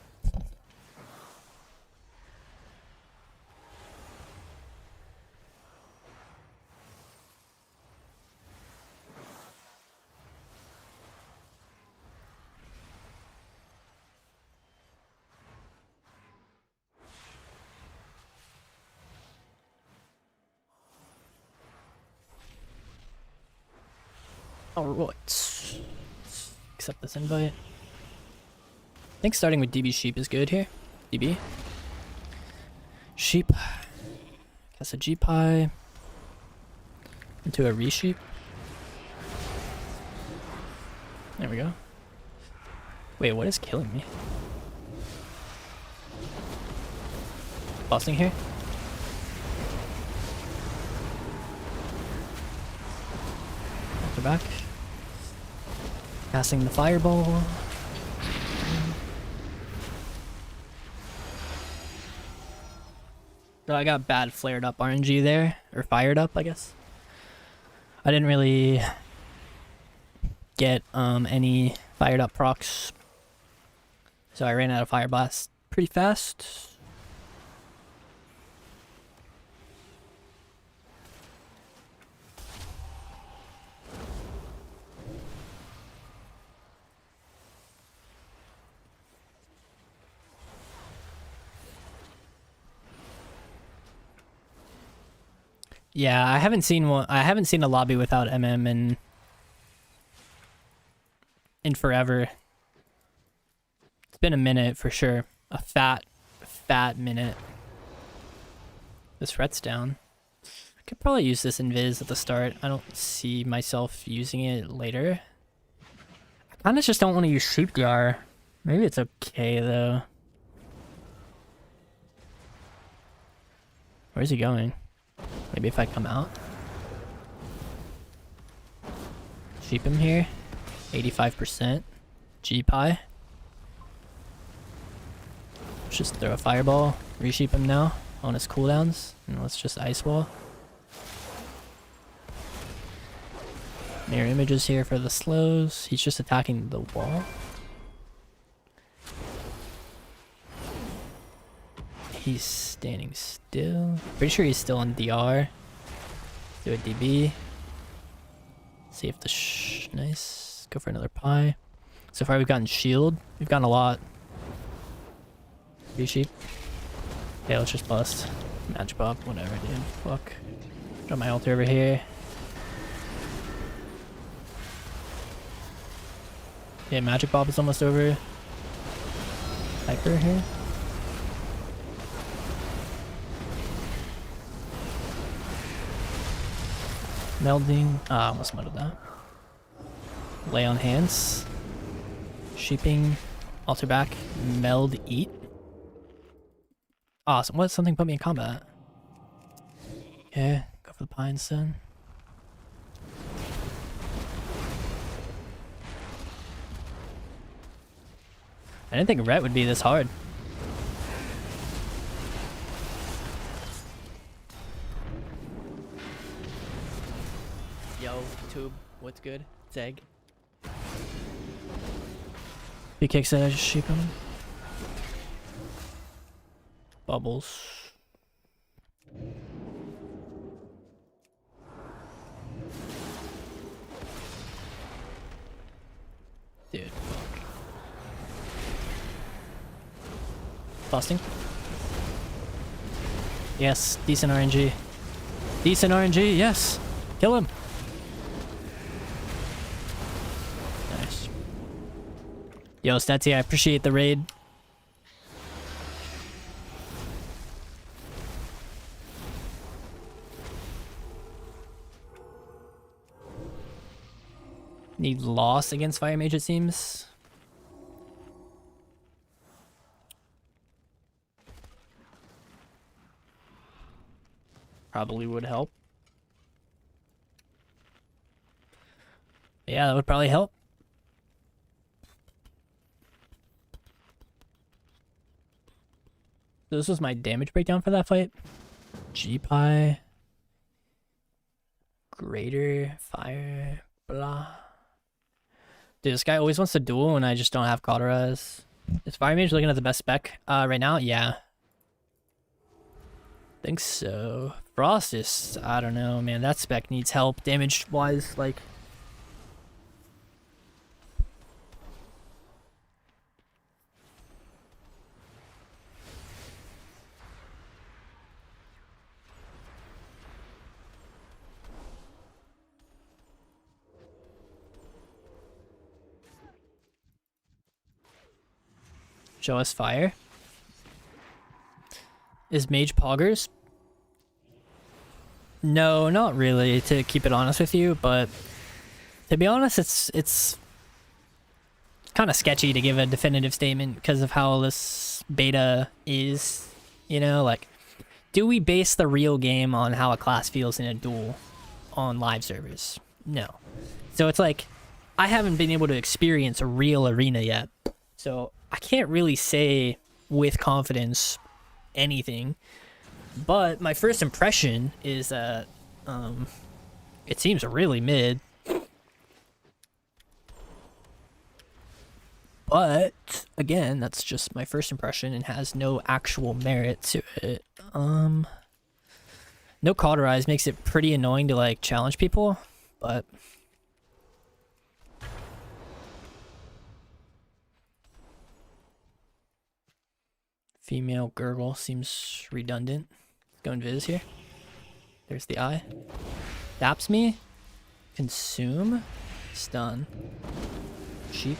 Alright. Accept this invite. I think starting with DB Sheep is good here. DB. Sheep. Cast a G-Pie. Into a Re-Sheep. There we go. Wait, what is killing me? Bossing here? After back. Casting the fireball. So I got bad flared up RNG there, or fired up, I guess. I didn't really get any fired up procs, so I ran out of fire blast pretty fast. Yeah, I haven't seen one. I haven't seen a lobby without MM in forever. It's been a minute for sure. A fat minute. This fret's down. I could probably use this invis at the start. I don't see myself using it later. I kind of just don't want to use Sheep Jar. Maybe it's okay though. Where's he going? Maybe if I come out. Sheep him here. 85%. G-Pie. Let's just throw a fireball. Resheep him now on his cooldowns. And let's just ice wall. Mirror images here for the slows. He's just attacking the wall. He's standing still. Pretty sure he's still on DR. Do a DB. See if the nice. Go for another pie. So far we've gotten shield. We've gotten a lot. Pretty cheap. Okay, let's just bust. Match Bob, whatever, dude. Fuck. Drop my altar over here. Yeah, Magic Bob is almost over. Hyper here. Melding. Ah, almost melded that. Lay on hands. Sheeping. Altar back. Meld, eat. Awesome. What? Something put me in combat. Yeah, go for the pines then. I didn't think Ret would be this hard. Yo, tube, what's good? It's Egg. If he kicks it, I just sheep him. Bubbles. Dude, fuck. Busting. Yes, decent RNG. Decent RNG, yes. Kill him. Nice. Yo, Statsy, I appreciate the raid. Need loss against Fire Mage, it seems. Probably would help. Yeah, that would probably help. So this was my damage breakdown for that fight. G-Pie. Greater. Fire. Blah. Dude, this guy always wants to duel and I just don't have Cauterize. Is Fire Mage looking at the best spec right now? Yeah. Think so. Frost is, I don't know, man. That spec needs help damage-wise, like... Show us fire. Is Mage poggers? No, not really, to keep it honest with you, but to be honest, it's kind of sketchy to give a definitive statement because of how this beta is, you know, like, do we base the real game on how a class feels in a duel on live servers? No. So it's like, I haven't been able to experience a real arena yet, so I can't really say with confidence anything, but my first impression is that it seems really mid. But again, that's just my first impression and has no actual merit to it. No Cauterize makes it pretty annoying to like challenge people, but female gurgle seems redundant. Go invis here. There's the eye. Daps me. Consume. Stun. Sheep.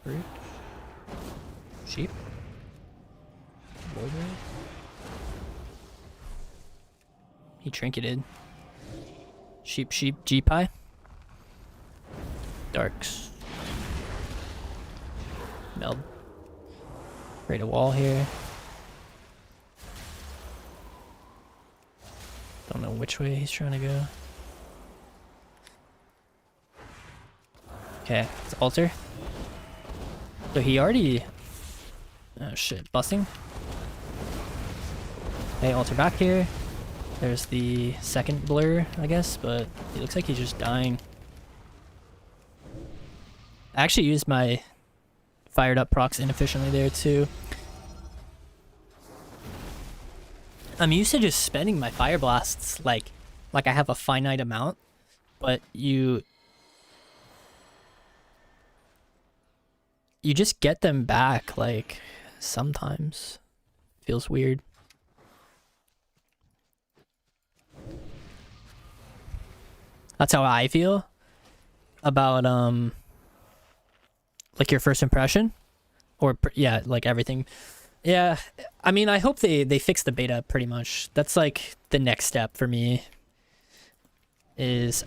Fruit. Sheep. Void Ray. He trinketed. Sheep, sheep, G-Pie. Darks. Meld. Create a wall here. Don't know which way he's trying to go. Okay, it's altar. So he already... Oh shit, busting. Okay, altar back here. There's the second blur, I guess, but it looks like he's just dying. I actually used my fired up procs inefficiently there too. I'm used to just spending my fire blasts like I have a finite amount, but you just get them back like sometimes. Feels weird. That's how I feel about like your first impression, or yeah, like everything. Yeah, I mean, I hope they fix the beta pretty much. That's like the next step for me. Is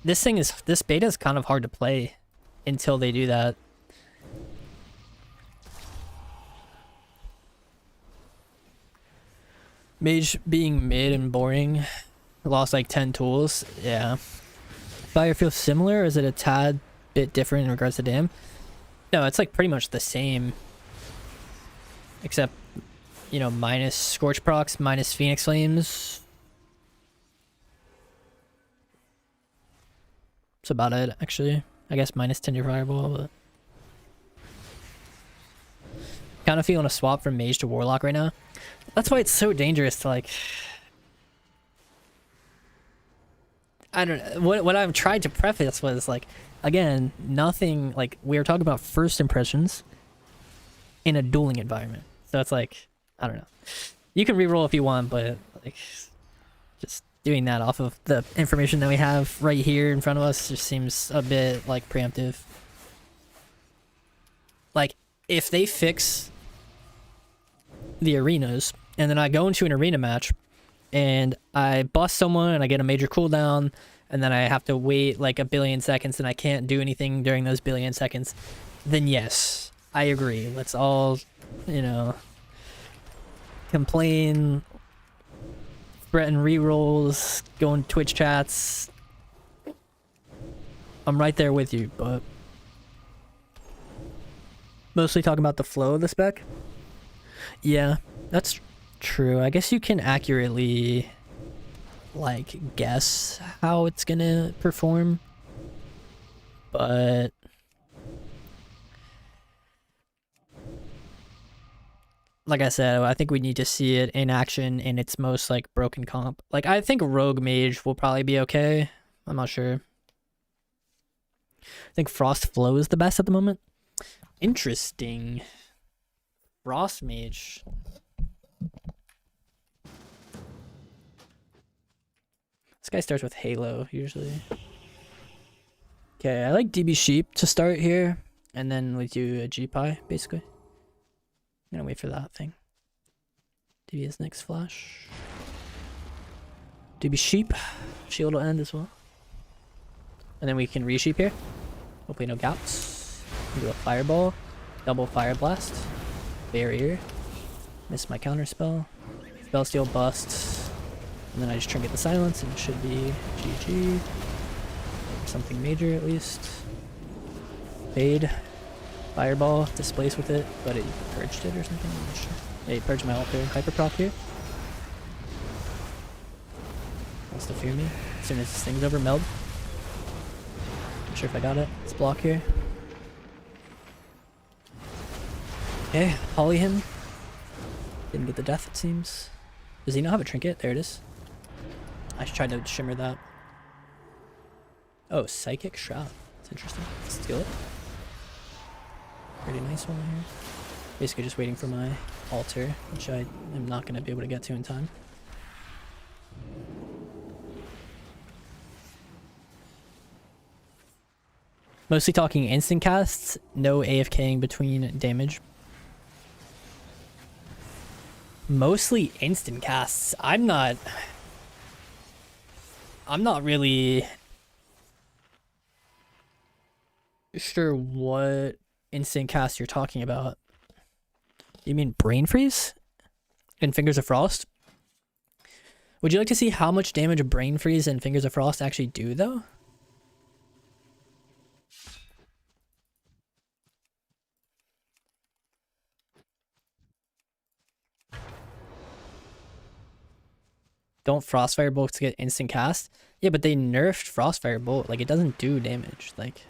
this beta is kind of hard to play until they do that. Mage being mid and boring, lost like 10 tools. Yeah. Fire feels similar, or is it a tad bit different in regards to dam? No, it's like pretty much the same. Except, you know, minus Scorch procs, minus Phoenix Flames. That's about it, actually. I guess minus Tender Fireball, but... kind of feeling a swap from Mage to Warlock right now. That's why it's so dangerous to, like... I don't know. What I've tried to preface was, like, again, nothing... Like, we were talking about first impressions in a dueling environment. So it's like, I don't know. You can reroll if you want, but, like, just doing that off of the information that we have right here in front of us just seems a bit, like, preemptive. Like, if they fix the arenas, and then I go into an arena match, and I bust someone, and I get a major cooldown, and then I have to wait, like, a billion seconds, and I can't do anything during those billion seconds, then yes, I agree. Let's all, you know, complain, threaten rerolls, go in Twitch chats. I'm right there with you, but mostly talking about the flow of the spec. Yeah, that's true. I guess you can accurately, like, guess how it's gonna perform, but like I said, I think we need to see it in action in its most, like, broken comp. Like, I think Rogue Mage will probably be okay. I'm not sure. I think Frost Flow is the best at the moment. Interesting. Frost Mage. This guy starts with Halo, usually. Okay, I like DB Sheep to start here, and then we do a G-Pie, basically. I'm gonna wait for that thing. DB is next flash. DB Sheep. Shield will end as well. And then we can re-sheep here. Hopefully no gaps. Do a Fireball. Double Fire Blast. Barrier. Miss my counter spell. Spell Steal bust. And then I just trinket the silence and it should be GG. Something major at least. Fade. Fireball. Displace with it, but it purged it or something. I'm not sure. Yeah, you purged my altar. Hyperproc here. Wants to fear me. As soon as this thing's over, meld. Not sure if I got it. Let's block here. Okay, Holly him. Didn't get the death, it seems. Does he not have a trinket? There it is. I should try to shimmer that. Oh, Psychic Shroud. That's interesting. Let's steal it. Pretty nice one here. Basically just waiting for my altar, which I am not going to be able to get to in time. Mostly talking instant casts, no AFKing between damage. Mostly instant casts. I'm not really sure what instant cast you're talking about. You mean Brain Freeze and Fingers of Frost? Would you like to see how much damage Brain Freeze and Fingers of Frost actually do, though? don't Frostfire bolts get instant cast? Yeah, but they nerfed Frostfire bolt. Like, it doesn't do damage. Like,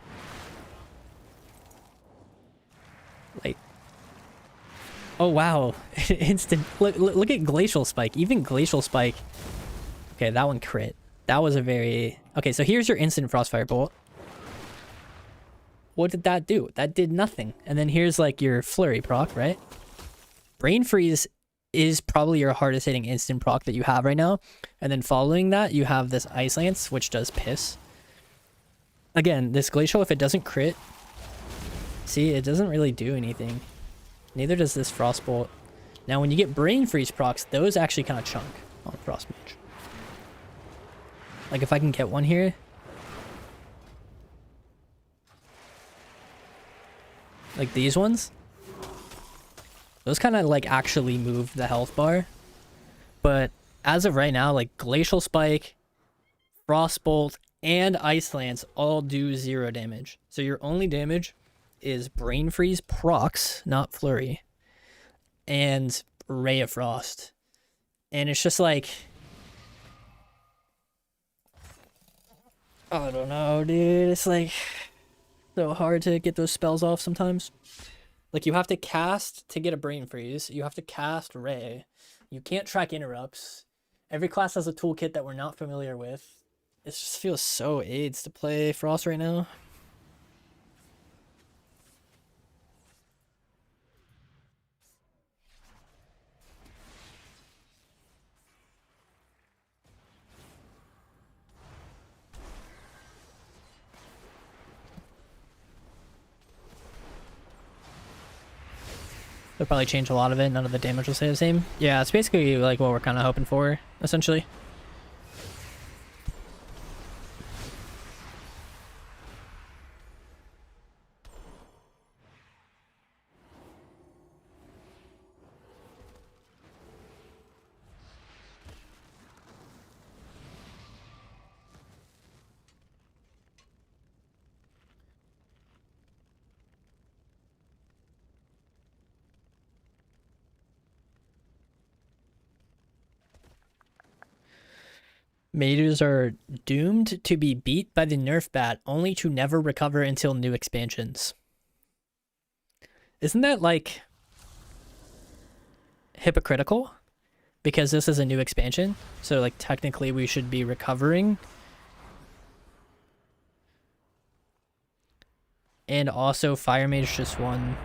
oh wow, instant. Look at Glacial Spike. Even Glacial Spike. Okay, that one crit. That was a very... Okay, so here's your instant Frostfire bolt. What did that do? That did nothing. And then here's like your Flurry proc, right? Brain Freeze is probably your hardest hitting instant proc that you have right now. And then following that, you have this Ice Lance, which does piss. Again, this Glacial, if it doesn't crit, see, it doesn't really do anything. Neither does this Frostbolt. Now, when you get Brain Freeze procs, those actually kind of chunk on Frost Mage. Like, if I can get one here. Like these ones. Those kind of, like, actually move the health bar. But as of right now, like, Glacial Spike, Frostbolt, and Ice Lance all do 0 damage. So your only damage is Brain Freeze procs, not Flurry, and Ray of Frost. And it's just like, I don't know, dude. It's like so hard to get those spells off sometimes. Like, you have to cast to get a Brain Freeze. You have to cast Ray. You can't track interrupts. Every class has a toolkit that we're not familiar with. It just feels so AIDS to play Frost right now. They'll probably change a lot of it. None of the damage will stay the same. Yeah, it's basically like what we're kind of hoping for, essentially. Mages are doomed to be beat by the nerf bat, only to never recover until new expansions. Isn't that, like, hypocritical? Because this is a new expansion, so, like, technically we should be recovering. And also, Fire Mage just won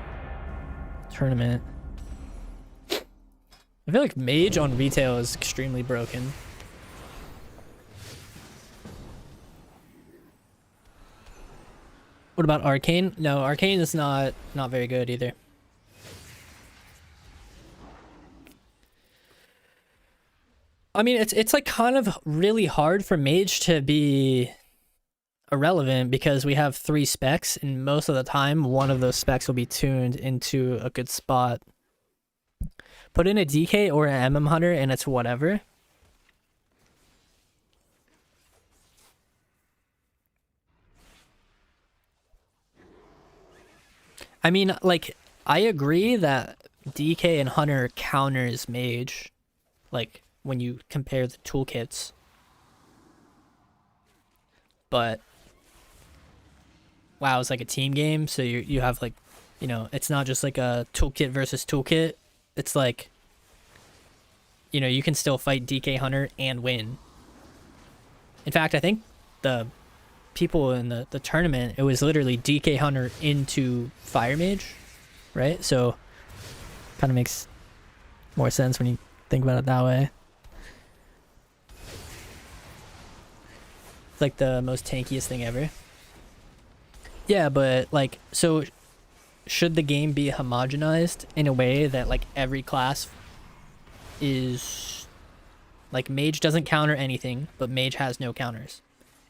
tournament. I feel like Mage on retail is extremely broken. What about Arcane? No, Arcane is not very good either. I mean, it's like kind of really hard for Mage to be irrelevant because we have 3 specs, and most of the time one of those specs will be tuned into a good spot. Put in a DK or an MM Hunter and it's whatever. I mean, like, I agree that DK and Hunter counters Mage, like, when you compare the toolkits. But WoW is like a team game, so you have, like, you know, it's not just like a toolkit versus toolkit. It's like, you know, you can still fight DK Hunter and win. In fact, I think the people in the tournament, it was literally DK Hunter into Fire Mage, right? So kind of makes more sense when you think about it that way. It's like the most tankiest thing ever. Yeah, but like, so should the game be homogenized in a way that like every class is like, Mage doesn't counter anything, but Mage has no counters,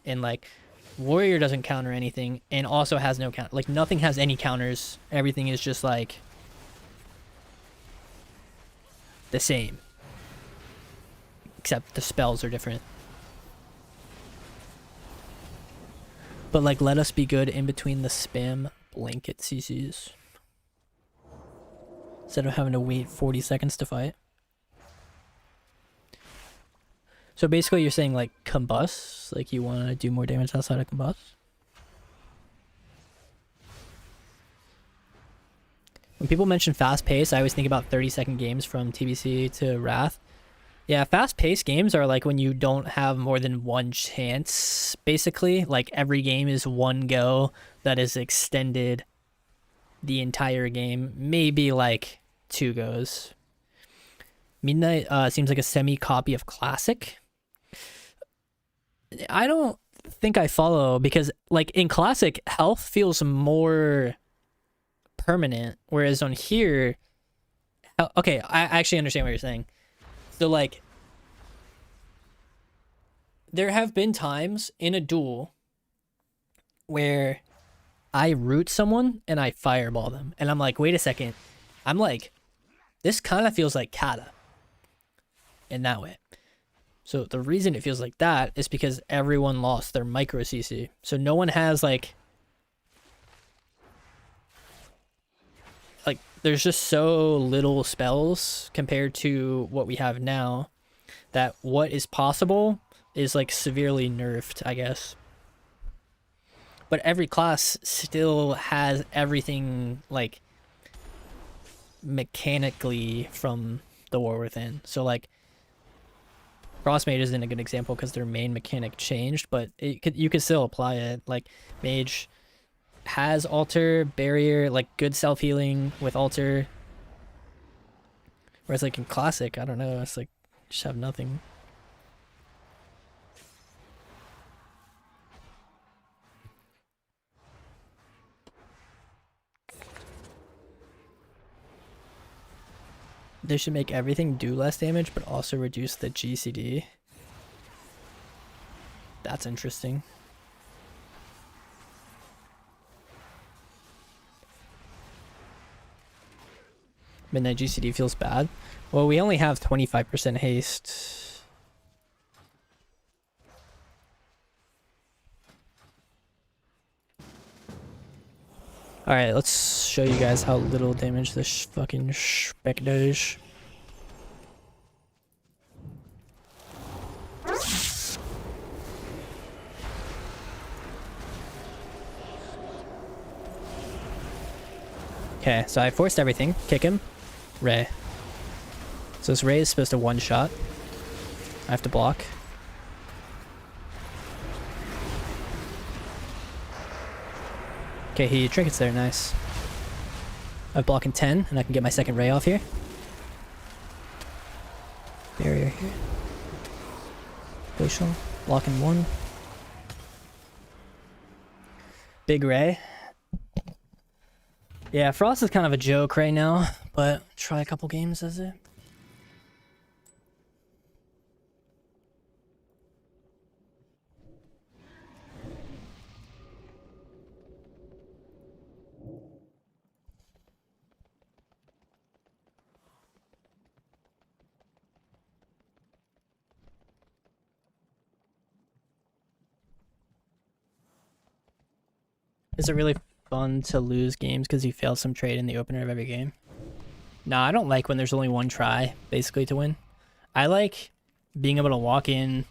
and like Warrior doesn't counter anything and also has no counter. Like, nothing has any counters. Everything is just like the same, except the spells are different. But like, let us be good in between the spam blanket CCs instead of having to wait 40 seconds to fight. So basically you're saying like combust, like you want to do more damage outside of combust? When people mention fast pace, I always think about 30-second games from TBC to Wrath. Yeah, fast paced games are like when you don't have more than one chance, basically. Like every game is one go that is extended the entire game. Maybe like 2 goes. Midnight seems like a semi-copy of Classic. I don't think I follow because like in Classic, health feels more permanent, whereas on here, okay, I actually understand what you're saying. So like there have been times in a duel where I root someone and I fireball them and I'm like, wait a second, I'm like, this kind of feels like Kata in that way. So the reason it feels like that is because everyone lost their micro CC, so no one has like there's just so little spells compared to what we have now that what is possible is like severely nerfed, I guess. But every class still has everything like mechanically from the War Within. So like Cross Mage isn't a good example because their main mechanic changed, but you could still apply it. Like Mage has alter, barrier, like good self-healing with alter, whereas like in Classic, I don't know, it's like just have nothing. They should make everything do less damage but also reduce the GCD. That's interesting. Midnight GCD feels bad. Well, we only have 25% haste. Alright, let's show you guys how little damage this fucking spec does. Okay, so I forced everything. Kick him. Ray. So this Ray is supposed to one-shot. I have to block. Okay, he trinkets there, nice. I'm blocking 10, and I can get my second Ray off here. Barrier here. Glacial. Blocking 1. Big Ray. Yeah, Frost is kind of a joke right now, but try a couple games as it. Is it really fun to lose games because you fail some trade in the opener of every game? No, I don't like when there's only one try, basically, to win. I like being able to walk in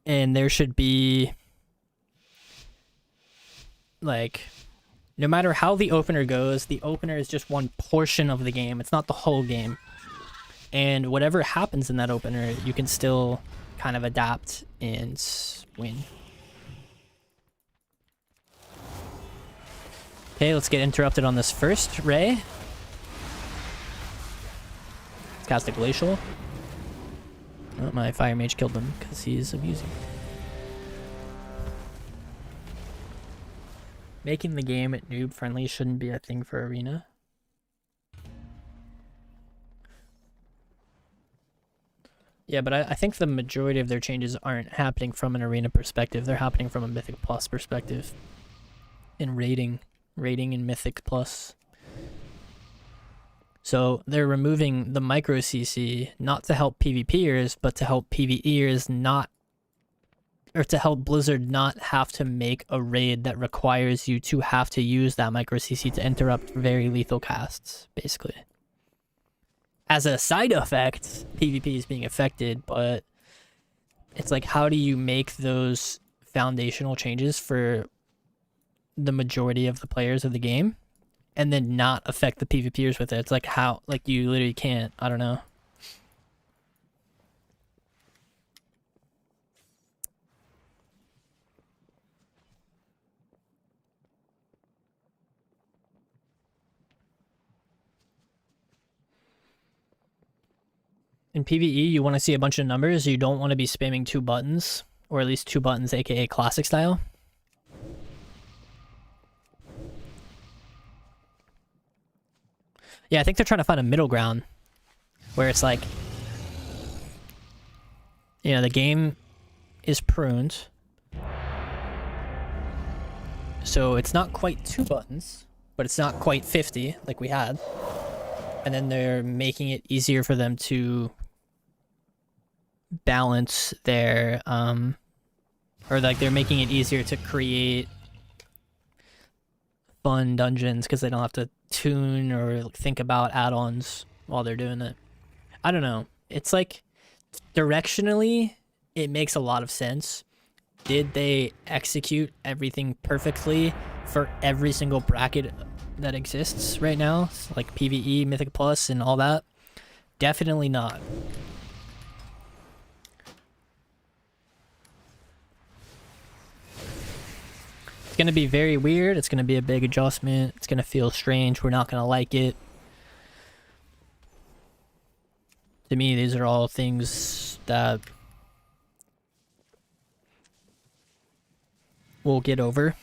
and there should be, like, no matter how the opener goes, the opener is just one portion of the game. It's not the whole game. And whatever happens in that opener, you can still kind of adapt and win. Okay, let's get interrupted on this first Ray. Let's cast a Glacial. Oh, my Fire Mage killed him because he's abusing. Making the game noob friendly shouldn't be a thing for Arena. Yeah, but I think the majority of their changes aren't happening from an Arena perspective. They're happening from a Mythic Plus perspective. In rating and Mythic Plus. So they're removing the micro CC not to help PvPers, but to help PvEers not, or to help Blizzard not have to make a raid that requires you to have to use that micro CC to interrupt very lethal casts, basically. As a side effect, PvP is being affected, but it's like, how do you make those foundational changes for the majority of the players of the game and then not affect the PvPers with it? It's like, how, like, you literally can't. I don't know. In PvE, you want to see a bunch of numbers. You don't want to be spamming 2 buttons, or at least 2 buttons, aka classic style. Yeah, I think they're trying to find a middle ground where it's like, you know, the game is pruned, so it's not quite 2 buttons, but it's not quite 50 like we had. And then they're making it easier for them to balance their or like they're making it easier to create fun dungeons because they don't have to tune or think about add-ons while they're doing it. I don't know. It's like, directionally it makes a lot of sense. Did they execute everything perfectly for every single bracket that exists right now, like PvE, Mythic Plus, and all that? Definitely not. It's going to be very weird. It's going to be a big adjustment. It's going to feel strange. We're not going to like it. To me, these are all things that we'll get over.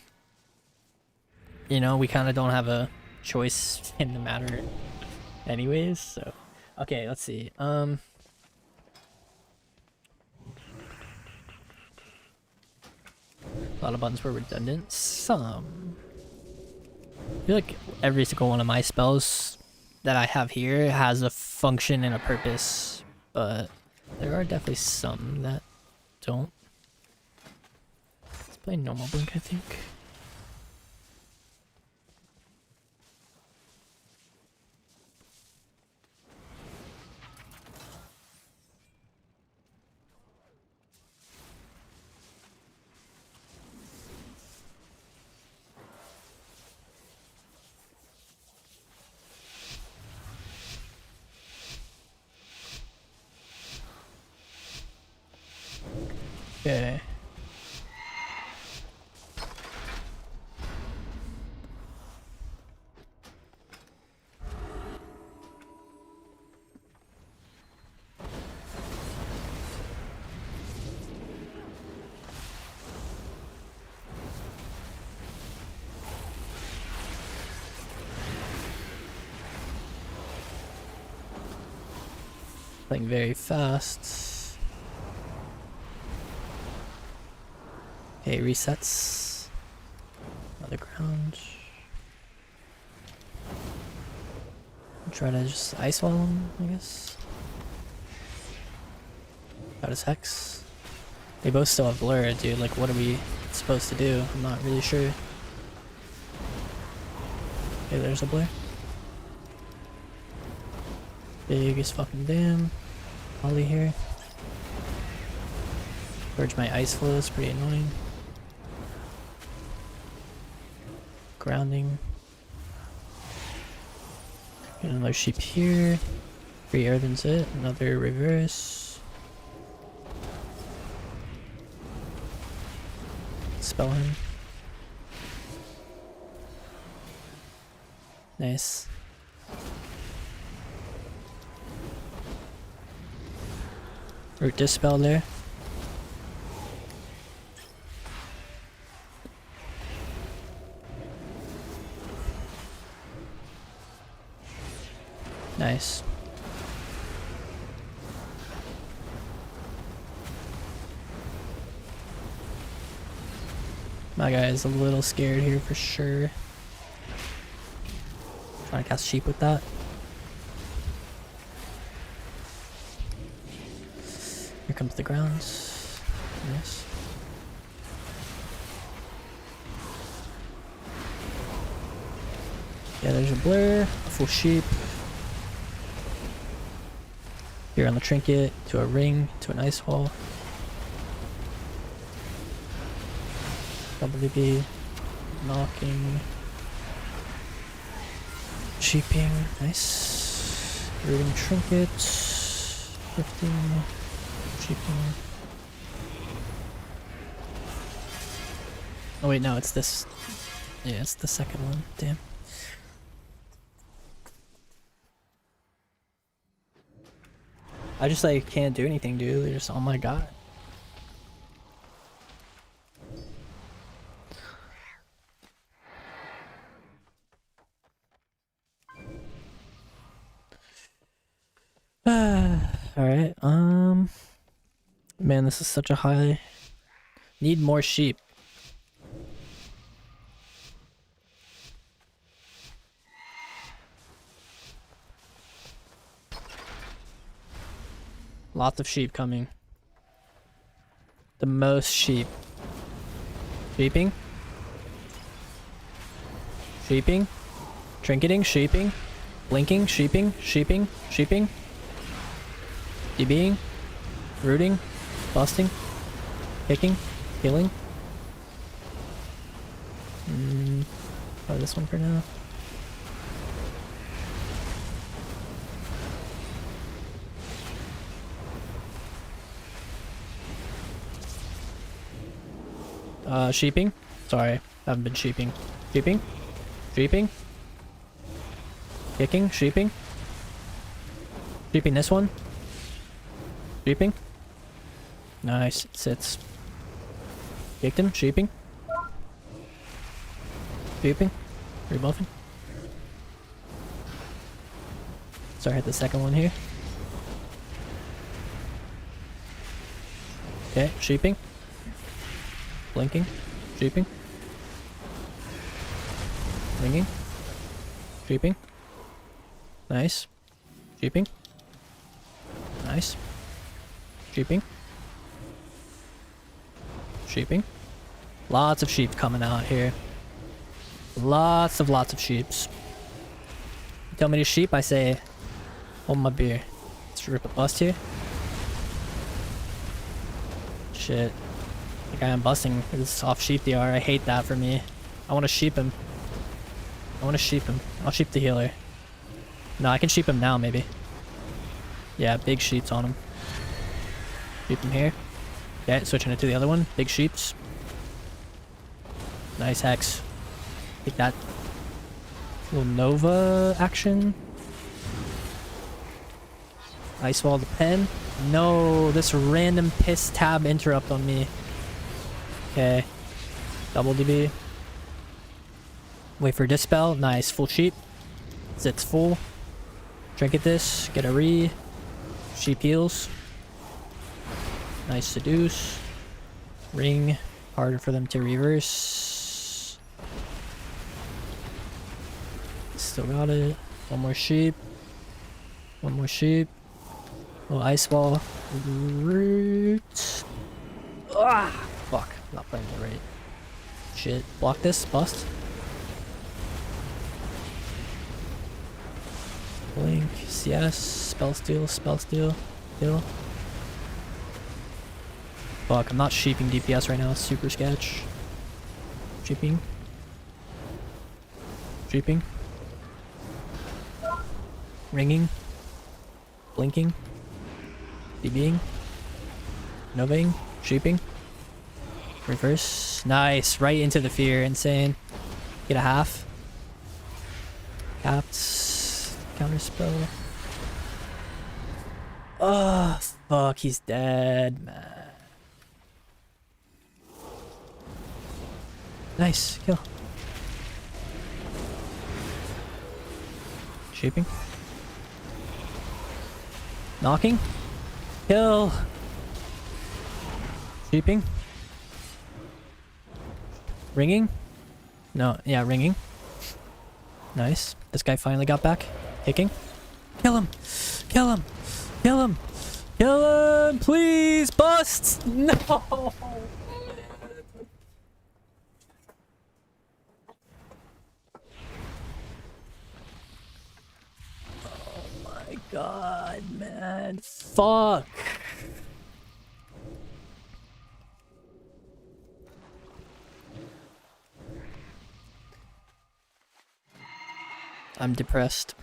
You know, we kind of don't have a choice in the matter anyways, so. Okay, let's see. A lot of buttons were redundant. Some. I feel like every single one of my spells that I have here has a function and a purpose, but there are definitely some that don't. Let's play normal blink, I think. Okay. Playing very fast. Okay, resets. Another ground. Try to just ice wall him, I guess. Got his Hex. They both still have blur, dude. Like, what are we supposed to do? I'm not really sure. Okay, there's a blur. Big as fucking damn. Ollie here. Purge my ice flow is pretty annoying. Grounding. Get another sheep here. 3 earthens it. Another reverse. Spell him. Nice. Root Dispel there. Nice. My guy is a little scared here for sure. Trying to cast sheep with that. Here comes the grounds. Nice. Yeah, there's a blur, a full sheep. Here on the trinket, to a ring, to an ice wall. WB. Knocking. Sheeping. Nice. Rooting trinkets. Gifting. Sheeping. Oh wait, no, it's this. Yeah, it's the second one. Damn. I just like can't do anything, dude. They're just, oh my god. Alright, man, this is such a high. Need more sheep. Lots of sheep coming. The most sheep. Sheeping. Sheeping. Trinketing, sheeping. Blinking, sheeping, sheeping, sheeping. DBing. Rooting. Busting. Kicking. Healing. Probably this one for now. Sheeping. Sorry, haven't been sheeping. Sheeping. Sheeping. Kicking. Sheeping. Sheeping this one. Sheeping. Nice. It sits. Kicked him. Sheeping. Sheeping. Rebuffing. Sorry, I hit the second one here. Okay, sheeping. Blinking. Sheeping. Ringing. Sheeping. Nice. Sheeping. Nice. Sheeping. Sheeping. Lots of sheep coming out here. Lots of sheeps. You tell me to sheep, I say, hold my beer. Let's rip a bust here. Shit. The guy I'm busting is off sheep DR. I hate that for me. I want to sheep him. I want to sheep him. I'll sheep the healer. No, I can sheep him now, maybe. Yeah, big sheeps on him. Sheep him here. Okay, switching it to the other one. Big sheeps. Nice hex. Take that. Little Nova action. Ice wall the pen. No, this random piss tab interrupt on me. Okay. Double DB. Wait for dispel. Nice. Full sheep. Zit's full. Trinket this. Get a re. Sheep heals. Nice seduce. Ring. Harder for them to reverse. Still got it. One more sheep. One more sheep. Little ice wall. Root. Ah! Fuck. Not playing it right. Shit. Block this. Bust. Blink. CS. Spell steal. Spell steal. Kill. Fuck. I'm not sheeping DPS right now. Super sketch. Sheeping. Sheeping. Ringing. Blinking. DBing. Novaing. Sheeping. Reverse. Nice. Right into the fear. Insane. Get a half. Capped. Counter spell. Oh, fuck. He's dead, man. Nice. Kill. Shaping. Knocking. Kill. Sheeping. Ringing. No, yeah, ringing. Nice. This guy finally got back. Kicking. Kill him. Kill him. Kill him. Kill him. Please. Bust. No. God, man. Fuck. I'm depressed.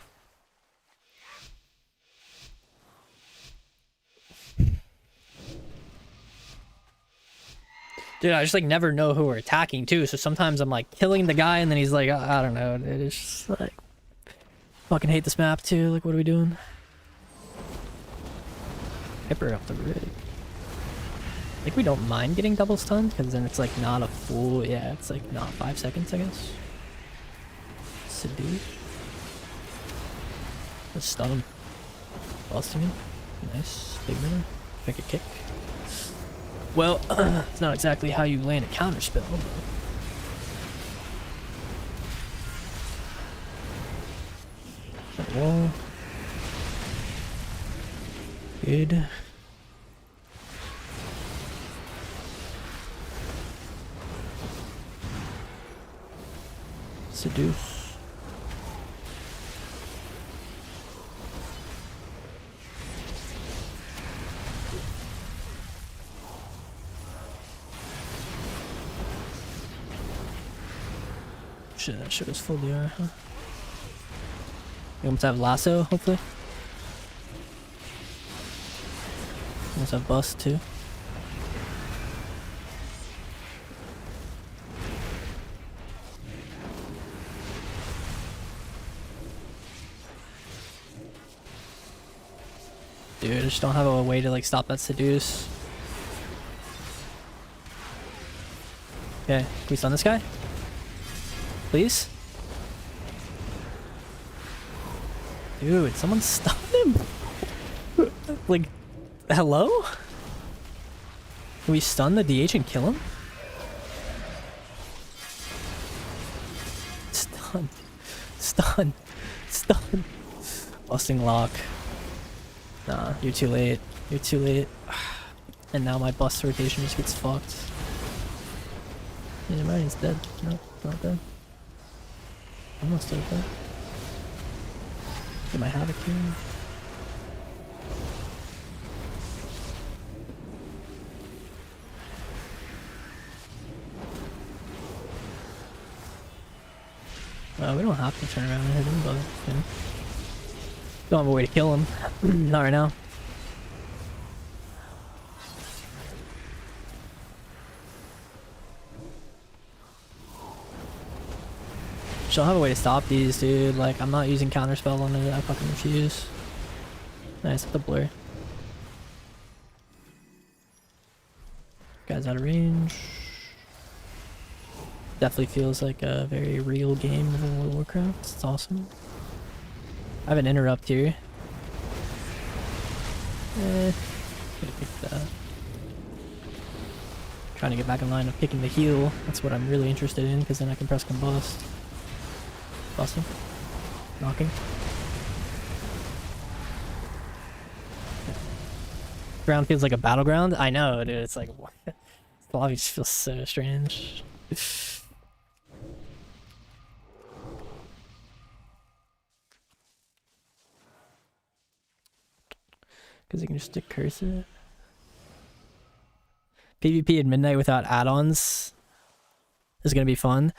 Dude, I just like never know who we're attacking too. So sometimes I'm like killing the guy and then he's like, I don't know, dude. It's just like fucking hate this map too. Like, what are we doing? Hyper up the rig. I think we don't mind getting double stunned because then it's like not a full, yeah, it's like not 5 seconds, I guess. Seduce. Just stun him. Busting him. Nice. Big minute. Make a kick. Well, it's not exactly how you land a counter spell. But... wall. Good. Seduce. Shit, that shit was full DR, huh? You almost have lasso, hopefully. Almost have bust too. Dude, I just don't have a way to like stop that seduce. Okay, can we stun this guy? Please? Dude, someone stun him? Like, hello? Can we stun the DH and kill him? Stun. Stun. Stun. Busting lock. Nah, you're too late. You're too late. And now my bust rotation just gets fucked. Yeah, mine's dead. No, not dead. Almost dead though. Get my havoc here. Well, we don't have to turn around and hit him, but you know. Don't have a way to kill him. Not right now. Just don't have a way to stop these, dude. Like, I'm not using counterspell on it. I fucking refuse. Nice, hit the blur. Guy's out of range. Definitely feels like a very real game of World of Warcraft. It's awesome. I have an interrupt here. Gonna pick that. Trying to get back in line of picking the heal. That's what I'm really interested in, because then I can press combust. Busting. Knocking. Ground feels like a battleground. I know, dude. It's like, what? The lobby just feels so strange. Because you can just stick cursive. PvP at midnight without add-ons is going to be fun.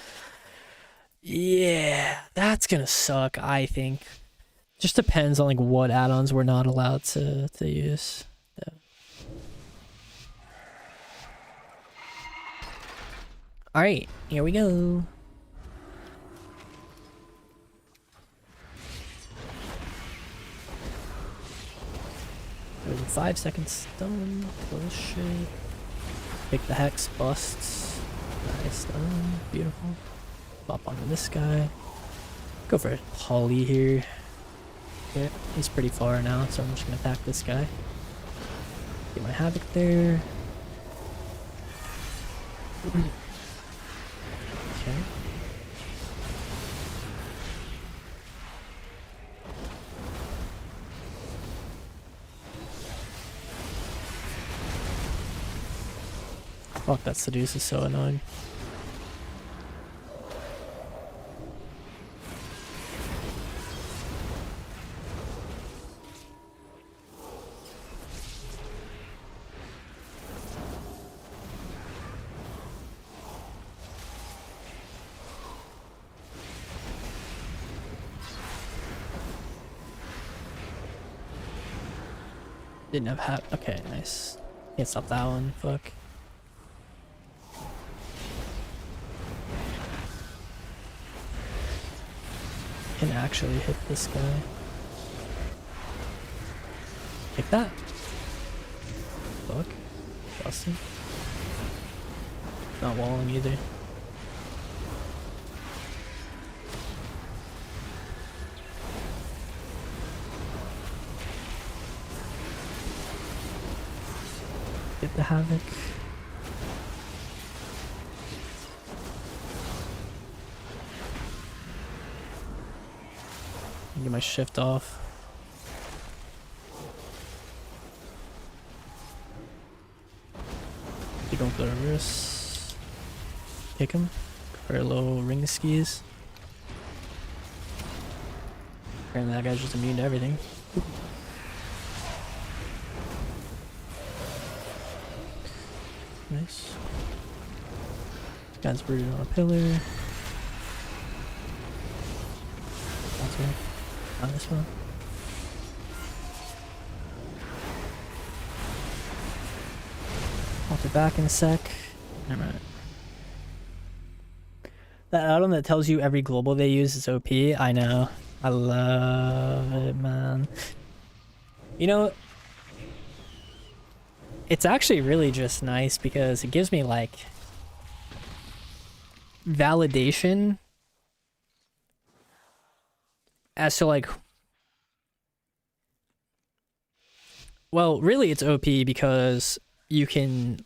Yeah, that's going to suck, I think. Just depends on like what add-ons we're not allowed to use. Yeah. Alright, here we go. 5 seconds stun. Bullshit. Pick the hex. Busts. Nice stun. Beautiful. Bop onto this guy. Go for it. Poly here. Yeah, he's pretty far now, so I'm just gonna attack this guy. Get my havoc there. Okay. Fuck, that seduce is so annoying. Didn't have hat. Okay, nice. Can't stop that one. Fuck. Can actually hit this guy. Take that. Fuck. Busted. Not walling either. Get the Havoc. Get my shift off. Keep going for the reverse. Kick him. For a little ring skis. Apparently that guy's just immune to everything. Nice. Guy's rooted on a pillar. That's one. Not this one. Hold it back in a sec. Alright. That add-on that tells you every global they use is OP. I know. I love it, man. You know, it's actually really just nice because it gives me like validation as to like, well, really it's OP because you can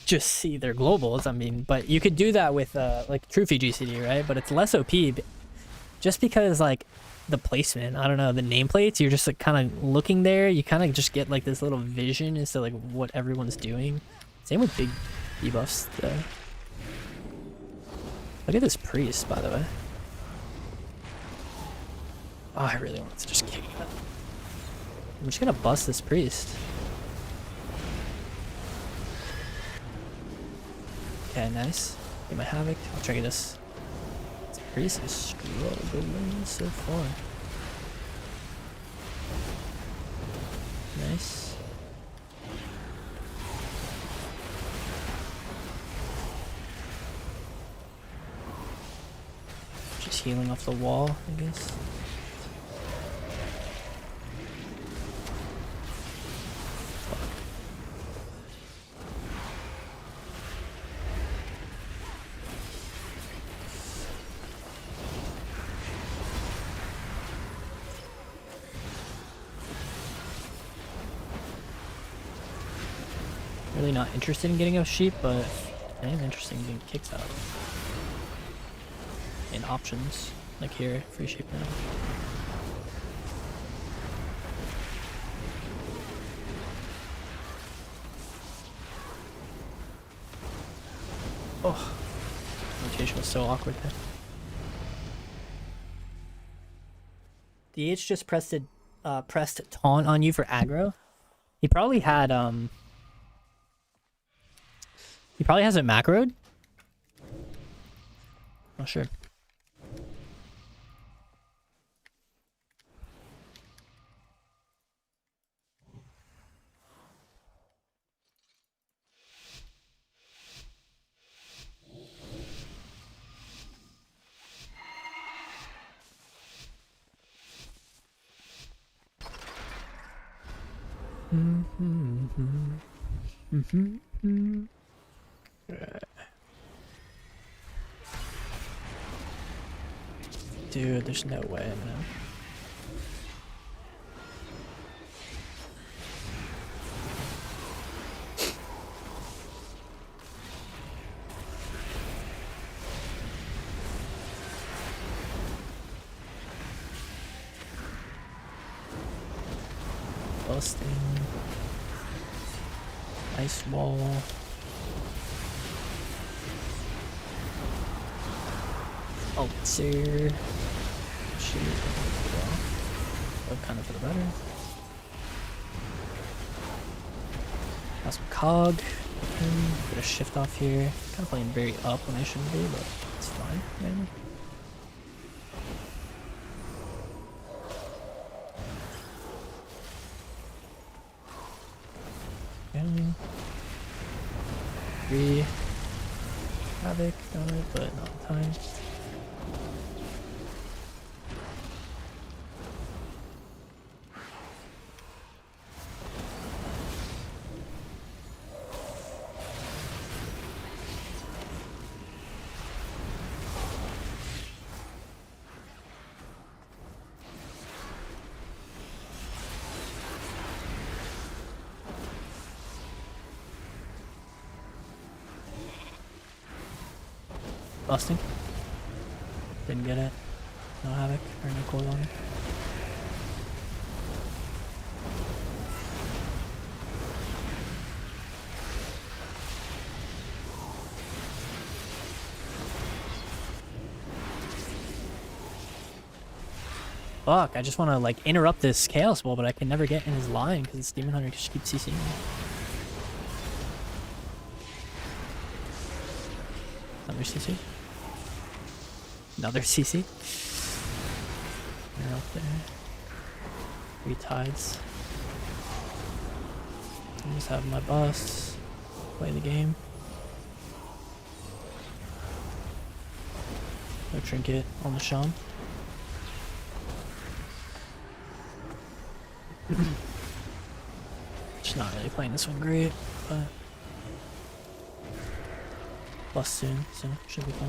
just see their globals. I mean, but you could do that with like Trophy GCD, right? But it's less OP just because like the placement, I don't know, the nameplates, you're just like kind of looking there, you kind of just get like this little vision as to like what everyone's doing. Same with big debuffs though. Look at this priest, by the way. Oh, I really want to just kick it up. I'm just gonna bust this priest. Okay, nice. Get my Havoc. I'll try to get this. This priest is struggling so far. Nice. Just healing off the wall, I guess. Really not interested in getting a sheep, but I am interested in getting kicks out. And options, like here, free sheep now. Oh, rotation was so awkward there. DH just pressed taunt on you for aggro. He probably had he probably hasn't macroed. Not sure. Dude, there's no way, man. Busting. Ice wall. Alter. Shoot. Well, kind of for the better. Got some cog. Bit of shift off here. Kind of playing very up when I shouldn't be, but it's fine, man. Okay. 3 Havoc, got it, but not in time. Busting. Didn't get it. No Havoc or no cooldown. Fuck, I just want to like interrupt this Chaos Ball, but I can never get in his line because this Demon Hunter just keeps CCing me. Another CC. Another CC. They're up there. 3 tides. I just have my boss play the game. No trinket on the Shaman. Just not really playing this one great, but plus soon, so should be fun.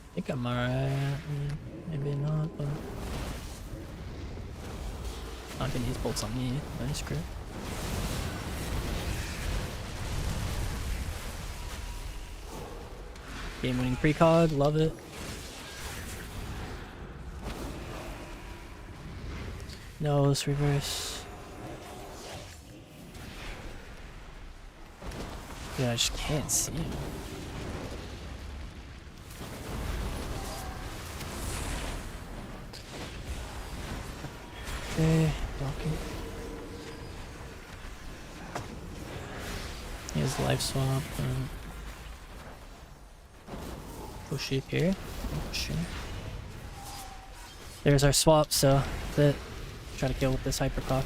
I think I'm alright. Maybe not, but not gonna use bolts on me. Nice grip. Game winning precog, love it. No, let's reverse. Yeah, I just can't see him. Okay, blocking. He has life swap. Push sheep here. Oh, sure. There's our swap, so that's it. Try to kill with this hypercock.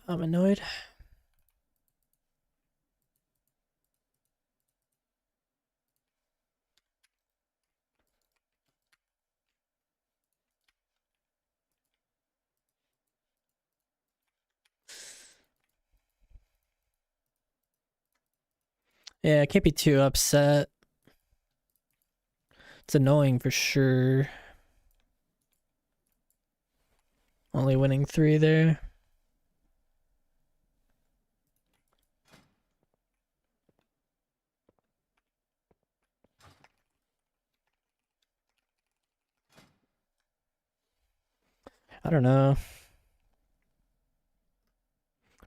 I'm annoyed. Yeah, I can't be too upset. It's annoying for sure. Only winning 3 there. I don't know.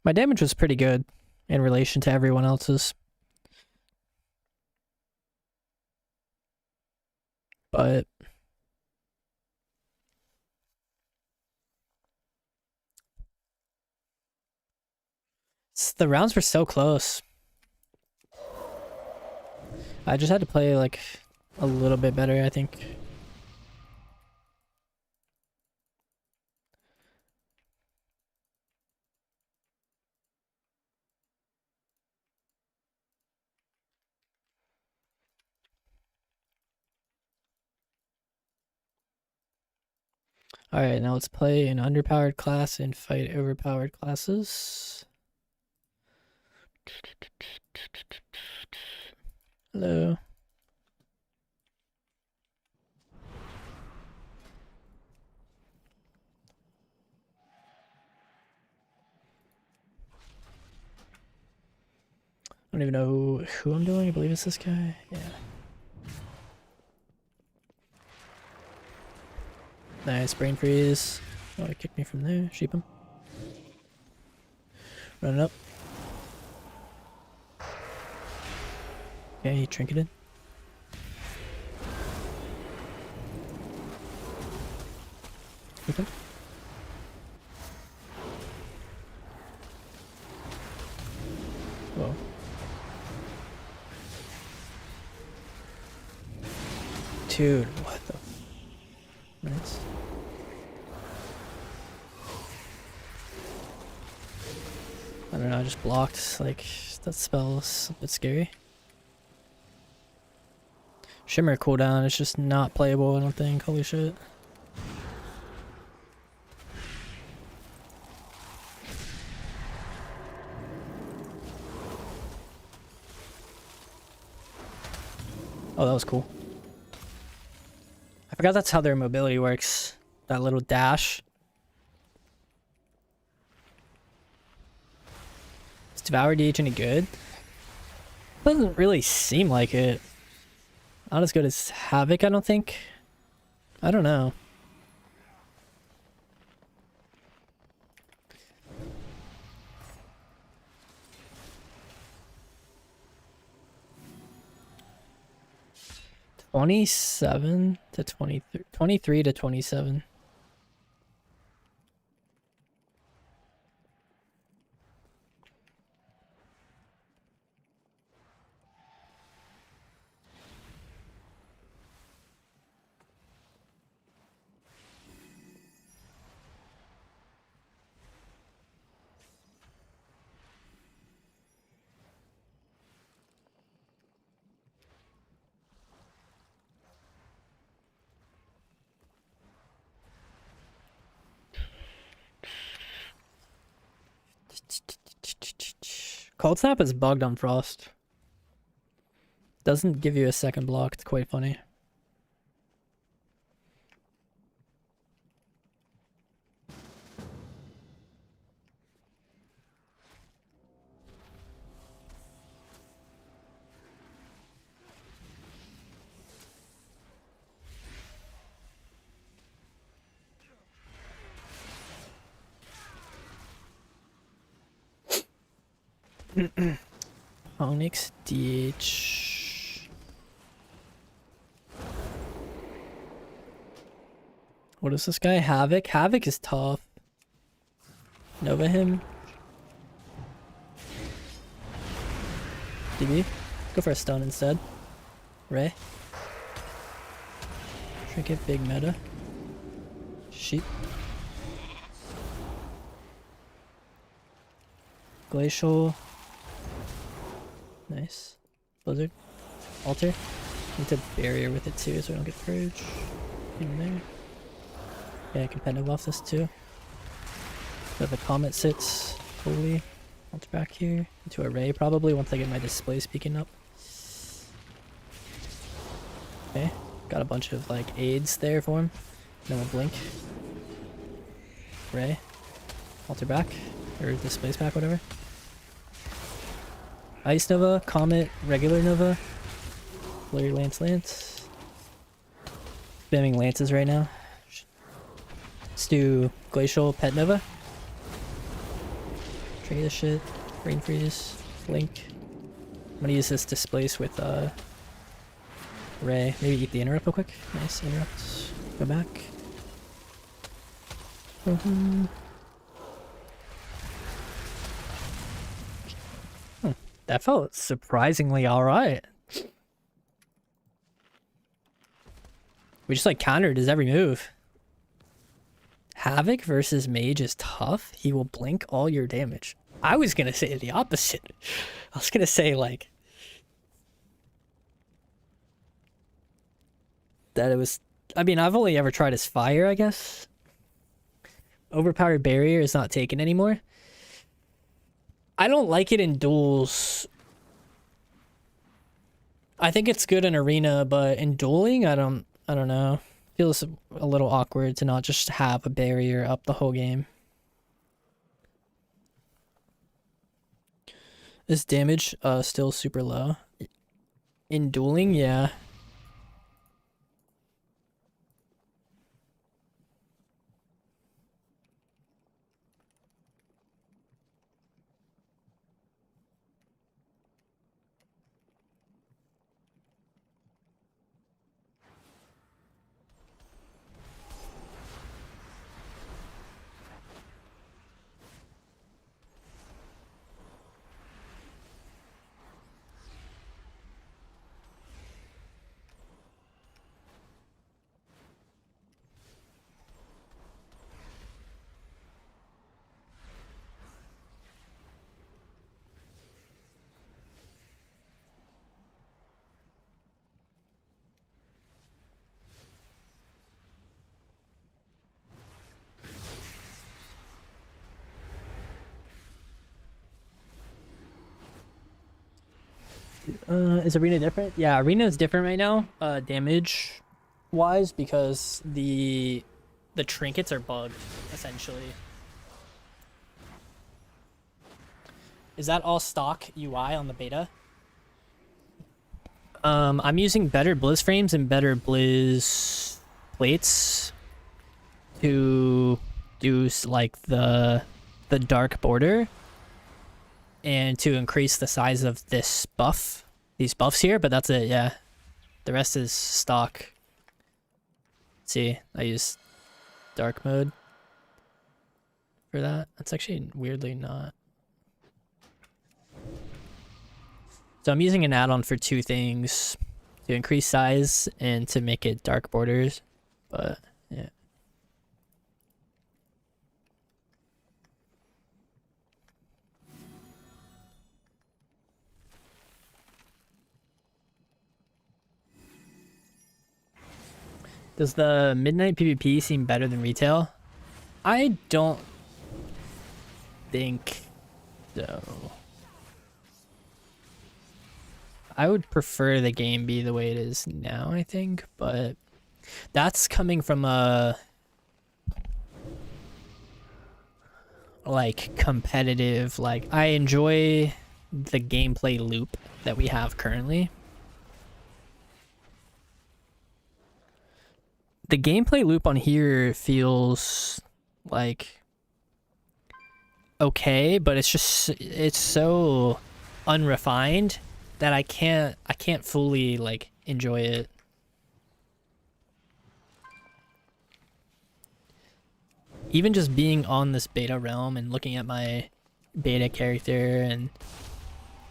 My damage was pretty good in relation to everyone else's. But the rounds were so close. I just had to play like a little bit better, I think. Alright, now let's play an underpowered class and fight overpowered classes. Hello. I don't even know who I'm doing. I believe it's this guy. Yeah. Nice, brain freeze. Oh, he kicked me from there. Sheep him. Running up. Okay, he trinketed. Sheep him. Whoa. Dude, what the? Nice. I don't know, I just blocked. Like, that spell's a bit scary. Shimmer cooldown is just not playable, I don't think. Holy shit. Oh, that was cool. I forgot that's how their mobility works. That little dash. Is Devour DH any good? Doesn't really seem like it. Not as good as Havoc, I don't think. I don't know. $27 to 23, 23 to 27. Cold Snap is bugged on Frost. Doesn't give you a second block. It's quite funny. Onyx DH. What is this guy? Havoc? Havoc is tough. Nova him. DB. Go for a stun instead. Ray. Trinket, big meta. Sheep. Glacial. Nice. Blizzard. Alter. Need to barrier with it too so I don't get purge. In there. Yeah, I can pen off this too. So the comet sits fully. Alter back here. Into array probably once I get my display speaking up. Okay. Got a bunch of like aids there for him. Then we'll blink. Ray. Alter back. Or displays back, whatever. Ice Nova, Comet, regular Nova. Flurry, Lance. Spamming Lances right now. Let's do Glacial, Pet Nova. Trigger this shit. Brain Freeze. Blink. I'm gonna use this Displace with Ray. Maybe eat the interrupt real quick. Nice, interrupt. Go back. That felt surprisingly alright. We just like countered his every move. Havoc versus Mage is tough. He will blink all your damage. I was gonna say the opposite. I was gonna say like that it was, I mean, I've only ever tried his fire, I guess. Overpowered barrier is not taken anymore. I don't like it in duels. I think it's good in arena, but in dueling, I don't know. Feels a little awkward to not just have a barrier up the whole game. Is damage still super low? In dueling, yeah. Is Arena different? Yeah, Arena is different right now, damage wise, because the trinkets are bugged, essentially. Is that all stock UI on the beta? I'm using better Blizz frames and better Blizz plates to do like the dark border and to increase the size of this buff, these buffs here, but that's it, yeah. The rest is stock. See, I use dark mode for that. That's actually weirdly not. So I'm using an add-on for two things, to increase size and to make it dark borders, but yeah. Does the midnight PvP seem better than retail? I don't think so. I would prefer the game be the way it is now, I think, but that's coming from a like competitive, like I enjoy the gameplay loop that we have currently. The gameplay loop on here feels like okay, but it's so unrefined that I can't fully like enjoy it. Even just being on this beta realm and looking at my beta character, and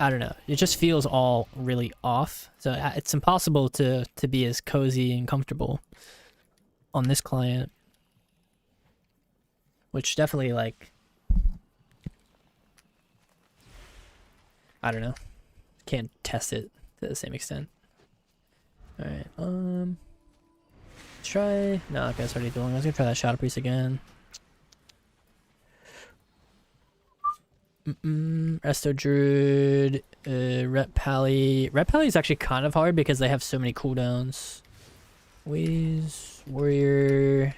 I don't know, it just feels all really off. So it's impossible to be as cozy and comfortable on this client, which definitely, like, I don't know, can't test it to the same extent. All right, try, no, okay, it's already doing. I was gonna try that Shadow Priest again. Resto Druid, Rep Pally. Rep Pally is actually kind of hard because they have so many cooldowns. Ways, Warrior,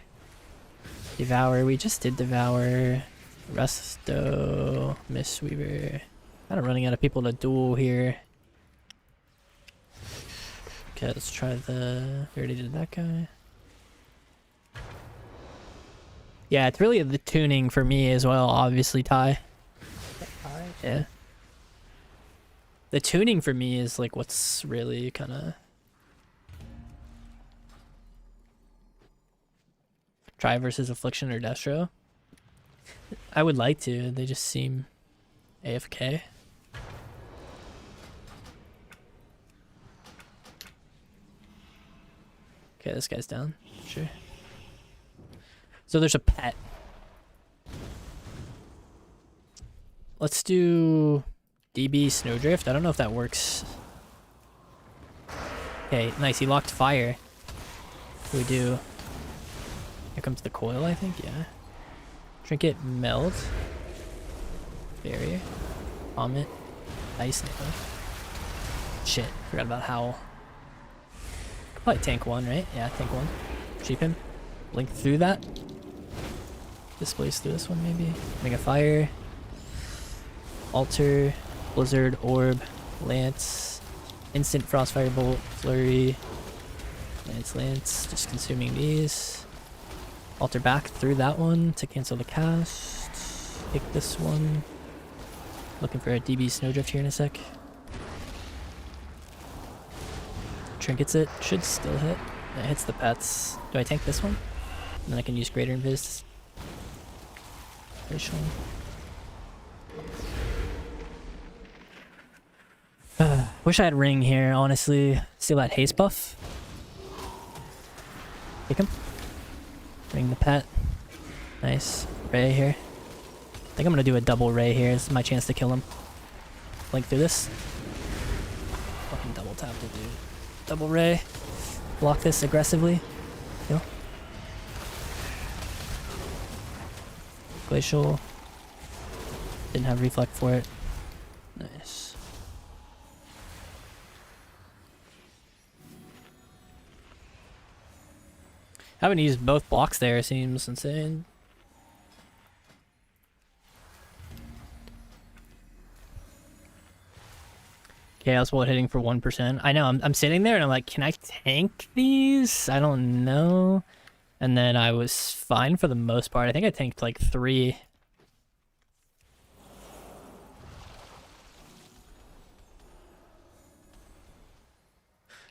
Devour. We just did Devour. Resto, Mistweaver. Kind of running out of people to duel here. Okay, let's try the. We already did that guy. Yeah, it's really the tuning for me as well, obviously, Ty. Yeah. The tuning for me is like what's really kind of. Try versus Affliction or Destro. I would like to, they just seem AFK. Okay, this guy's down. Sure. So there's a pet. Let's do DB Snowdrift. I don't know if that works. Okay, nice. He locked fire. What do we do? Here comes the coil, I think. Yeah. Trinket Meld. Barrier. Vomit. Ice Nail. Shit. Forgot about Howl. Could probably tank one, right? Yeah, tank one. Cheap him. Blink through that. Displace through this one, maybe. Mega Fire. Alter, Blizzard, Orb, Lance, Instant Frostfire Bolt, Flurry, Lance, just consuming these. Alter back through that one to cancel the cast. Take this one. Looking for a DB Snowdrift here in a sec. Trinkets it, should still hit. It hits the pets. Do I tank this one? And then I can use Greater Invis. Facial. Wish I had Ring here, honestly. Steal that haste buff. Take him. Ring the pet. Nice. Ray here. I think I'm gonna do a double Ray here. This is my chance to kill him. Blink through this. Fucking double tap it, dude. Double Ray. Block this aggressively. Kill. Glacial. Didn't have reflect for it. Nice. Having used both blocks there seems insane. Chaos Bolt hitting for 1%. I know, I'm sitting there and I'm like, can I tank these? I don't know. And then I was fine for the most part. I think I tanked like 3.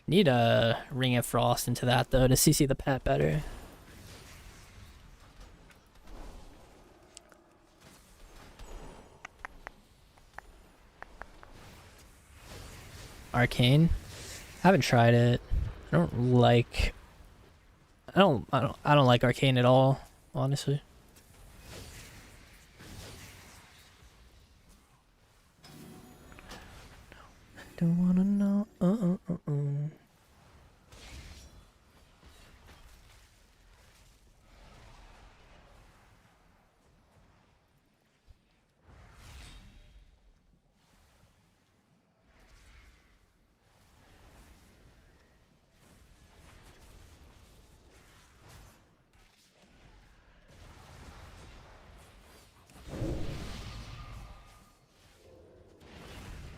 Need a Ring of Frost into that though to CC the pet better. Arcane. Haven't tried it. I don't like Arcane at all, honestly. Don't wanna know.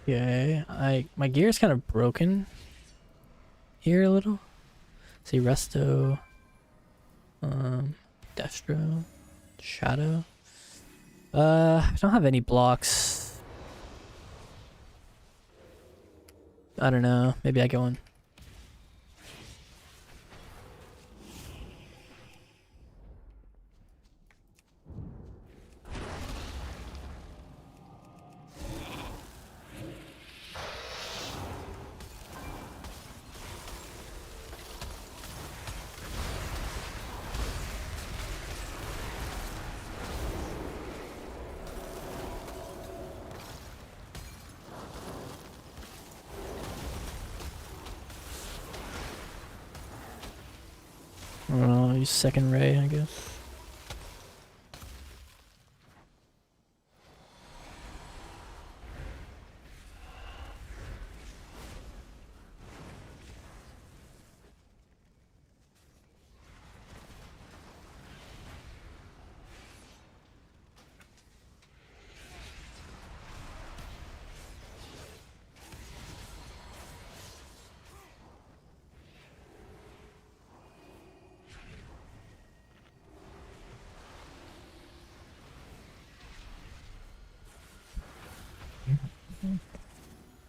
Okay, my gear's kind of broken here a little. See Resto, Destro, Shadow. I don't have any blocks. I don't know. Maybe I go in. I don't know, I'll use second ray, I guess.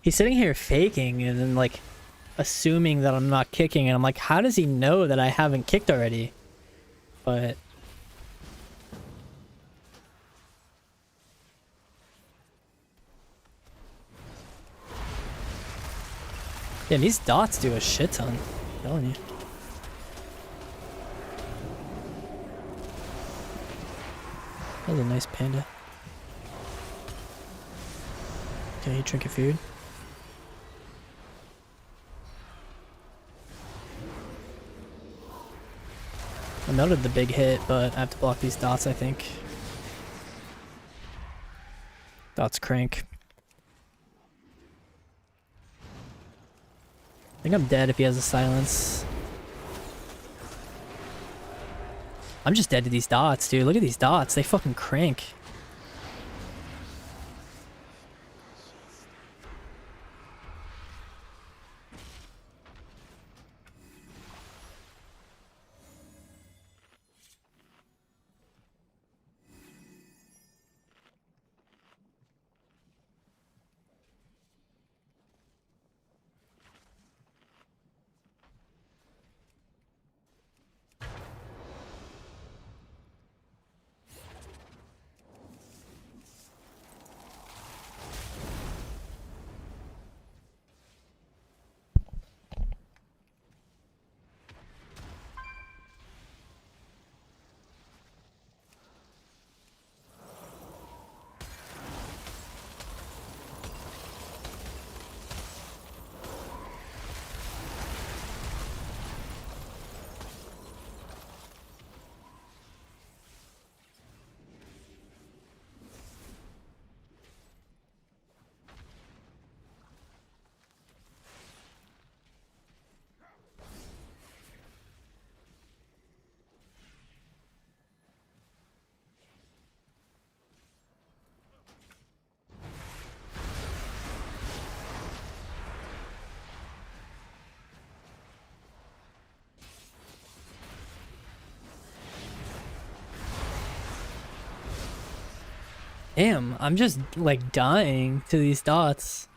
He's sitting here faking and then like assuming that I'm not kicking, and I'm like, how does he know that I haven't kicked already? But yeah, these dots do a shit ton. I'm telling you. That was a nice panda. Okay, drink a food. I melted the big hit, but I have to block these dots, I think. Dots crank. I think I'm dead if he has a silence. I'm just dead to these dots, dude. Look at these dots. They fucking crank. Damn, I'm just like dying to these dots.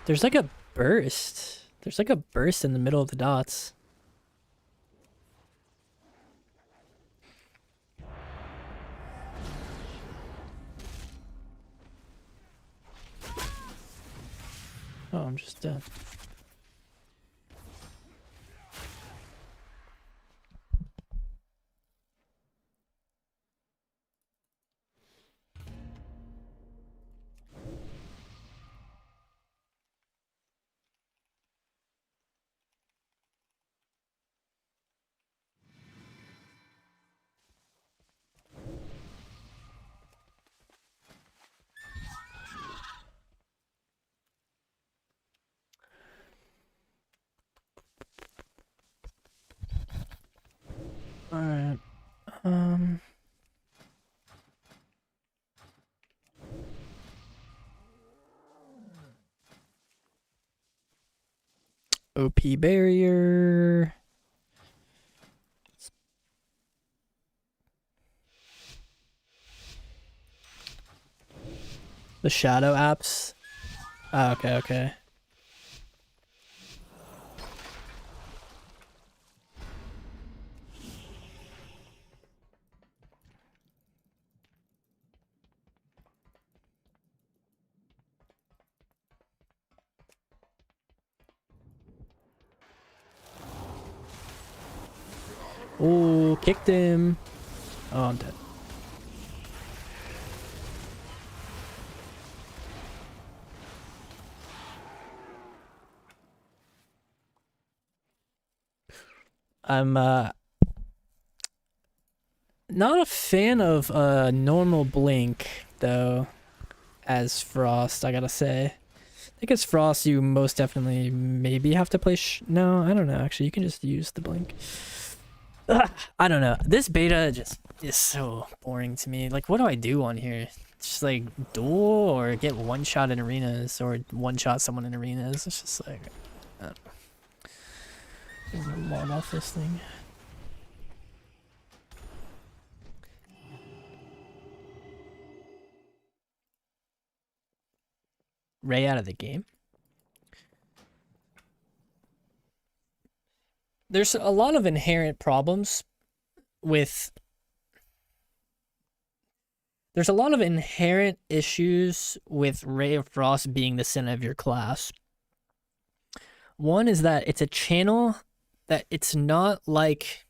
There's like a burst. There's like a burst in the middle of the dots. Oh, I'm just dead. All right. OP barrier. The shadow apps. Oh, okay, okay. Oh, kicked him. Oh, I'm dead. I'm not a fan of normal blink though as Frost, I gotta say. I think as Frost you most definitely maybe have to play no, I don't know, actually you can just use the blink. Ugh, I don't know. This beta just is so boring to me. Like, what do I do on here? Just like duel or get one shot in arenas or one shot someone in arenas. It's just like I don't know. Log off this thing. Ray out of the game. There's a lot of inherent problems with there's a lot of inherent issues with Ray of Frost being the center of your class. One is that it's a channel that it's not like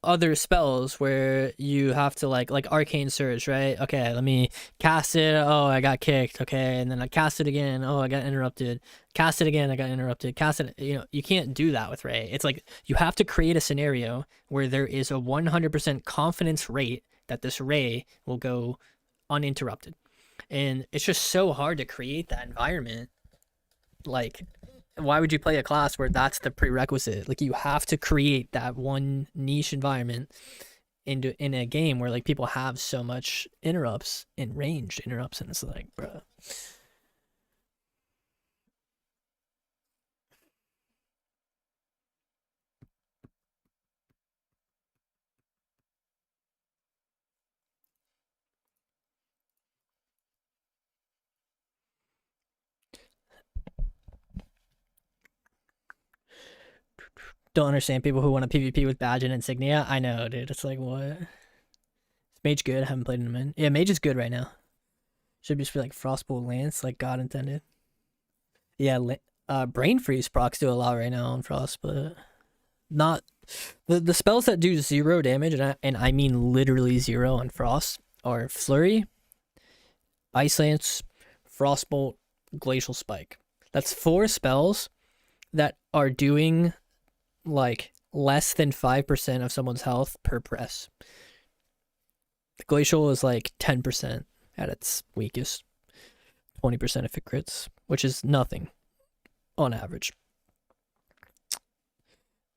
other spells where you have to like Arcane Surge, right? Okay, let me cast it. Oh, I got kicked. Okay, and then I cast it again. Oh, I got interrupted. Cast it again. I got interrupted. Cast it. You know, you can't do that with Ray. It's like you have to create a scenario where there is a 100% confidence rate that this Ray will go uninterrupted, and it's just so hard to create that environment. Like, why would you play a class where that's the prerequisite? Like, you have to create that one niche environment in a game where like people have so much interrupts and ranged interrupts, and it's like, bro. Don't understand people who want to PvP with badge and insignia. I know, dude. It's like, what? Is Mage good? I haven't played him in. Yeah, Mage is good right now. Should just be like Frostbolt Lance, like God intended. Yeah, Brain Freeze procs do a lot right now on Frost, but not the spells that do 0 damage, and I mean literally 0 on Frost are Flurry, Ice Lance, Frostbolt, Glacial Spike. That's 4 spells that are doing like less than 5% of someone's health per press. The Glacial is like 10% at its weakest, 20% if it crits, which is nothing on average.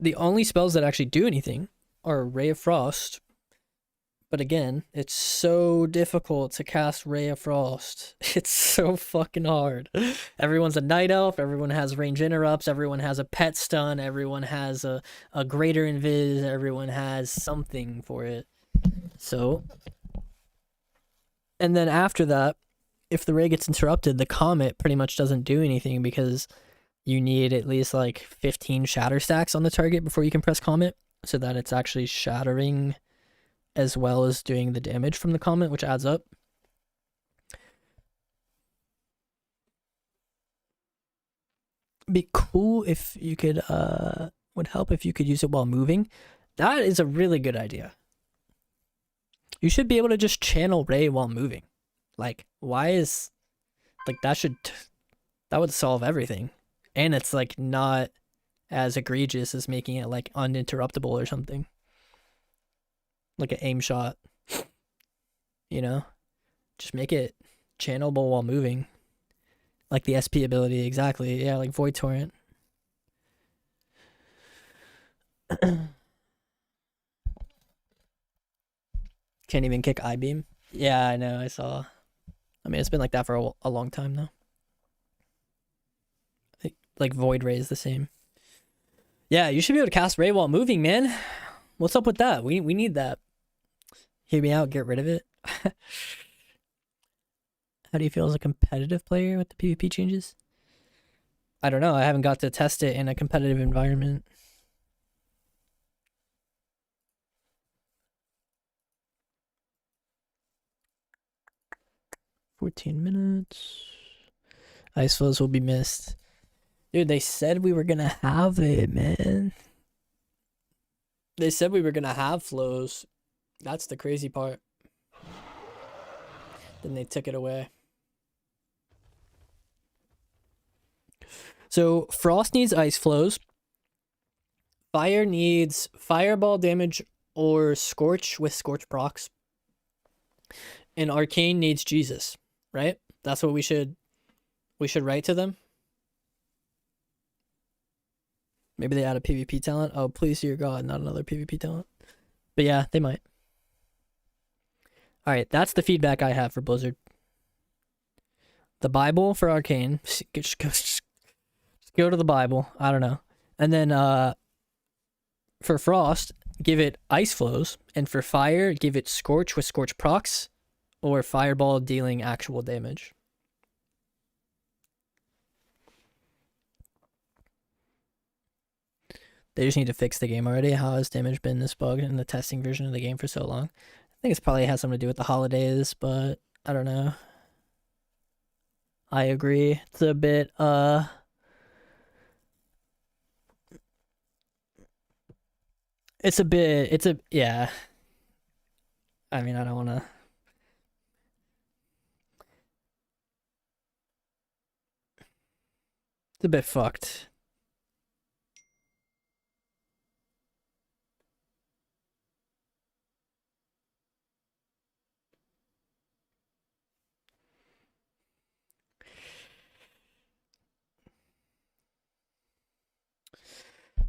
The only spells that actually do anything are Ray of Frost But again, it's so difficult to cast Ray of Frost. It's so fucking hard. Everyone's a night elf, everyone has range interrupts, everyone has a pet stun, everyone has a greater invis, everyone has something for it. So, and then after that, if the Ray gets interrupted, the Comet pretty much doesn't do anything because you need at least like 15 shatter stacks on the target before you can press Comet so that it's actually shattering as well as doing the damage from the Comet, which adds up. Be cool if you could, would help if you could use it while moving. That is a really good idea. You should be able to just channel Ray while moving. Like, why is, like, that would solve everything. And it's, like, not as egregious as making it, like, uninterruptible or something. Like an aim shot. You know? Just make it channelable while moving. Like the SP ability, exactly. Yeah, like Void Torrent. Can't even kick I-Beam. Yeah, I know, I saw. I mean, it's been like that for a long time now. Like Void Ray is the same. Yeah, you should be able to cast Ray while moving, man. What's up with that? We need that. Hear me out, get rid of it. How do you feel as a competitive player with the PvP changes? I don't know. I haven't got to test it in a competitive environment. $14. Ice flows will be missed. Dude, they said we were gonna have it, man. They said we were gonna have flows. That's the crazy part. Then they took it away. So Frost needs ice flows. Fire needs fireball damage or scorch with scorch procs. And Arcane needs Jesus, right? That's what we should write to them. Maybe they add a PvP talent. Oh, please, dear God, not another PvP talent. But yeah, they might. All right, that's the feedback I have for Blizzard. The Bible for Arcane. Just go to the Bible. I don't know. And then for Frost, give it Ice Flows. And for Fire, give it Scorch with Scorch procs or Fireball dealing actual damage. They just need to fix the game already. How has damage been this bugged in the testing version of the game for so long? I think it's probably has something to do with the holidays, but I don't know. I agree. It's a bit yeah. I mean, I don't want to. It's a bit fucked.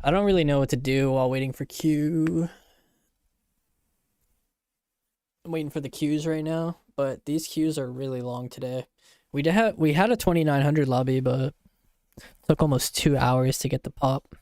I don't really know what to do while waiting for Q. I'm waiting for the queues right now, but these queues are really long today. We had a 2900 lobby, but it took almost 2 hours to get the pop.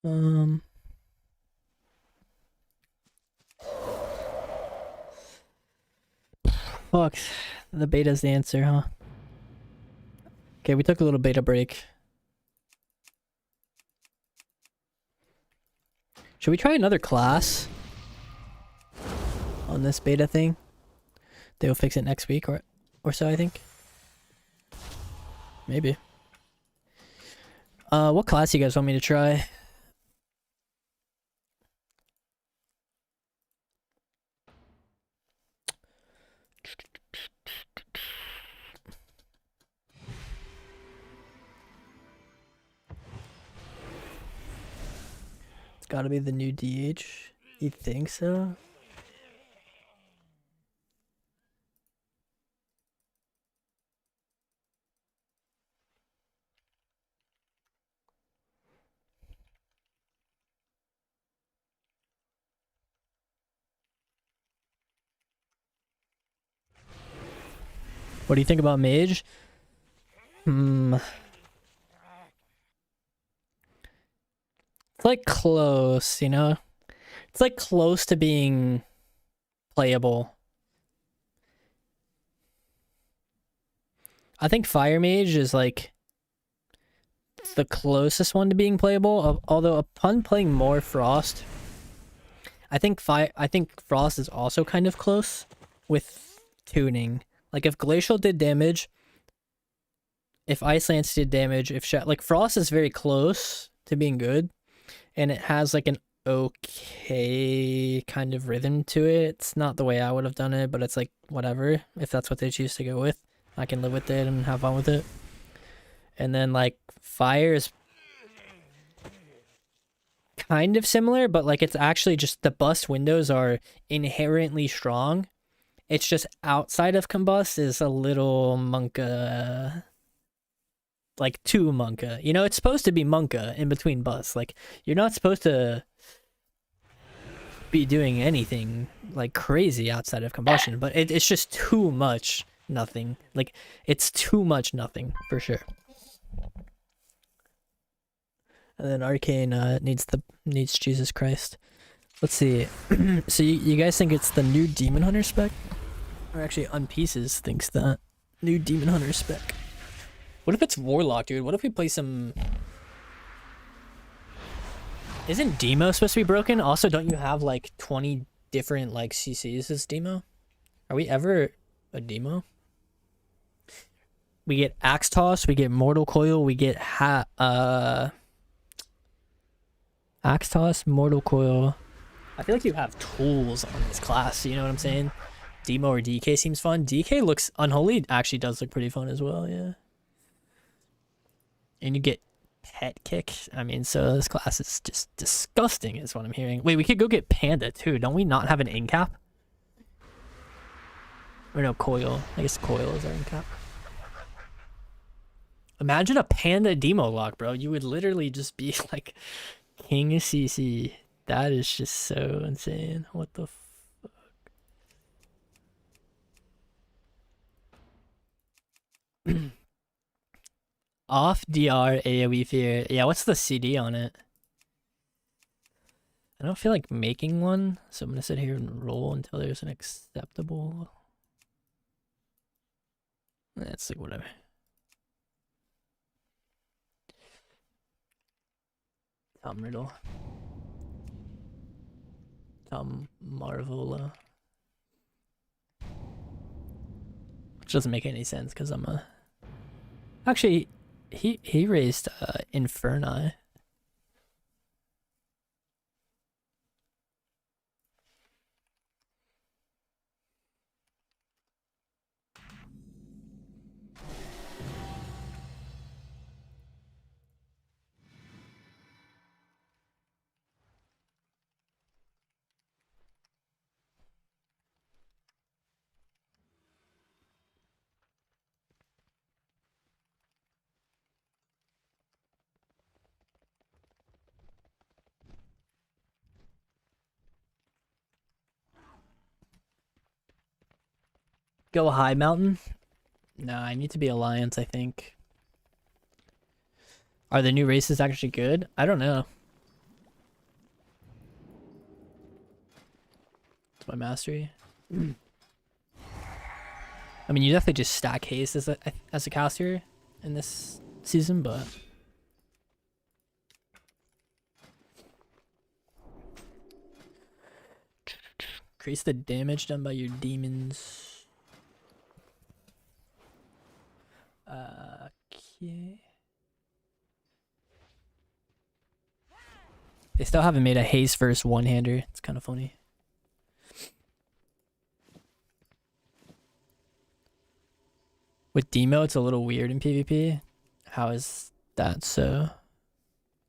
Um. Fuck. The beta's the answer, huh? Okay, we took a little beta break. Should we try another class on this beta thing? They'll fix it next week or so, I think. Maybe. What class you guys want me to try? It's gotta be the new DH. You think so? What do you think about Mage? It's like close, you know? It's like close to being playable. I think Fire Mage is like the closest one to being playable. Although upon playing more Frost, I think Frost is also kind of close with tuning. Like if Glacial did damage, if Ice Lance did damage, like Frost is very close to being good, and it has like an okay kind of rhythm to it. It's not the way I would have done it, but it's like whatever. If that's what they choose to go with, I can live with it and have fun with it. And then like Fire is kind of similar, but like it's actually just the bust windows are inherently strong. It's just outside of combust is a little monka, like too monka. You know, it's supposed to be monka in between busts. Like you're not supposed to be doing anything like crazy outside of combustion, but it's just too much nothing. Like it's too much nothing for sure. And then Arcane needs Jesus Christ. Let's see. So you guys think it's the new Demon Hunter spec? Or actually Unpieces thinks that. New Demon Hunter spec. What if it's Warlock, dude? What if we play some... Isn't Demo supposed to be broken? Also, don't you have like 20 different like CCs as Demo? Are we ever a Demo? We get Axe Toss, we get Mortal Coil, we get Axe Toss, Mortal Coil. I feel like you have tools on this class, you know what I'm saying? Demo or DK seems fun. DK looks... Unholy actually does look pretty fun as well, yeah. And you get Pet Kick. I mean, so this class is just disgusting is what I'm hearing. Wait, we could go get Panda too. Don't we not have an in-cap? Or no, Coil. I guess Coil is our in-cap. Imagine a Panda demo lock, bro. You would literally just be like King CC. That is just so insane. What the fuck? Off DR AoE fear. Yeah, what's the CD on it? I don't feel like making one, so I'm gonna sit here and roll until there's an acceptable. It's like whatever. Tom Riddle. Tom Marvola. Which doesn't make any sense because I'm a... Actually, he raised Inferni. Go high mountain? No, I need to be Alliance, I think. Are the new races actually good? I don't know. It's my mastery. I mean, you definitely just stack haste as a caster in this season, but increase the damage done by your demons. Okay. They still haven't made a haste versus one-hander. It's kind of funny. With Demo, it's a little weird in PvP. How is that so?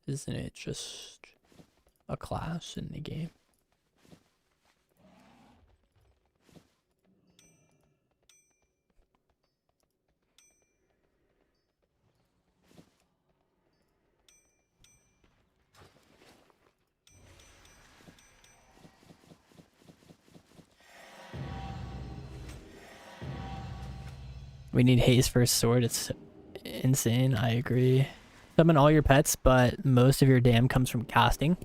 Isn't it just a class in the game? We need haste for a sword. It's insane. I agree. Summon all your pets, but most of your dam comes from casting.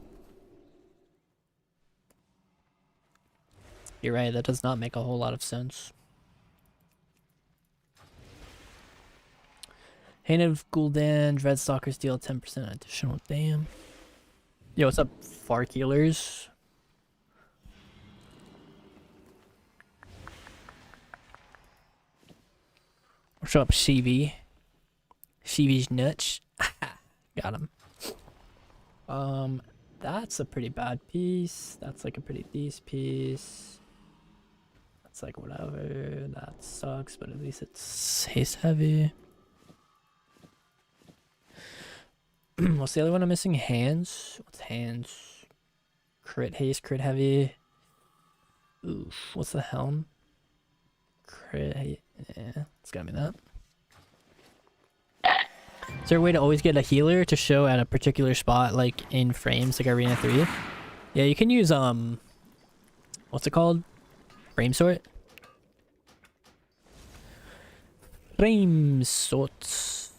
You're right. That does not make a whole lot of sense. Hand of Gul'dan, Dreadstalkers deal 10% additional dam. Yo, what's up, Fark healers? What's up, CV? CV's nuts. Got him. That's a pretty bad piece. That's like a pretty decent piece. That's like whatever. That sucks, but at least it's haste heavy. What's the other one I'm missing? Hands? What's hands? Crit haste, crit heavy. Oof. What's the helm? Crit. Yeah, it's gotta be that. Is there a way to always get a healer to show at a particular spot, like in frames, like Arena 3? Yeah, you can use, what's it called? Frame sort? Frame sorts.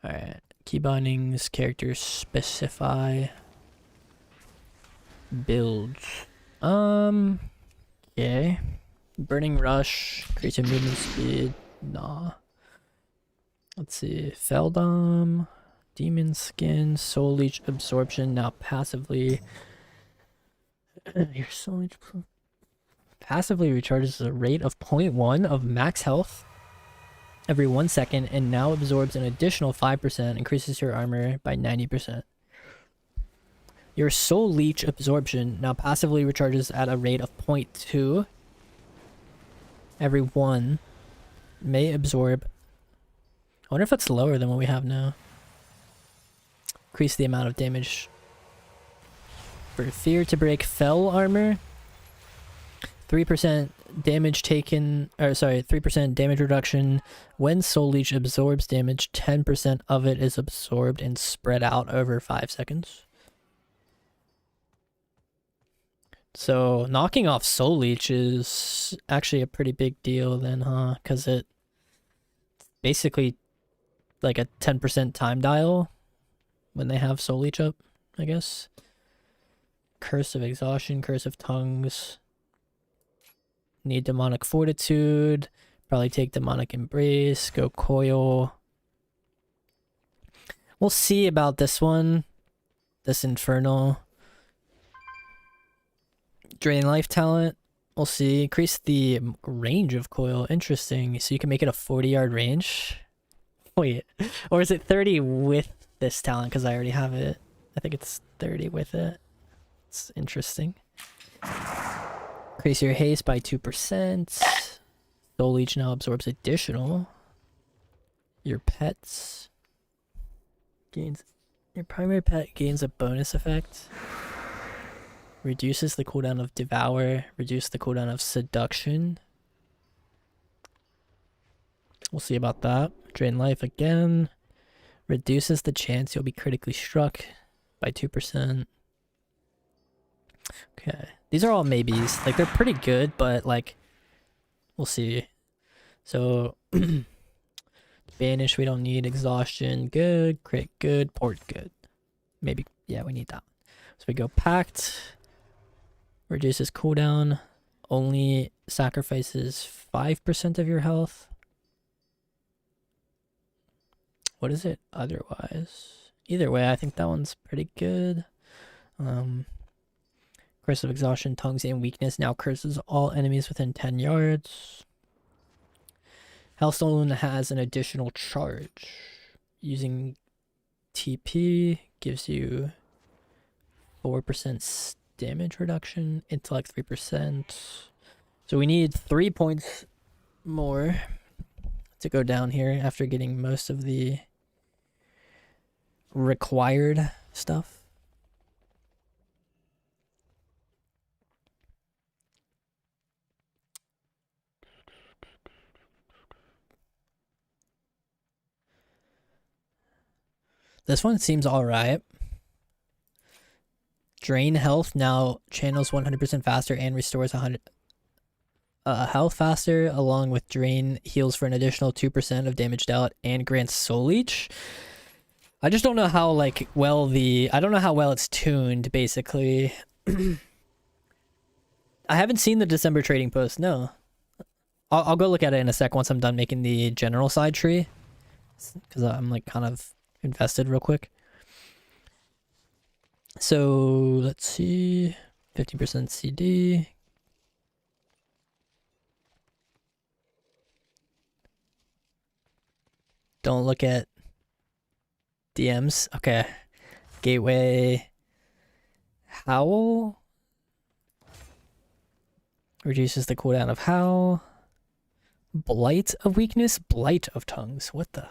Alright, key bindings, characters specify. Builds. Okay. Burning Rush, increase your movement speed. Nah. Let's see. Feldom, Demon Skin, Soul Leech Absorption. Now passively. Your Soul Leech passively recharges a rate of 0.1 of max health every 1 second, and now absorbs an additional 5%, increases your armor by 90%. Your Soul Leech Absorption now passively recharges at a rate of 0.2 every 1. May absorb. I wonder if it's lower than what we have now. Increase the amount of damage. For Fear to Break Fell Armor, 3% damage taken, or sorry, 3% damage reduction. When Soul Leech absorbs damage, 10% of it is absorbed and spread out over 5 seconds. So knocking off Soul Leech is actually a pretty big deal then, huh? Because it basically like a 10% time dial when they have Soul Leech up, I guess. Curse of Exhaustion, Curse of Tongues. Need Demonic Fortitude. Probably take Demonic Embrace. Go Coil. We'll see about this one. This Infernal. Drain Life talent. We'll see. Increase the range of Coil. Interesting. So you can make it a 40-yard range. Wait. Or is it 30 with this talent? Because I already have it. I think it's 30 with it. It's interesting. Increase your haste by 2%. Soul Leech now absorbs additional. Your pets. Gains. Your primary pet gains a bonus effect. Reduces the cooldown of Devour. Reduce the cooldown of Seduction. We'll see about that. Drain Life again. Reduces the chance you'll be critically struck by 2%. Okay. These are all maybes. Like, they're pretty good, but, like, we'll see. So, Banish, we don't need. Exhaustion, good. Crit, good. Port, good. Maybe, yeah, we need that. So we go Pact, reduces cooldown, only sacrifices 5% of your health. What is it otherwise? Either way, I think that one's pretty good. Curse of Exhaustion, Tongues, and Weakness now curses all enemies within 10 yards. Hellstone has an additional charge. Using TP gives you 4% damage reduction, intellect 3%. So we need 3 points more to go down here after getting most of the required stuff. This one seems alright. Drain health now channels 100% faster and restores 100 health faster, along with drain heals for an additional 2% of damage dealt and grants soul leech. I just don't know how I don't know how well it's tuned, basically. I haven't seen the December trading post, no. I'll go look at it in a sec once I'm done making the general side tree, because I'm like kind of invested real quick. So let's see, 15% CD. Don't look at DMs. Okay. Gateway. Howl. Reduces the cooldown of Howl. Blight of Weakness. Blight of Tongues. What the?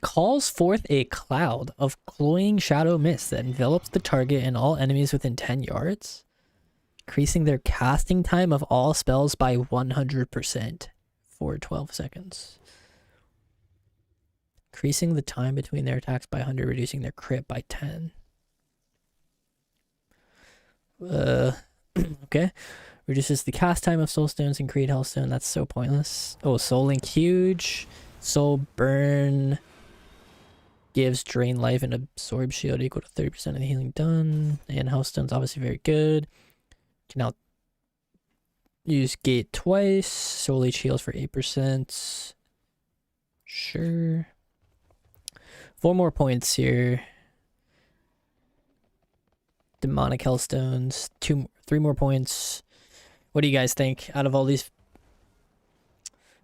Calls forth a cloud of cloying shadow mist that envelops the target and all enemies within 10 yards. Increasing their casting time of all spells by 100% for 12 seconds. Increasing the time between their attacks by 100, reducing their crit by 10. Okay. Reduces the cast time of soul stones and create hellstone. That's so pointless. Oh, soul link huge. Soul burn gives drain life and absorb shield equal to 30% of the healing done. And hellstone's obviously very good. Can now use gate twice. Soul leech heals for 8%. Sure. 4 more points here. Demonic hellstones. 3 more points. What do you guys think out of all these?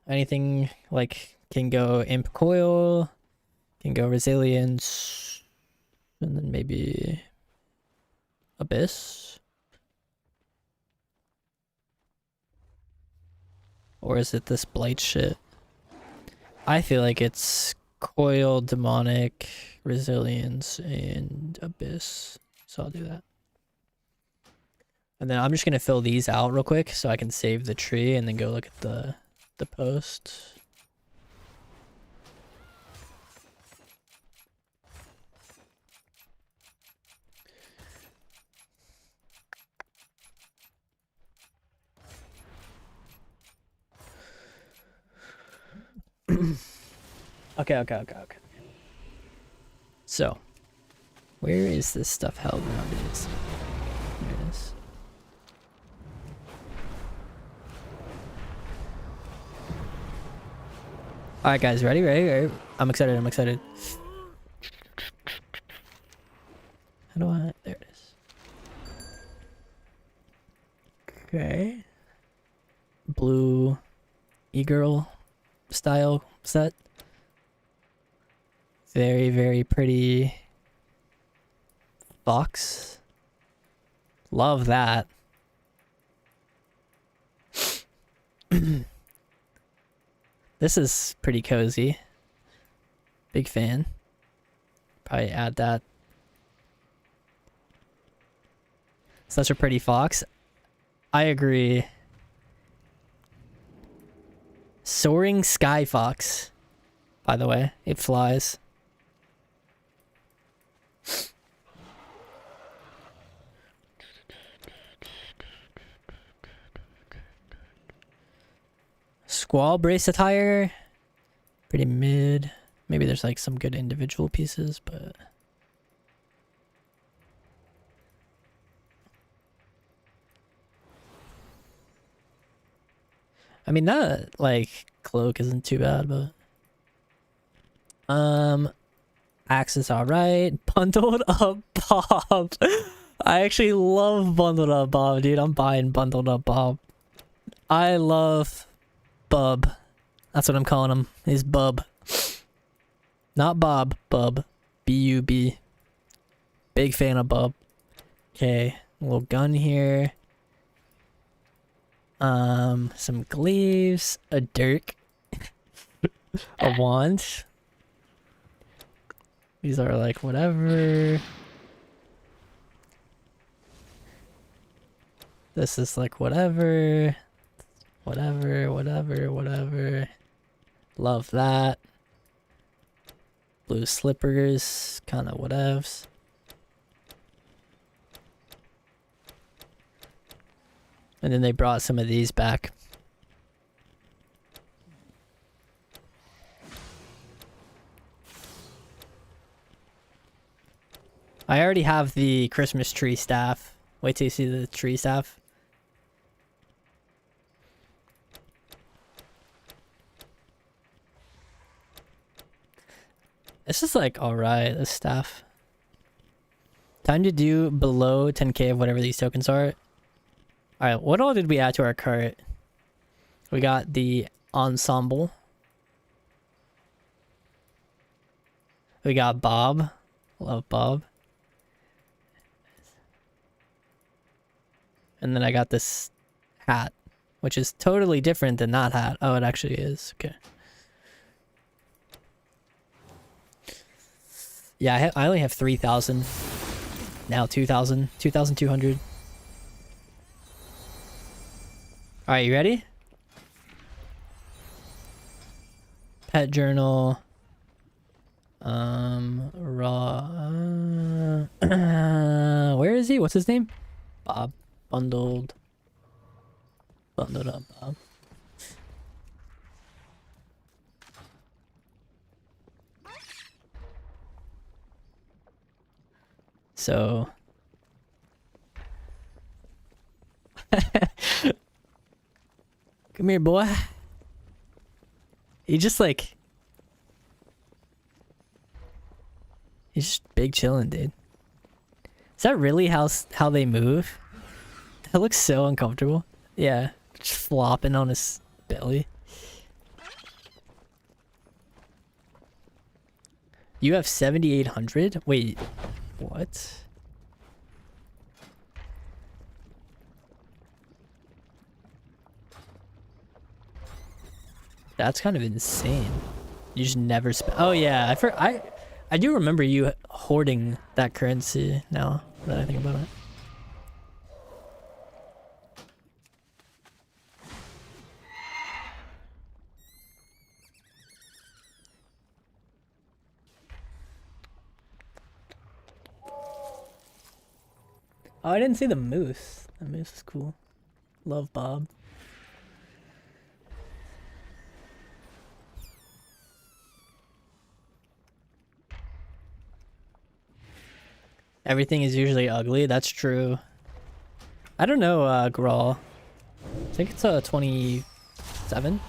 Anything like can go imp coil, can go resilience, and then maybe abyss? Or is it this blight shit? I feel like it's coil, demonic, resilience, and abyss. So I'll do that. And then I'm just gonna fill these out real quick so I can save the tree and then go look at the post. Okay. So, where is this stuff held nowadays? There it is. Alright guys, ready? I'm excited. How do I... There it is. Okay. Blue e-girl style set. Very, very pretty fox. Love that. This is pretty cozy. Big fan. Probably add that. Such a pretty fox. I agree. Soaring sky fox. By the way, it flies. Squall brace attire. Pretty mid. Maybe there's like some good individual pieces, but I mean, that, like, cloak isn't too bad, but... Axe is alright. Bundled up Bob. I actually love bundled up Bob, dude. I'm buying bundled up Bob. I love Bub. That's what I'm calling him. He's Bub. Not Bob, Bub. B-U-B. Big fan of Bub. Okay, a little gun here. Some glaives, a dirk, a wand. These are like whatever. This is like whatever. Whatever. Love that. Blue slippers, kind of whatevs. And then they brought some of these back. I already have the Christmas tree staff. Wait till you see the tree staff. This is like alright, this staff. Time to do below 10k of whatever these tokens are. Alright, what all did we add to our cart? We got the ensemble. We got Bob. Love Bob. And then I got this hat, which is totally different than that hat. Oh, it actually is. Okay. Yeah, I only have 3,000. Now 2,000. 2,200. Alright, you ready? Pet journal. Raw. Where is he? What's his name? Bob. Bundled up Bob. So come here, boy. He just like he's just big chilling, dude. Is that really how they move? That looks so uncomfortable. Yeah, just flopping on his belly. You have 7,800? Wait, what? That's kind of insane. You just never spend. Oh yeah, I do remember you hoarding that currency now that I think about it. Oh, I didn't see the moose. The moose is cool. Love Bob. Everything is usually ugly. That's true. I don't know, Grawl. I think it's 27.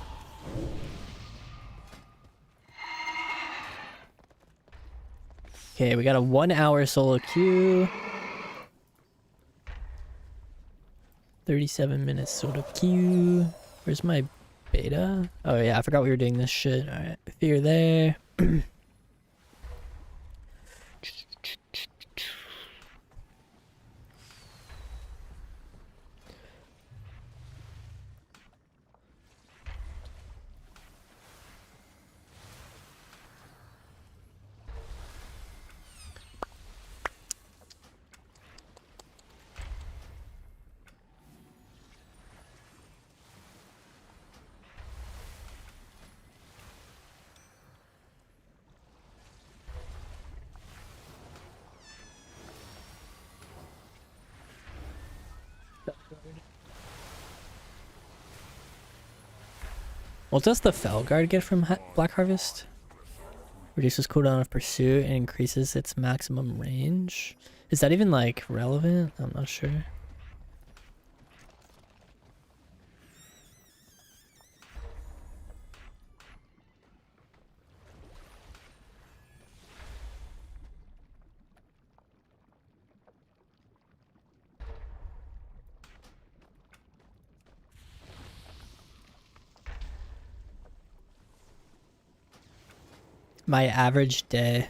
Okay, we got a 1 hour solo queue. 37 minutes solo queue. Where's my beta? Oh yeah, I forgot we were doing this shit. Alright, if you're there. What does the Felguard get from Black Harvest? Reduces cooldown of pursuit and increases its maximum range. Is that even like relevant? I'm not sure. My average day.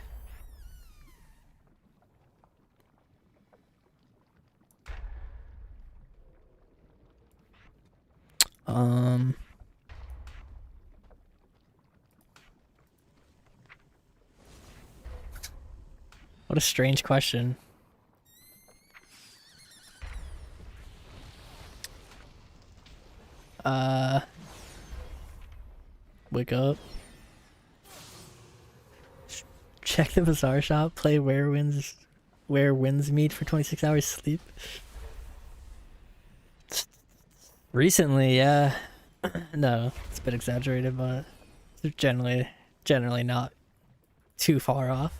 What a strange question. Wake up. Check the bazaar shop. Play where winds meet for 26 hours sleep. Recently, yeah. No, it's a bit exaggerated, but generally not too far off.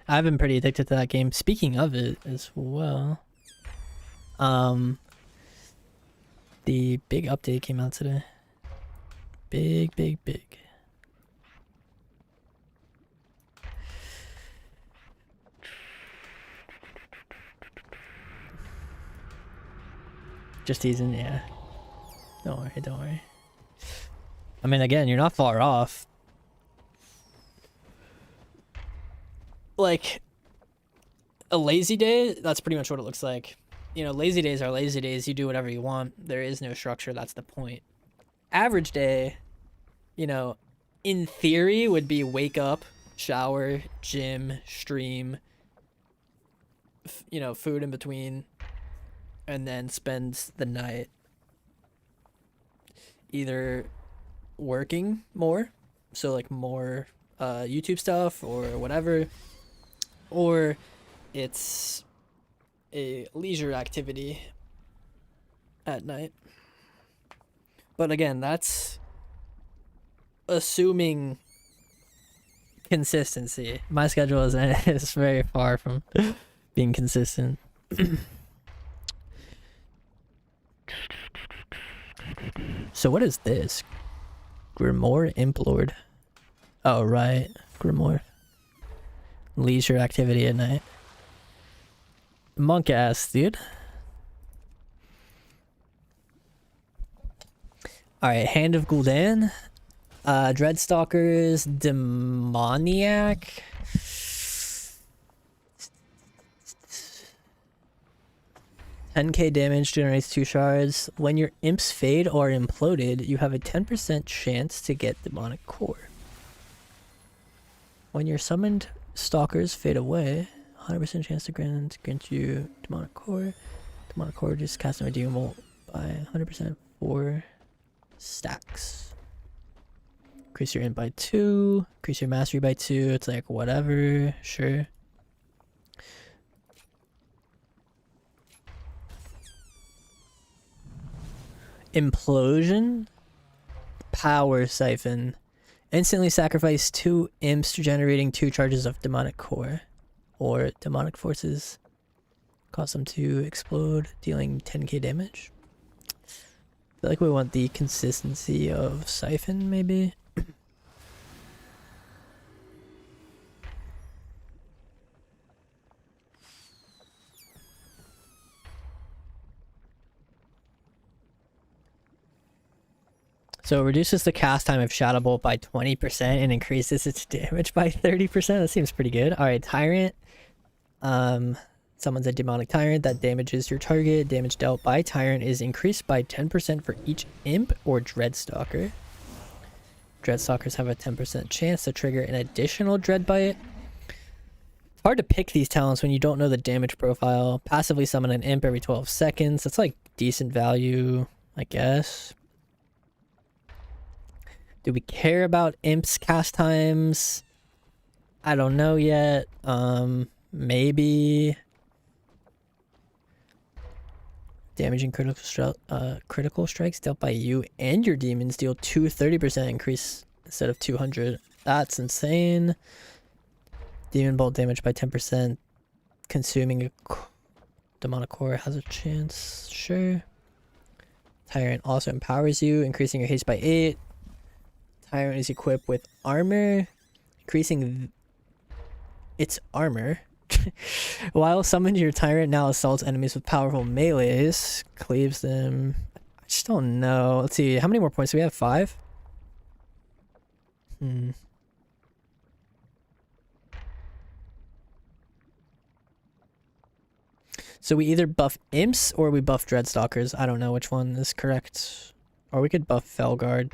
I've been pretty addicted to that game. Speaking of it as well, the big update came out today. Big. Just teasing, yeah. Don't worry. I mean, again, you're not far off. Like, a lazy day, that's pretty much what it looks like. You know, lazy days are lazy days. You do whatever you want. There is no structure. That's the point. Average day, you know, in theory would be wake up, shower, gym, stream, you know, food in between, and then spend the night either working more, so like more YouTube stuff or whatever, or it's a leisure activity at night. But again, that's assuming consistency. My schedule is very far from being consistent. So what is this? Grimoire Implord. Oh, right. Grimoire. Leisure activity at night. Monk ass, dude. Alright, Hand of Gul'dan. Dreadstalker's Demoniac. $10k damage, generates 2 shards. When your imps fade or are imploded, you have a 10% chance to get Demonic Core. When your summoned stalkers fade away, 100% chance to grant you Demonic Core. Demonic Core just cast and redeemable by 100% 4 stacks. Increase your imp by 2, increase your mastery by 2. It's like whatever, sure. Implosion, Power Siphon. Instantly sacrifice 2 imps, generating 2 charges of Demonic Core. Or Demonic Forces. Cause them to explode, dealing 10k damage. I feel like we want the consistency of Siphon, maybe. So it reduces the cast time of Shadow Bolt by 20% and increases its damage by 30%. That seems pretty good. Alright, Tyrant. Summons a Demonic Tyrant that damages your target. Damage dealt by Tyrant is increased by 10% for each Imp or Dreadstalker. Dreadstalkers have a 10% chance to trigger an additional Dread Bite. It's hard to pick these talents when you don't know the damage profile. Passively summon an Imp every 12 seconds. That's like decent value, I guess. Do we care about Imp's cast times? I don't know yet. Maybe. Damaging critical strikes dealt by you and your demons deal 230% increase instead of 200. That's insane. Demon bolt damage by 10%. Consuming a Demonic Core has a chance. Sure. Tyrant also empowers you, increasing your haste by 8. Tyrant is equipped with armor, increasing its armor While summoned, your tyrant now assaults enemies with powerful melees, cleaves them. I just don't know. Let's see. How many more points do we have? 5? So we either buff imps or we buff dreadstalkers. I don't know which one is correct. Or we could buff Felguard.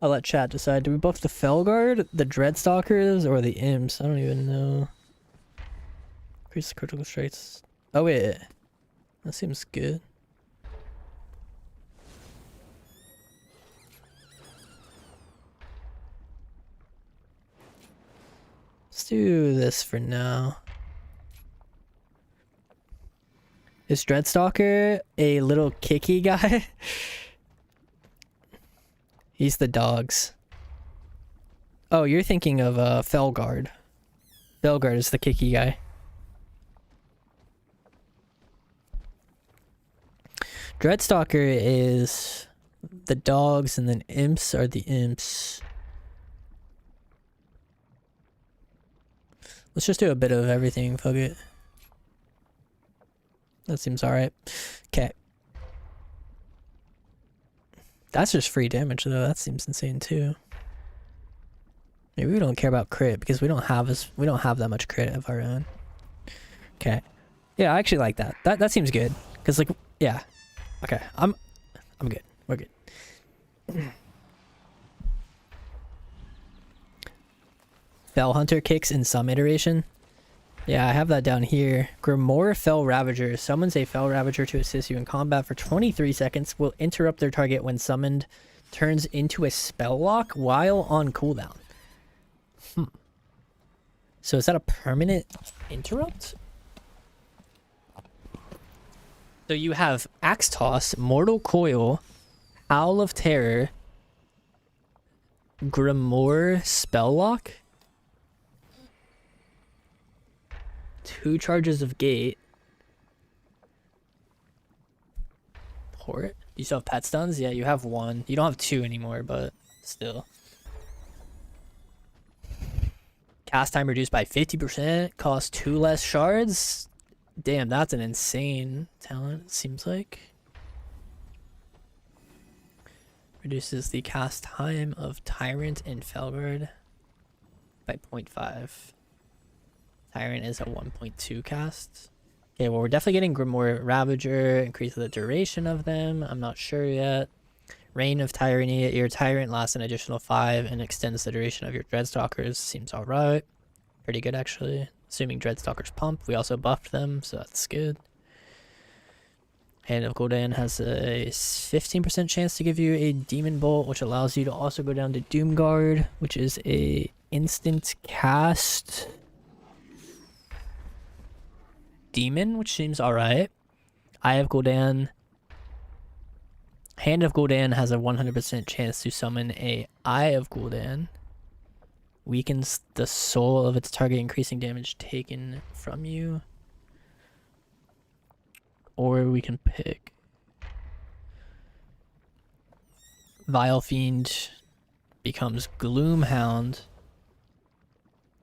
I'll let chat decide. Do we buff the Felguard, the dreadstalkers, or the imps? I don't even know. Increase the critical strikes. Oh wait. That seems good. Let's do this for now. Is Dreadstalker a little kicky guy? He's the dogs. Oh, you're thinking of Felguard. Felguard is the kicky guy. Dreadstalker is the dogs, and then imps are the imps. Let's just do a bit of everything, fuck it. That seems alright. Okay. That's just free damage though, that seems insane too. Maybe we don't care about crit because we don't have that much crit of our own. Okay. Yeah, I actually like that. That seems good. Cause like, yeah. Okay, I'm good. We're good. Fell Hunter kicks in some iteration. Yeah, I have that down here. Grimoire Fell Ravager. Summons a Fell Ravager to assist you in combat for 23 seconds. Will interrupt their target when summoned. Turns into a spell lock while on cooldown. So is that a permanent interrupt? So you have Axe Toss, Mortal Coil, Owl of Terror, Grimoire Spelllock, 2 charges of Gate, Port. You still have Pet Stuns? Yeah, you have 1. You don't have 2 anymore, but still. Cast time reduced by 50%, cost 2 less shards. Damn, that's an insane talent, it seems like. Reduces the cast time of Tyrant and Felguard by 0.5. Tyrant is a 1.2 cast. Okay, well, we're definitely getting Grimoire Ravager, increase the duration of them. I'm not sure yet. Reign of Tyranny. Your Tyrant lasts an additional 5 and extends the duration of your Dreadstalkers. Seems alright. Pretty good, actually. Assuming Dreadstalkers pump. We also buffed them, so that's good. Hand of Gul'dan has a 15% chance to give you a Demon Bolt, which allows you to also go down to Doomguard, which is a instant cast demon, which seems alright. Eye of Gul'dan. Hand of Gul'dan has a 100% chance to summon a Eye of Gul'dan. Weakens the soul of its target, increasing damage taken from you. Or we can pick Vile Fiend becomes Gloomhound.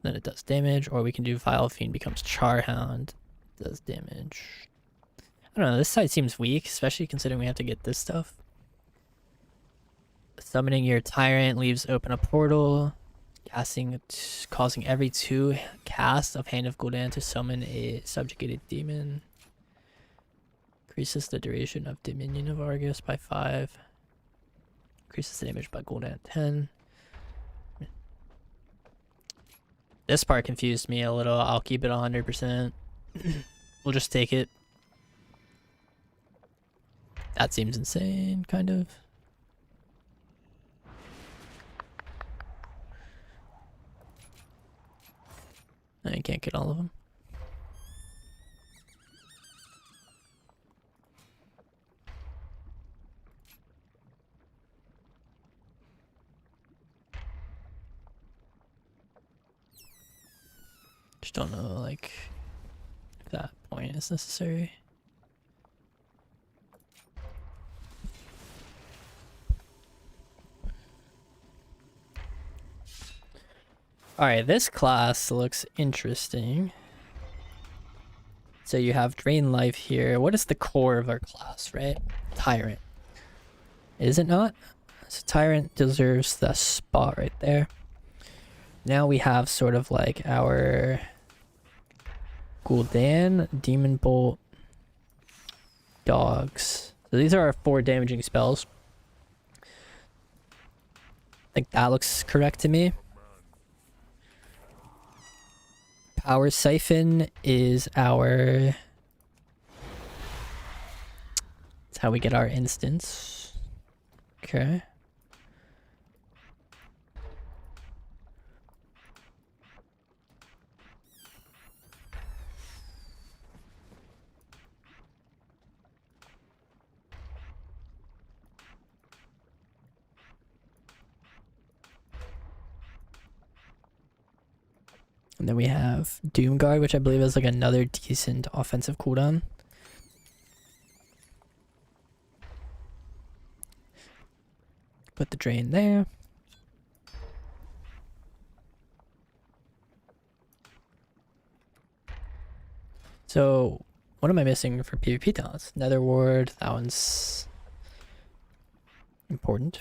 Then it does damage. Or we can do Vile Fiend becomes Charhound. Does damage. I don't know, this side seems weak, especially considering we have to get this stuff. Summoning your Tyrant leaves open a portal. Causing every 2 casts of Hand of Gul'dan to summon a subjugated demon. Increases the duration of Dominion of Aeghis by 5. Increases the damage by Gul'dan 10. This part confused me a little. I'll keep it 100%. We'll just take it. That seems insane, kind of. I can't get all of them. Just don't know, like, if that point is necessary. Alright, this class looks interesting. So you have Drain Life here. What is the core of our class, right? Tyrant. Is it not? So Tyrant deserves the spot right there. Now we have sort of like our Gul'dan, Demon Bolt, Dogs. So these are our 4 damaging spells. I think that looks correct to me. Power Siphon is our... That's how we get our instance. Okay. And then we have Doomguard, which I believe is like another decent offensive cooldown. Put the Drain there. So, what am I missing for PvP talents? Nether Ward, that one's important.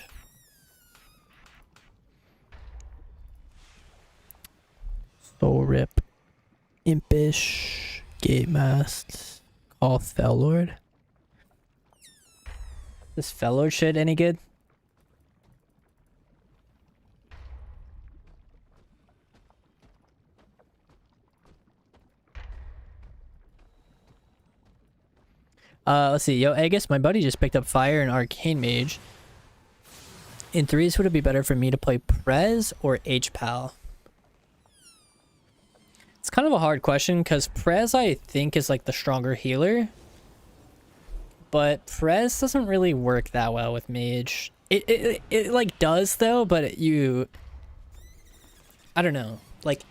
Soul Rip, Impish, Gate Masks, Call Fellord. This Fellord shit any good? Let's see. Yo, Aeghis, my buddy just picked up Fire and Arcane Mage. In threes, would it be better for me to play Prez or H-Pal? It's kind of a hard question because Prez, I think, is like the stronger healer. But Prez doesn't really work that well with Mage. It like does though, but I don't know. Like,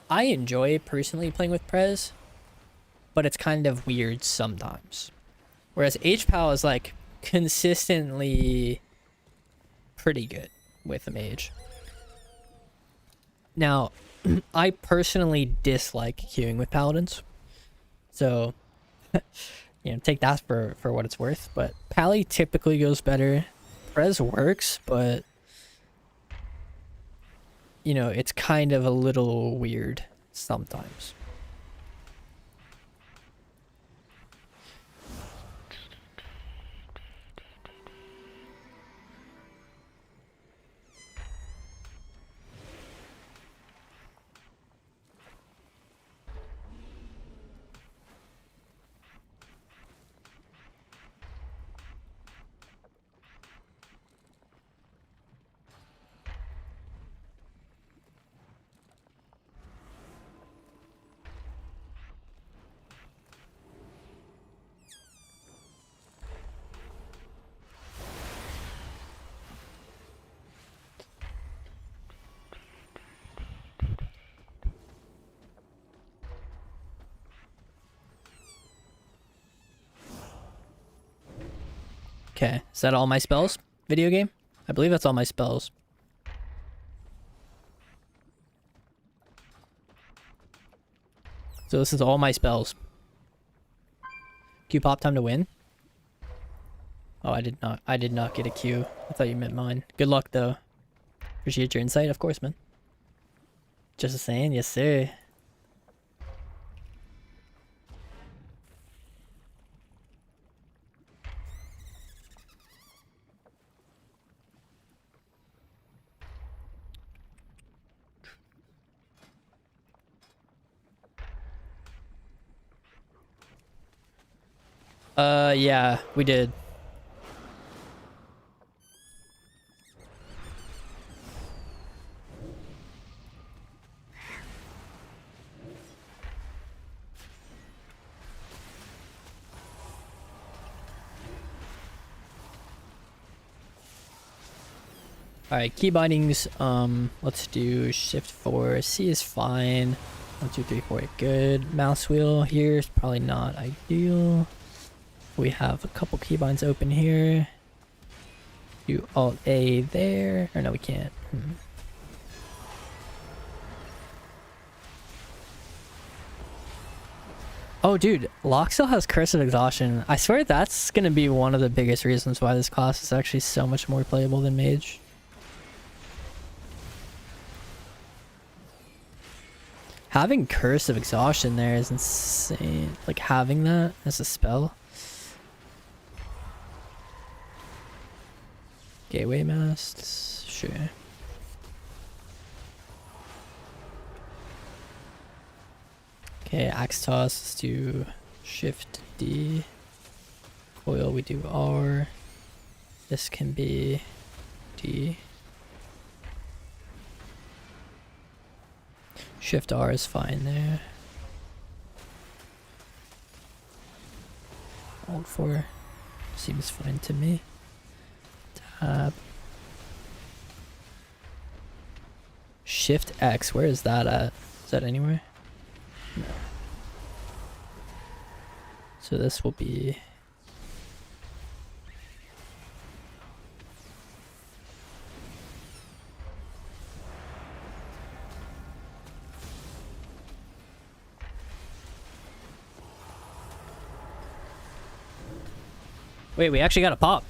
I enjoy personally playing with Prez, but it's kind of weird sometimes. Whereas H-Pal is like consistently pretty good with a Mage. Now, I personally dislike queuing with Paladins. So, you know, take that for what it's worth. But Pally typically goes better. Prez works, but, you know, it's kind of a little weird sometimes. Okay, is that all my spells? Video game? I believe that's all my spells. So this is all my spells. Q pop time to win. Oh, I did not get a Q. I thought you meant mine. Good luck though. Appreciate your insight, of course, man. Just saying, yes sir. Yeah, we did. Alright, key bindings, let's do shift 4, C is fine, 1, 2, 3, 4, good, mouse wheel here is probably not ideal, we have a couple keybinds open here, do Alt A there, or no we can't, Oh, dude, Locke still has Curse of Exhaustion. I swear that's going to be one of the biggest reasons why this class is actually so much more playable than Mage. Having Curse of Exhaustion there is insane. Like, having that as a spell. Gateway Mast, sure. Okay, Axe Toss, let's do Shift D. Coil, we do R. This can be D. Shift R is fine there. Alt 4 seems fine to me. Tab. Shift X, where is that at? Is that anywhere? No. So this will be... Wait, we actually got a pop.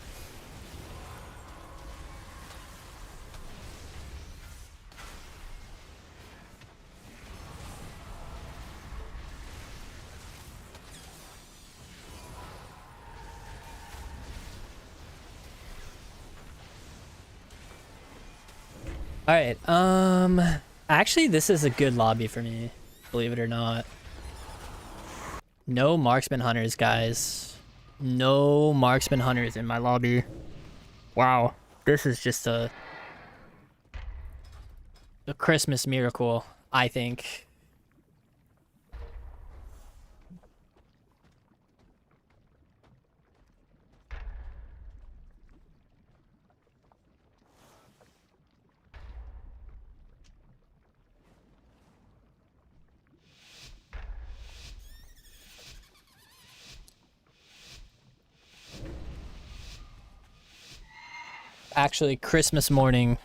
Alright, actually this is a good lobby for me, believe it or not. No marksman hunters, guys. No marksman hunters in my lobby. Wow, this is just a Christmas miracle, I think. Actually, Christmas morning.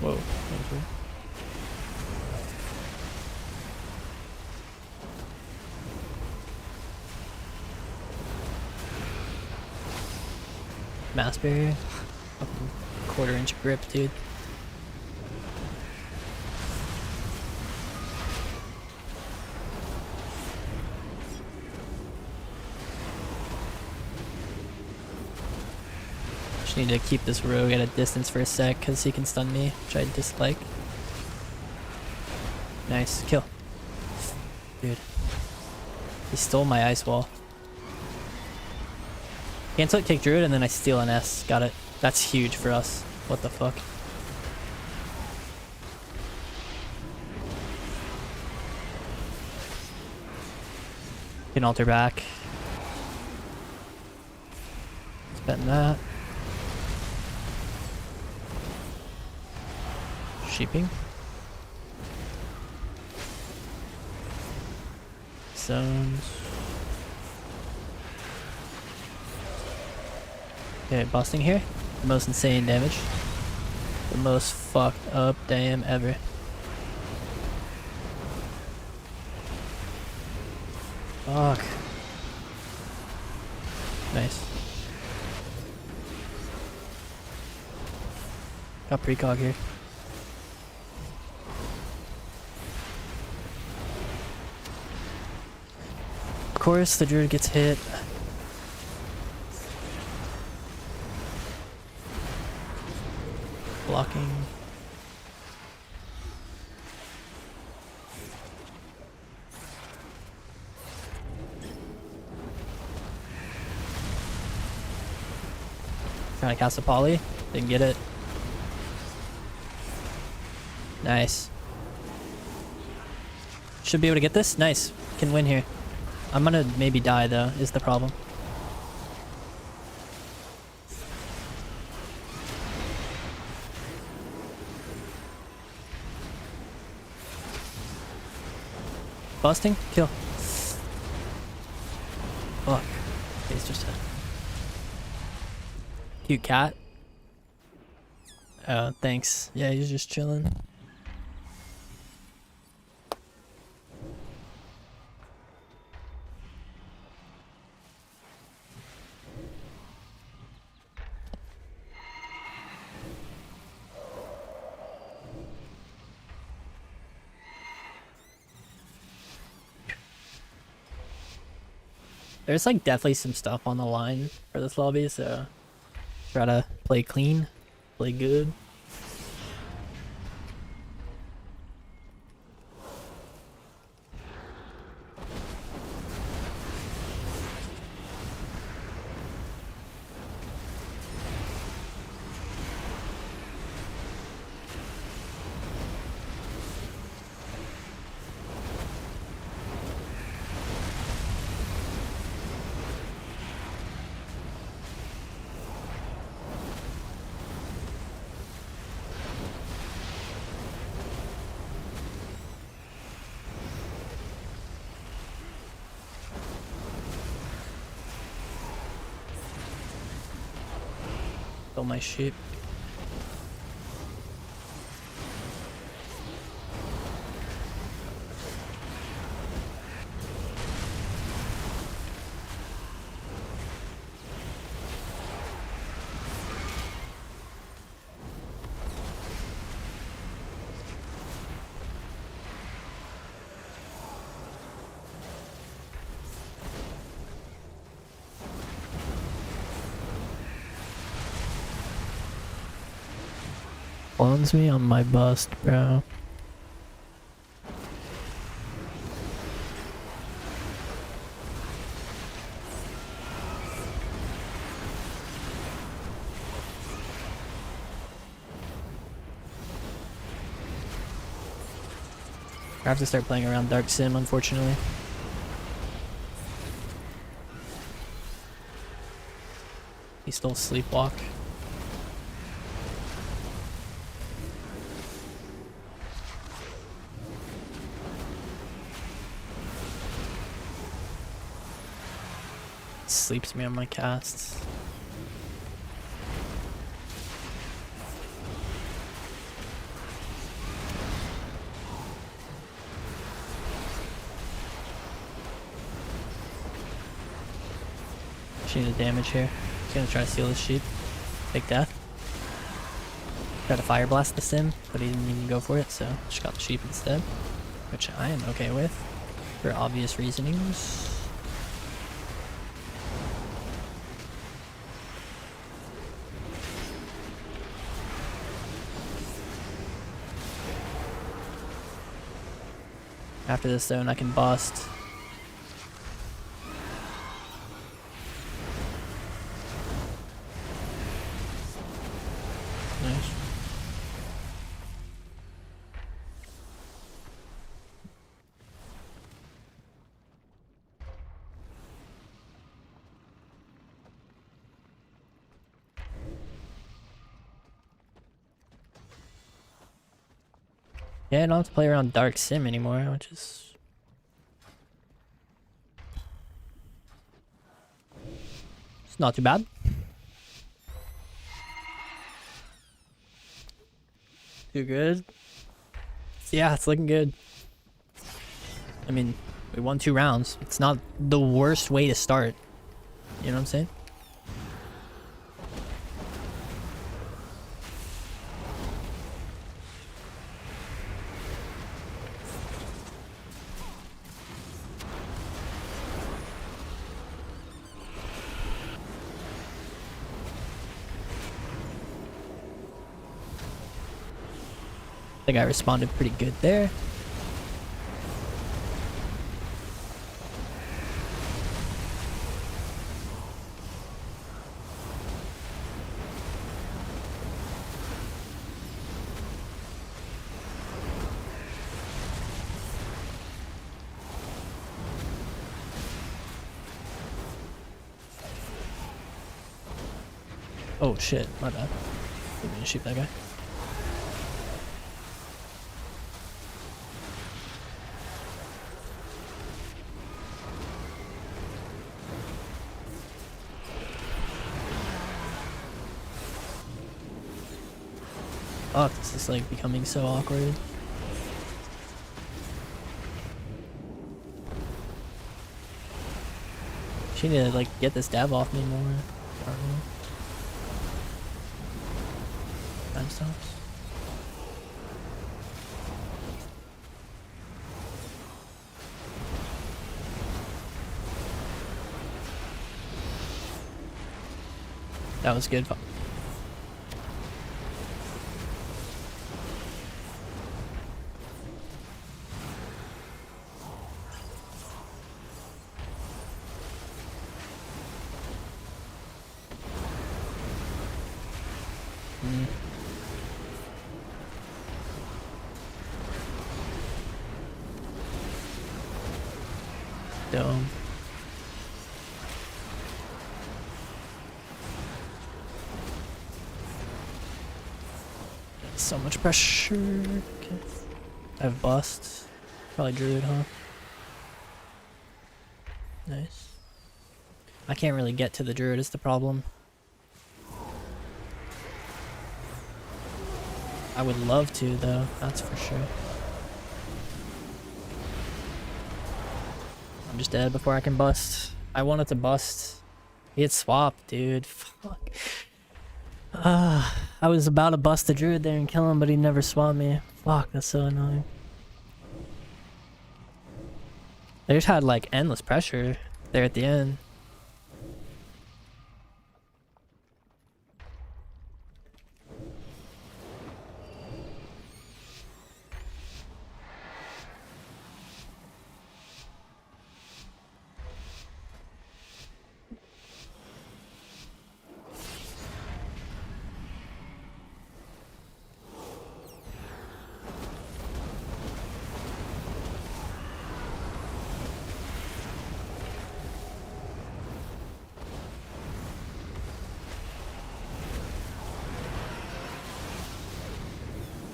Whoa. Mass barrier. Quarter-inch grip, dude. Just need to keep this rogue at a distance for a sec because he can stun me, which I dislike. Nice. Kill. Dude. He stole my ice wall. Cancel it, take Druid, and then I steal an S. Got it. That's huge for us. What the fuck? Can alter back. Spend that. Sheeping. Zones. Okay, busting here. The most insane damage. The most fucked up damn ever. Fuck. Nice. Got precog here. Of course, the druid gets hit. Blocking. Trying to cast a poly. Didn't get it. Nice. Should be able to get this. Nice. Can win here. I'm gonna maybe die though, is the problem. busting. Kill. Fuck. He's just a cute cat. Oh, thanks. Yeah, he's just chilling. There's like definitely some stuff on the line for this lobby, so try to play clean, play good. Kill my sheep. Clones me on my bust, bro. I have to start playing around Dark Sim, unfortunately. He still sleepwalk. Sleeps me on my casts. She needs damage here. He's gonna try to steal the sheep. Take death. Try to fire blast the sim, but he didn't even go for it, so just got the sheep instead. Which I am okay with, for obvious reasonings. After this zone, I can bust. Nice. Yeah, I don't have to play around Dark Sim anymore, which is... it's not too bad. Too good. Yeah, it's looking good. I mean, we won 2 rounds. It's not the worst way to start. You know what I'm saying? I think I responded pretty good there. Oh shit, my bad. Didn't mean to shoot that guy. Fuck, this is like becoming so awkward. She need to like get this dab off me more. Time stops. That was good. Dome. So much pressure. Okay. I have bust. Probably druid, huh? Nice. I can't really get to the druid is the problem. I would love to though, that's for sure. I'm just dead before I can bust. I wanted to bust. He had swapped, dude. Fuck. I was about to bust the druid there and kill him, but he never swapped me. Fuck, that's so annoying. They just had like endless pressure there at the end.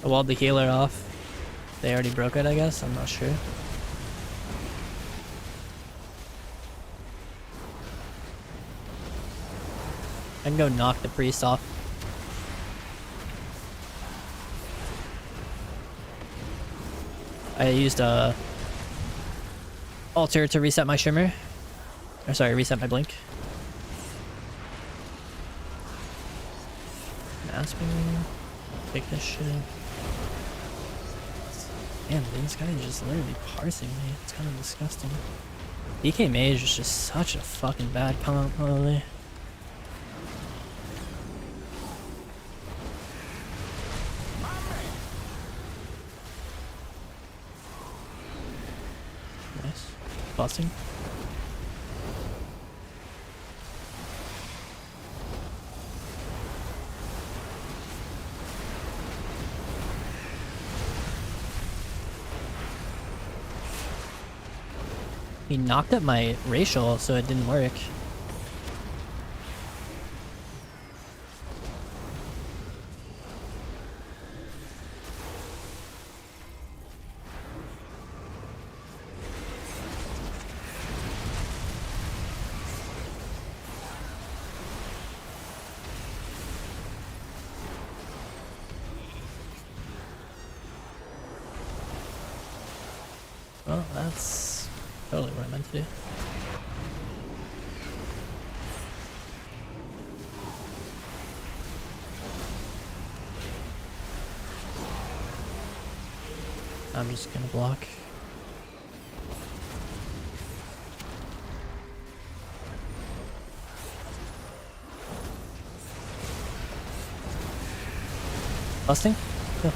I walled the healer off. They already broke it, I guess? I'm not sure. I can go knock the priest off. I used a altar to reset my shimmer. Or sorry, reset my blink. Aspen. Take this shit. Damn, this guy is just literally parsing me. It's kind of disgusting. DK Mage is just such a fucking bad comp, probably. Nice. Busting. He knocked up my racial, so it didn't work. Well, that's totally what I meant to do. I'm just gonna block. Busting? Yeah.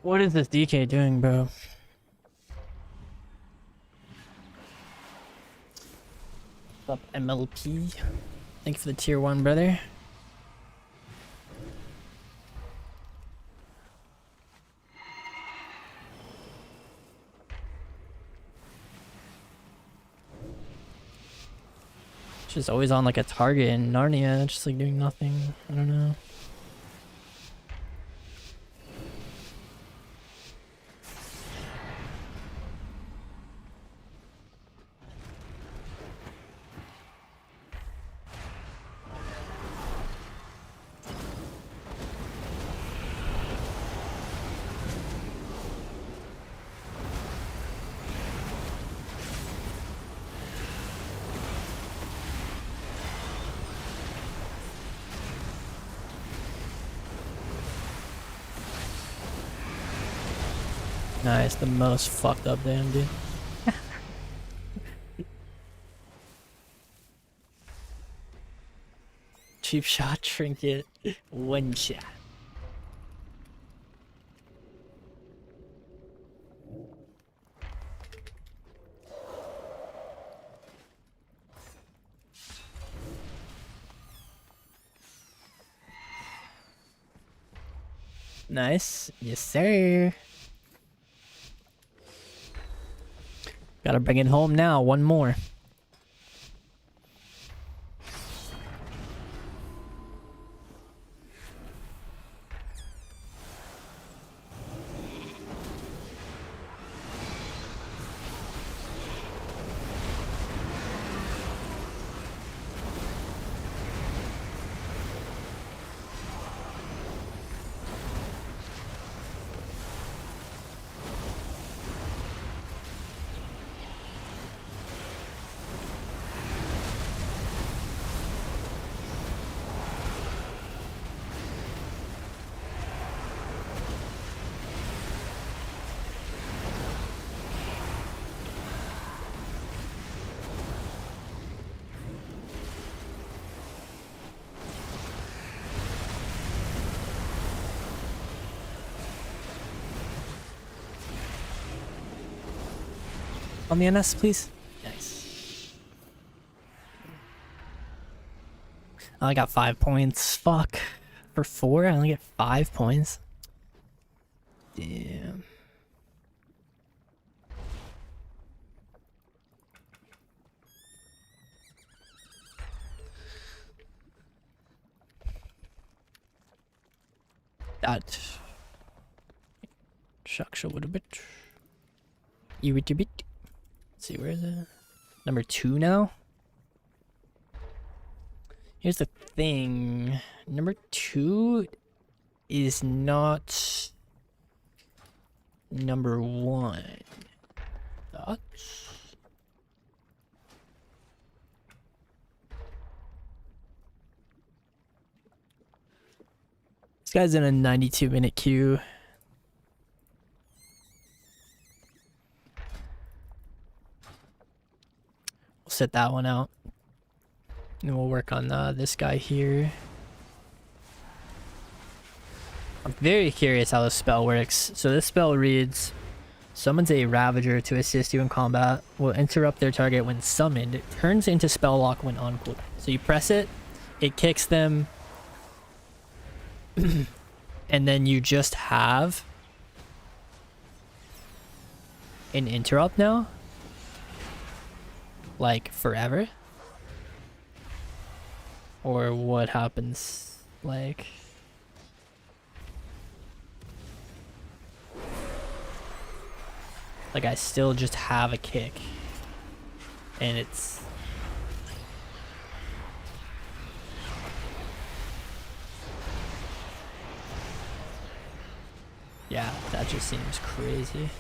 What is this DK doing, bro? What's up, MLP? Thank you for the tier 1, brother. Just always on like a target in Narnia, just like doing nothing. I don't know. Nice, the most fucked up damn dude. Cheap shot trinket, one shot. Nice, yes sir. Gotta bring it home now, one more. On the NS, please. Nice. I only got 5 points. Fuck. For 4, I only get 5 points. Damn. That. Shucks a little bit. You it a bit. Let's see, where is it? Number 2 now? Here's the thing. Number 2 is not number 1. Thoughts? This guy's in a 92-minute queue. We'll sit that one out. And we'll work on this guy here. I'm very curious how this spell works. So this spell reads, summons a Ravager to assist you in combat. Will interrupt their target when summoned. It turns into spell lock when on cooldown. So you press it, it kicks them, and then you just have an interrupt now. Like forever? Or what happens, like... Like I still just have a kick. And it's... Yeah, that just seems crazy.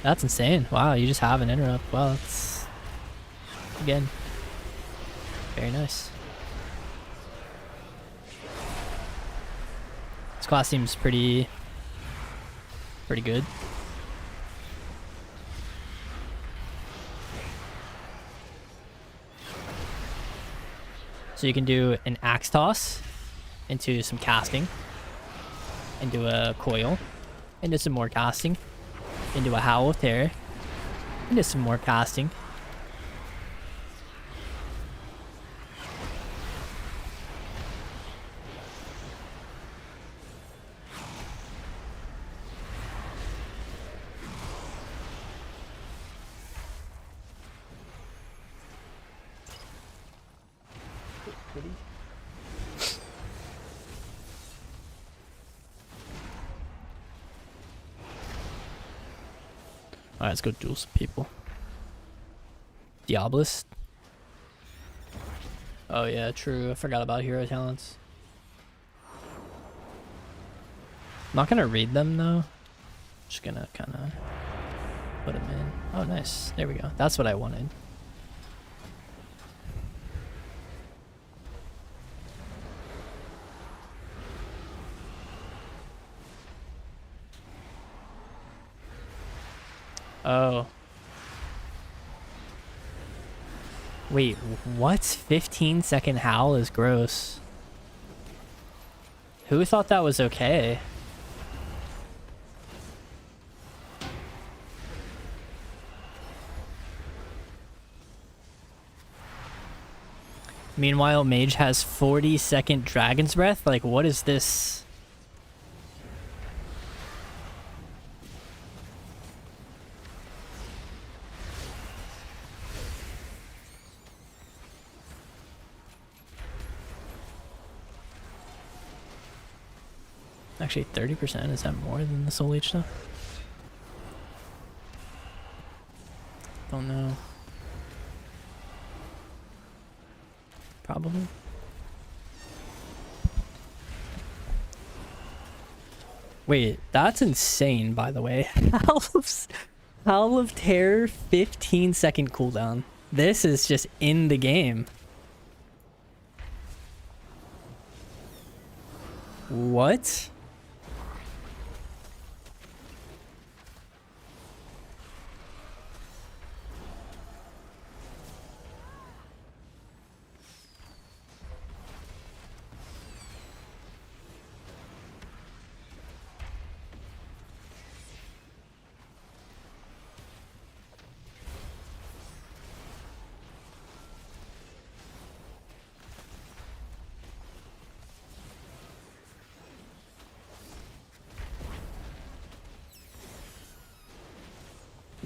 That's insane. Wow, you just have an interrupt. Wow, that's... Again, very nice. This class seems pretty good. So you can do an axe toss into some casting, into a coil, into some more casting, into a howl of terror, into some more casting. Alright, let's go duel some people. Diabolist. Oh yeah, true. I forgot about hero talents. Not gonna read them though. Just gonna kinda put them in. Oh nice. There we go. That's what I wanted. Oh. Wait, what? 15-second howl is gross. Who thought that was okay? Meanwhile, Mage has 40-second Dragon's Breath? Like, what is this? Actually, 30%, is that more than the Soul Leech stuff? Don't know. Probably. Wait, that's insane, by the way. Howl of Terror, 15-second cooldown. This is just in the game. What?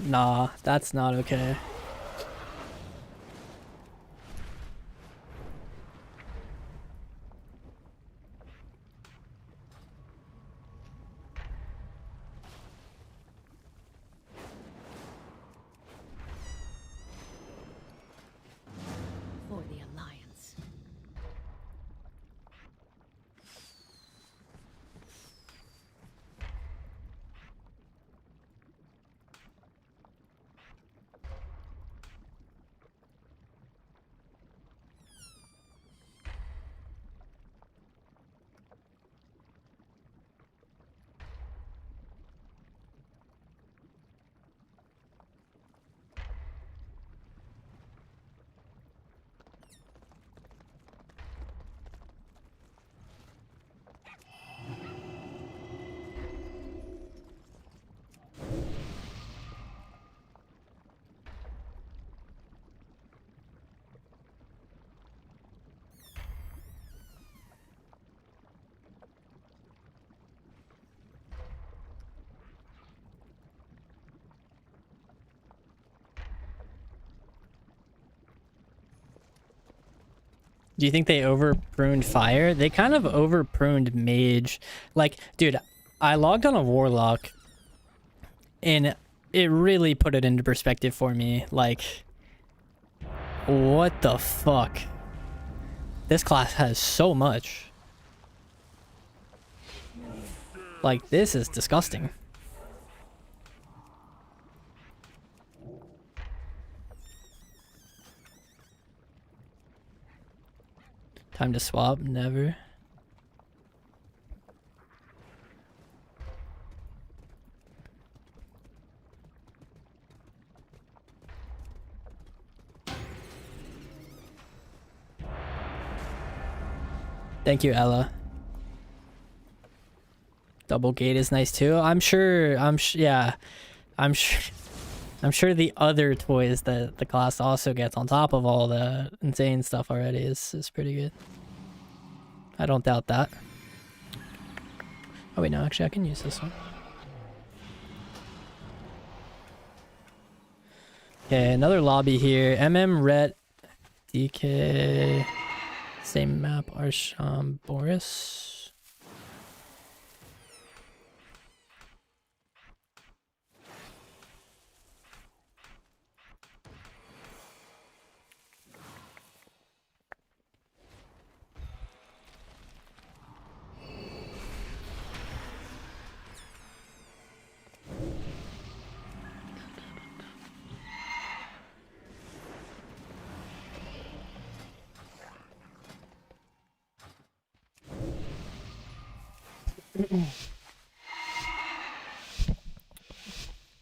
Nah, that's not okay. For the Alliance. Do you think they over-pruned fire? They kind of over-pruned mage. Like, dude, I logged on a warlock and it really put it into perspective for me. Like, what the fuck? This class has so much. Like, this is disgusting. Time to swap? Never. Thank you, Ella. Double gate is nice too. I'm sure. Yeah. I'm sure. I'm sure the other toys that the class also gets on top of all the insane stuff already is pretty good. I don't doubt that. Oh wait, no, actually I can use this one. Okay, another lobby here. Ret, DK, same map, Arsham, Boris.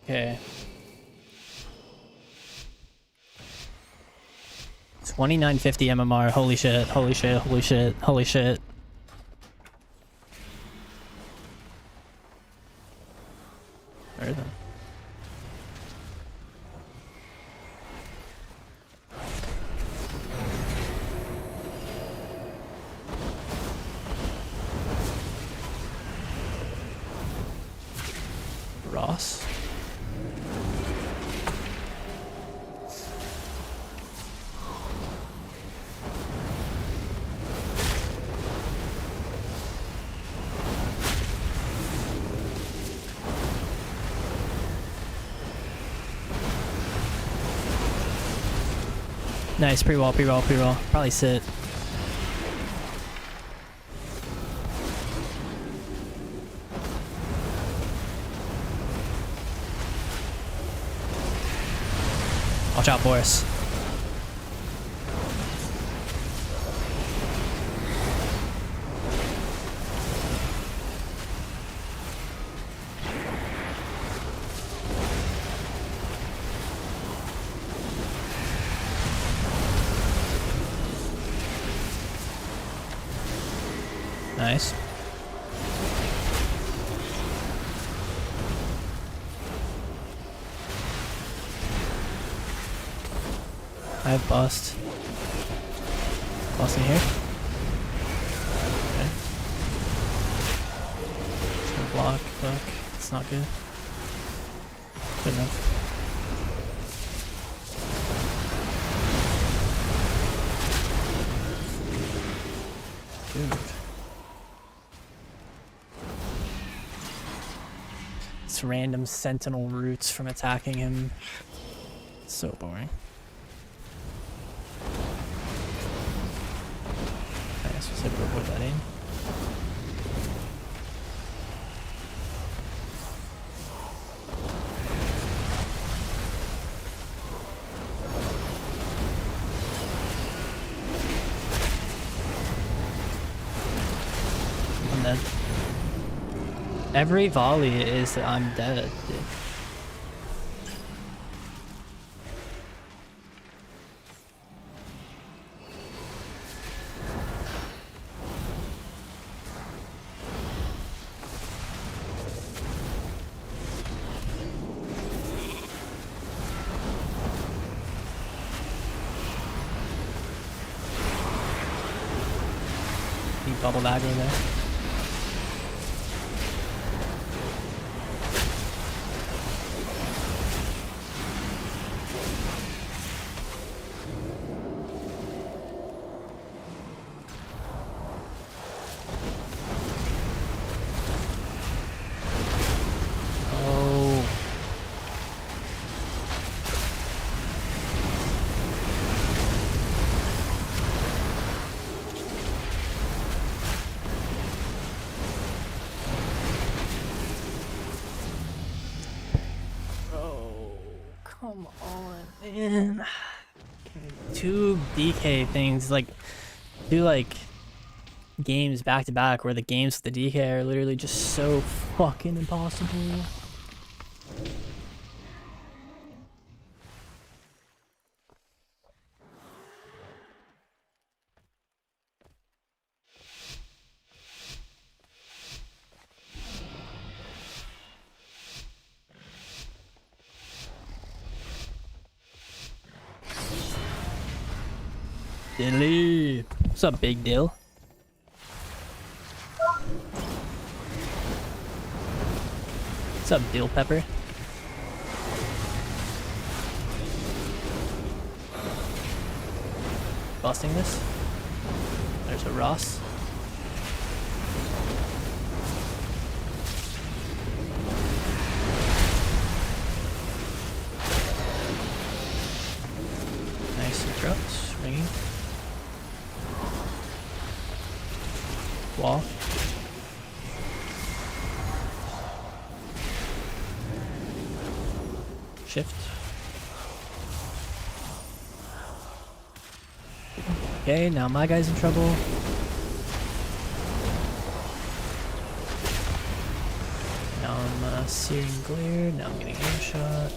Okay. 2950 MMR. Holy shit. Holy shit. Holy shit. Holy shit. Where are they? Ross. Nice, pre-wall, pre-roll, pre-roll. Probably sit. Watch out, Boris. Nice. I have bust. Busting here. Okay. Just gonna block. Fuck. It's not good. Good enough. Dude. It's random sentinel roots from attacking him. It's so boring. I guess we'll say avoid that aim. I'm dead. Every volley is I'm dead, dude. Deep bubble dagger there. Come on, man. Two DK things, like, two, like, games back to back where the games with the DK are literally just so fucking impossible. Dilly. What's up, Big Dill? What's up, Dill Pepper? Busting this. There's a Ross. Nice interrupts, ringing. Wall. Shift. Okay, now my guy's in trouble. Now I'm searing glare. Now I'm getting aim shot.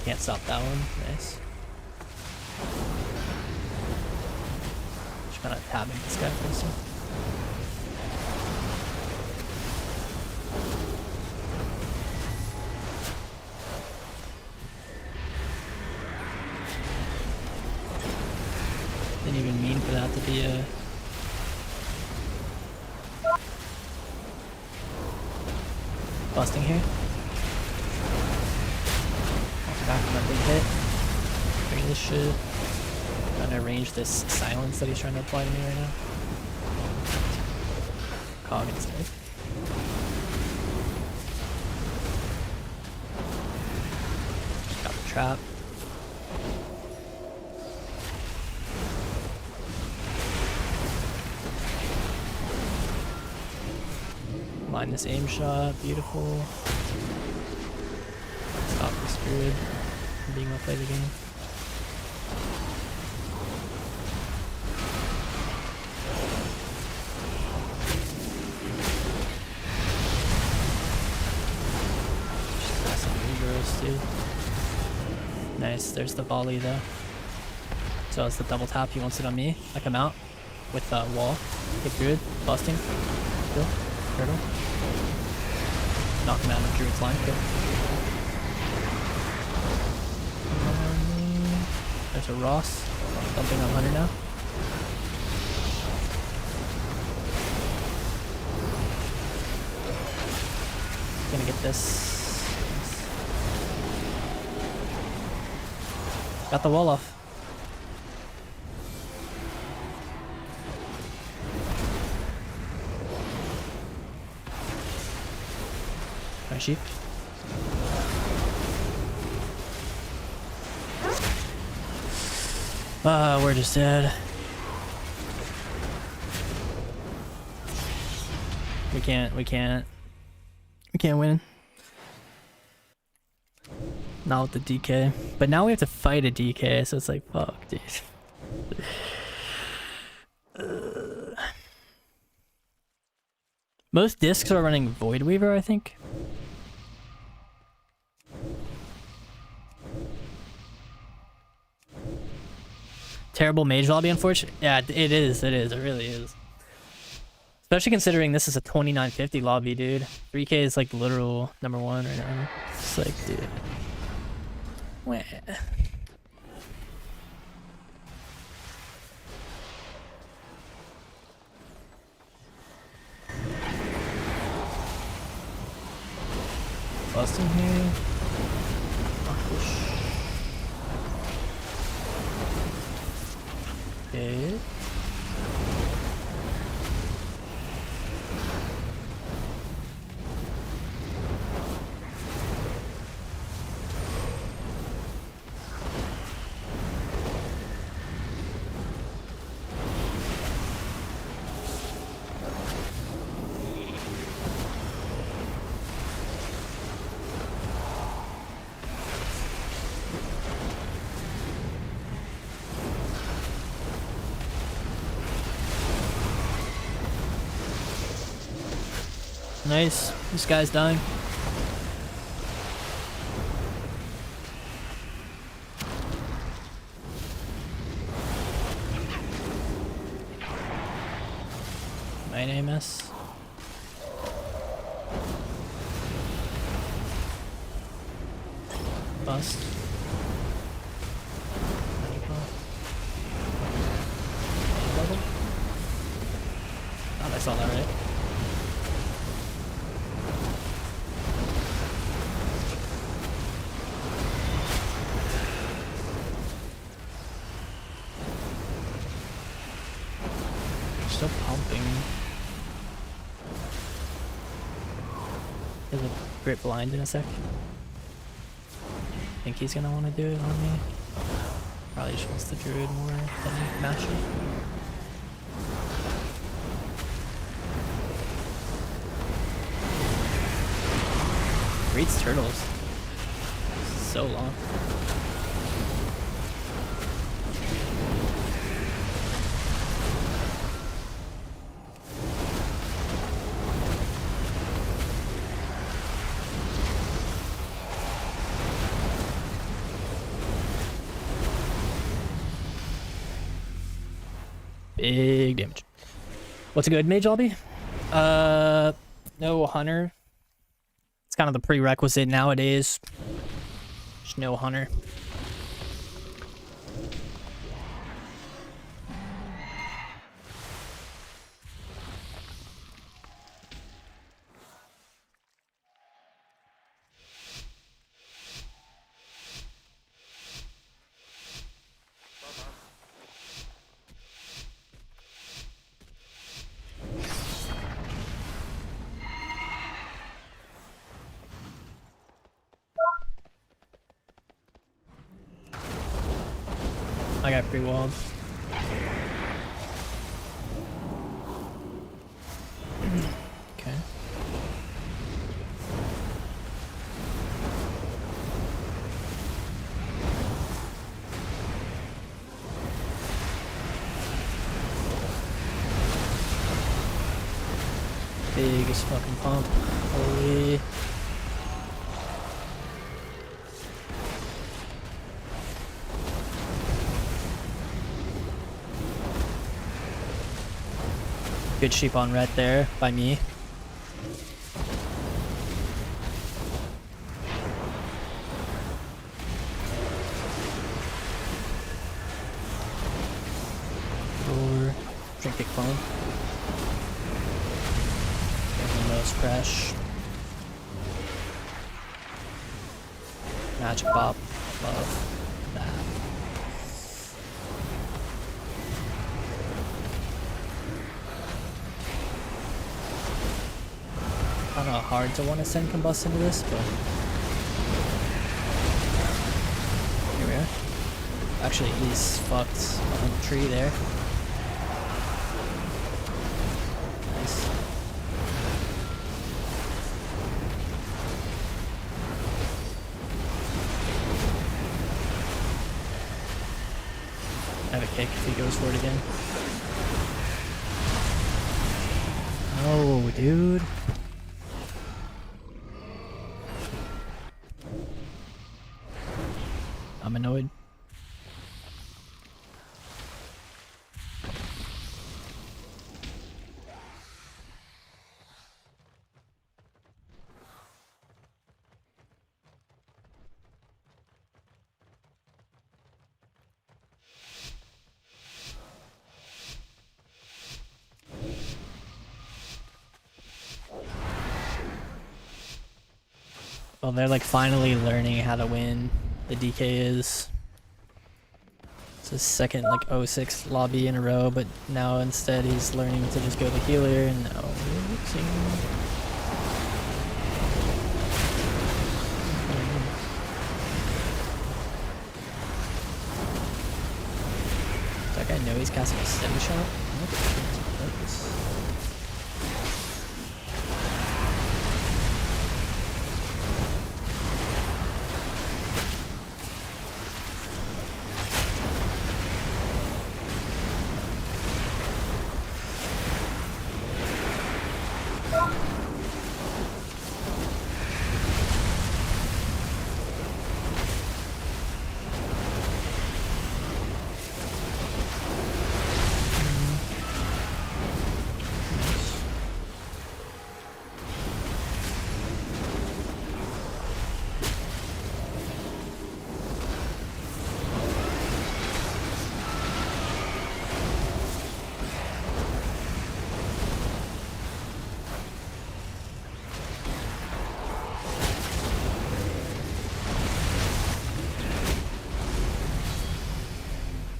Can't stop that one. Nice. Just kind of tabbing this guy for a second. Didn't even mean for that to be a... busting here. Back from that big hit. Bring this shit. Trying to arrange this silence that he's trying to apply to me right now. Cog instead. Got the trap. Mine this aim shot. Beautiful. Stop the spirit from being able to play the game. Just pass some Aeghis too. Nice, there's the volley though. So it's the double tap, he wants it on me. I come out with wall. Hit Druid, busting. Kill. Turtle. Knock him out of Druid's line, kill. There's a Ross. Dumping on Hunter now. Gonna get this. Got the wall off. My sheep. We're just dead. We can't win. Not with the DK. But now we have to fight a DK, so it's like, fuck, dude. Most discs are running Void Weaver, I think. Terrible mage lobby, unfortunately. Yeah, it is. It really is. Especially considering this is a 2950 lobby, dude. 3K is like literal number one right now. It's like, dude. Wah. Busting here. Okay. Nice. This guy's dying. My name is. Bust. hoping. There's a Grit Blind in a sec. I think he's gonna want to do it on me. Probably just wants the Druid more than Master. Reads turtles. So long. Big damage. What's a good mage lobby? No hunter. It's kind of the prerequisite nowadays. Just no hunter. I got pre-walled. Okay. Biggest fucking pump. Holy. Good sheep on red there by me. Or drink it clone. Getting those fresh. Magic pop. Love that. Kind of hard to want to send combust into this, but here we are. Actually, he's fucked on the tree there. Nice. I have a kick if he goes for it again. Oh, dude. I'm annoyed. Well, they're like finally learning how to win. The DK is. It's his second like 06 lobby in a row, but now instead he's learning to just go the healer and now does that guy know he's casting a steady shot?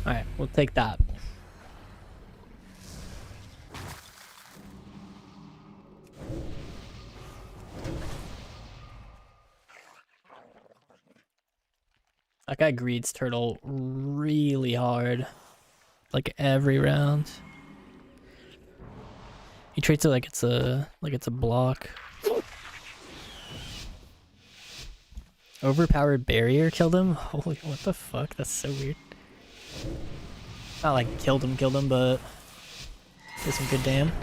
Alright, we'll take that. That guy greets turtle really hard. Like every round. He treats it like it's a block. Overpowered barrier killed him? Holy, what the fuck? That's so weird. Not like killed him, but did some good damn.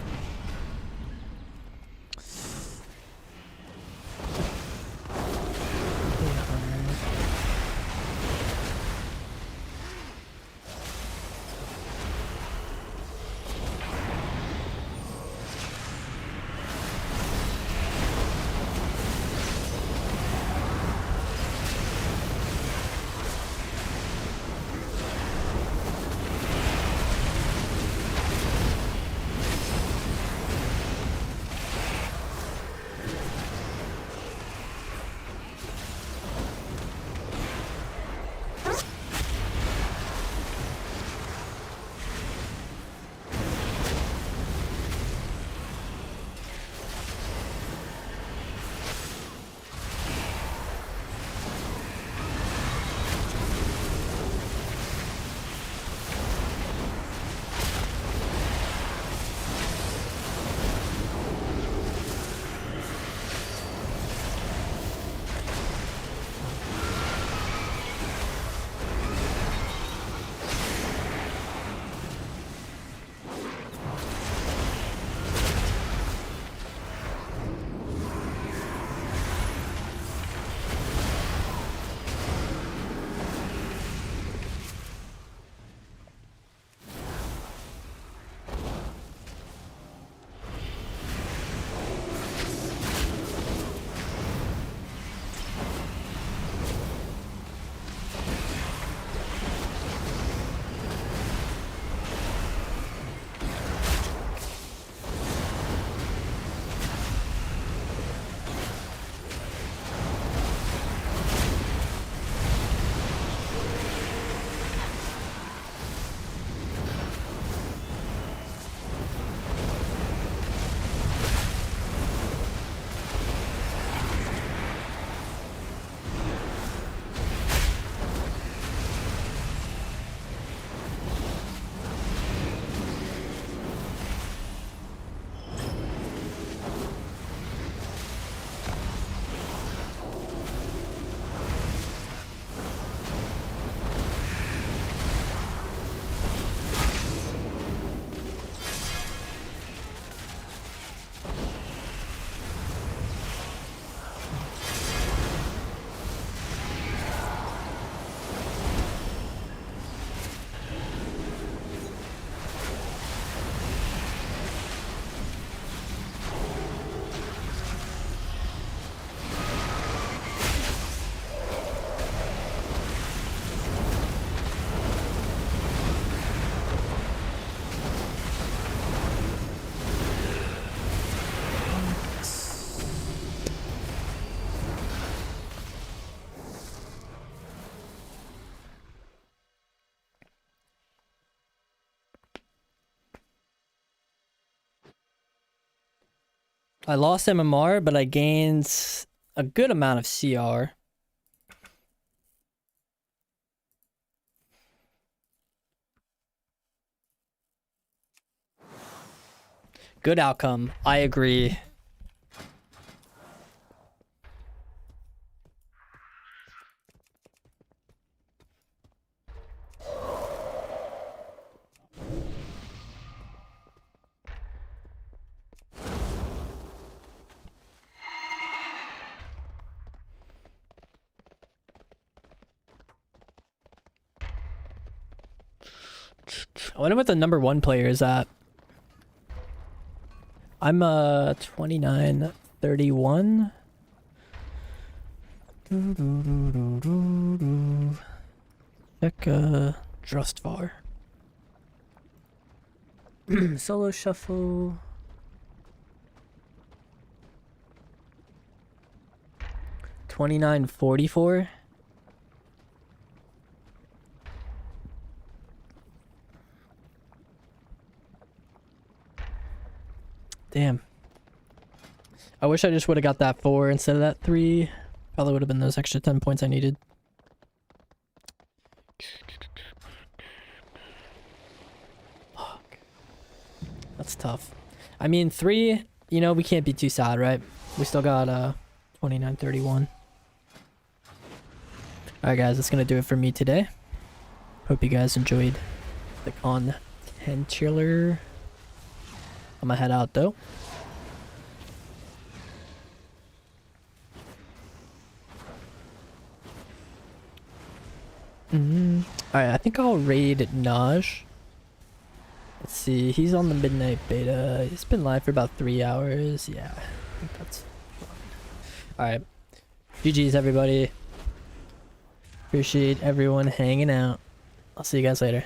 I lost MMR, but I gained a good amount of CR. Good outcome. I agree. I wonder what the number 1 player is at. I'm 29-31. Check Drustvar. Solo shuffle. $29.44. Damn. I wish I just would have got that 4 instead of that 3. Probably would have been those extra 10 points I needed. Fuck. That's tough. I mean, 3, you know, we can't be too sad, right? We still got 29-31. Alright guys, that's gonna do it for me today. Hope you guys enjoyed the content chiller. I'm gonna head out though. Alright, I think I'll raid Naj. Let's see, he's on the midnight beta. He's been live for about 3 hours. Yeah, I think that's fine. Alright. GG's everybody. Appreciate everyone hanging out. I'll see you guys later.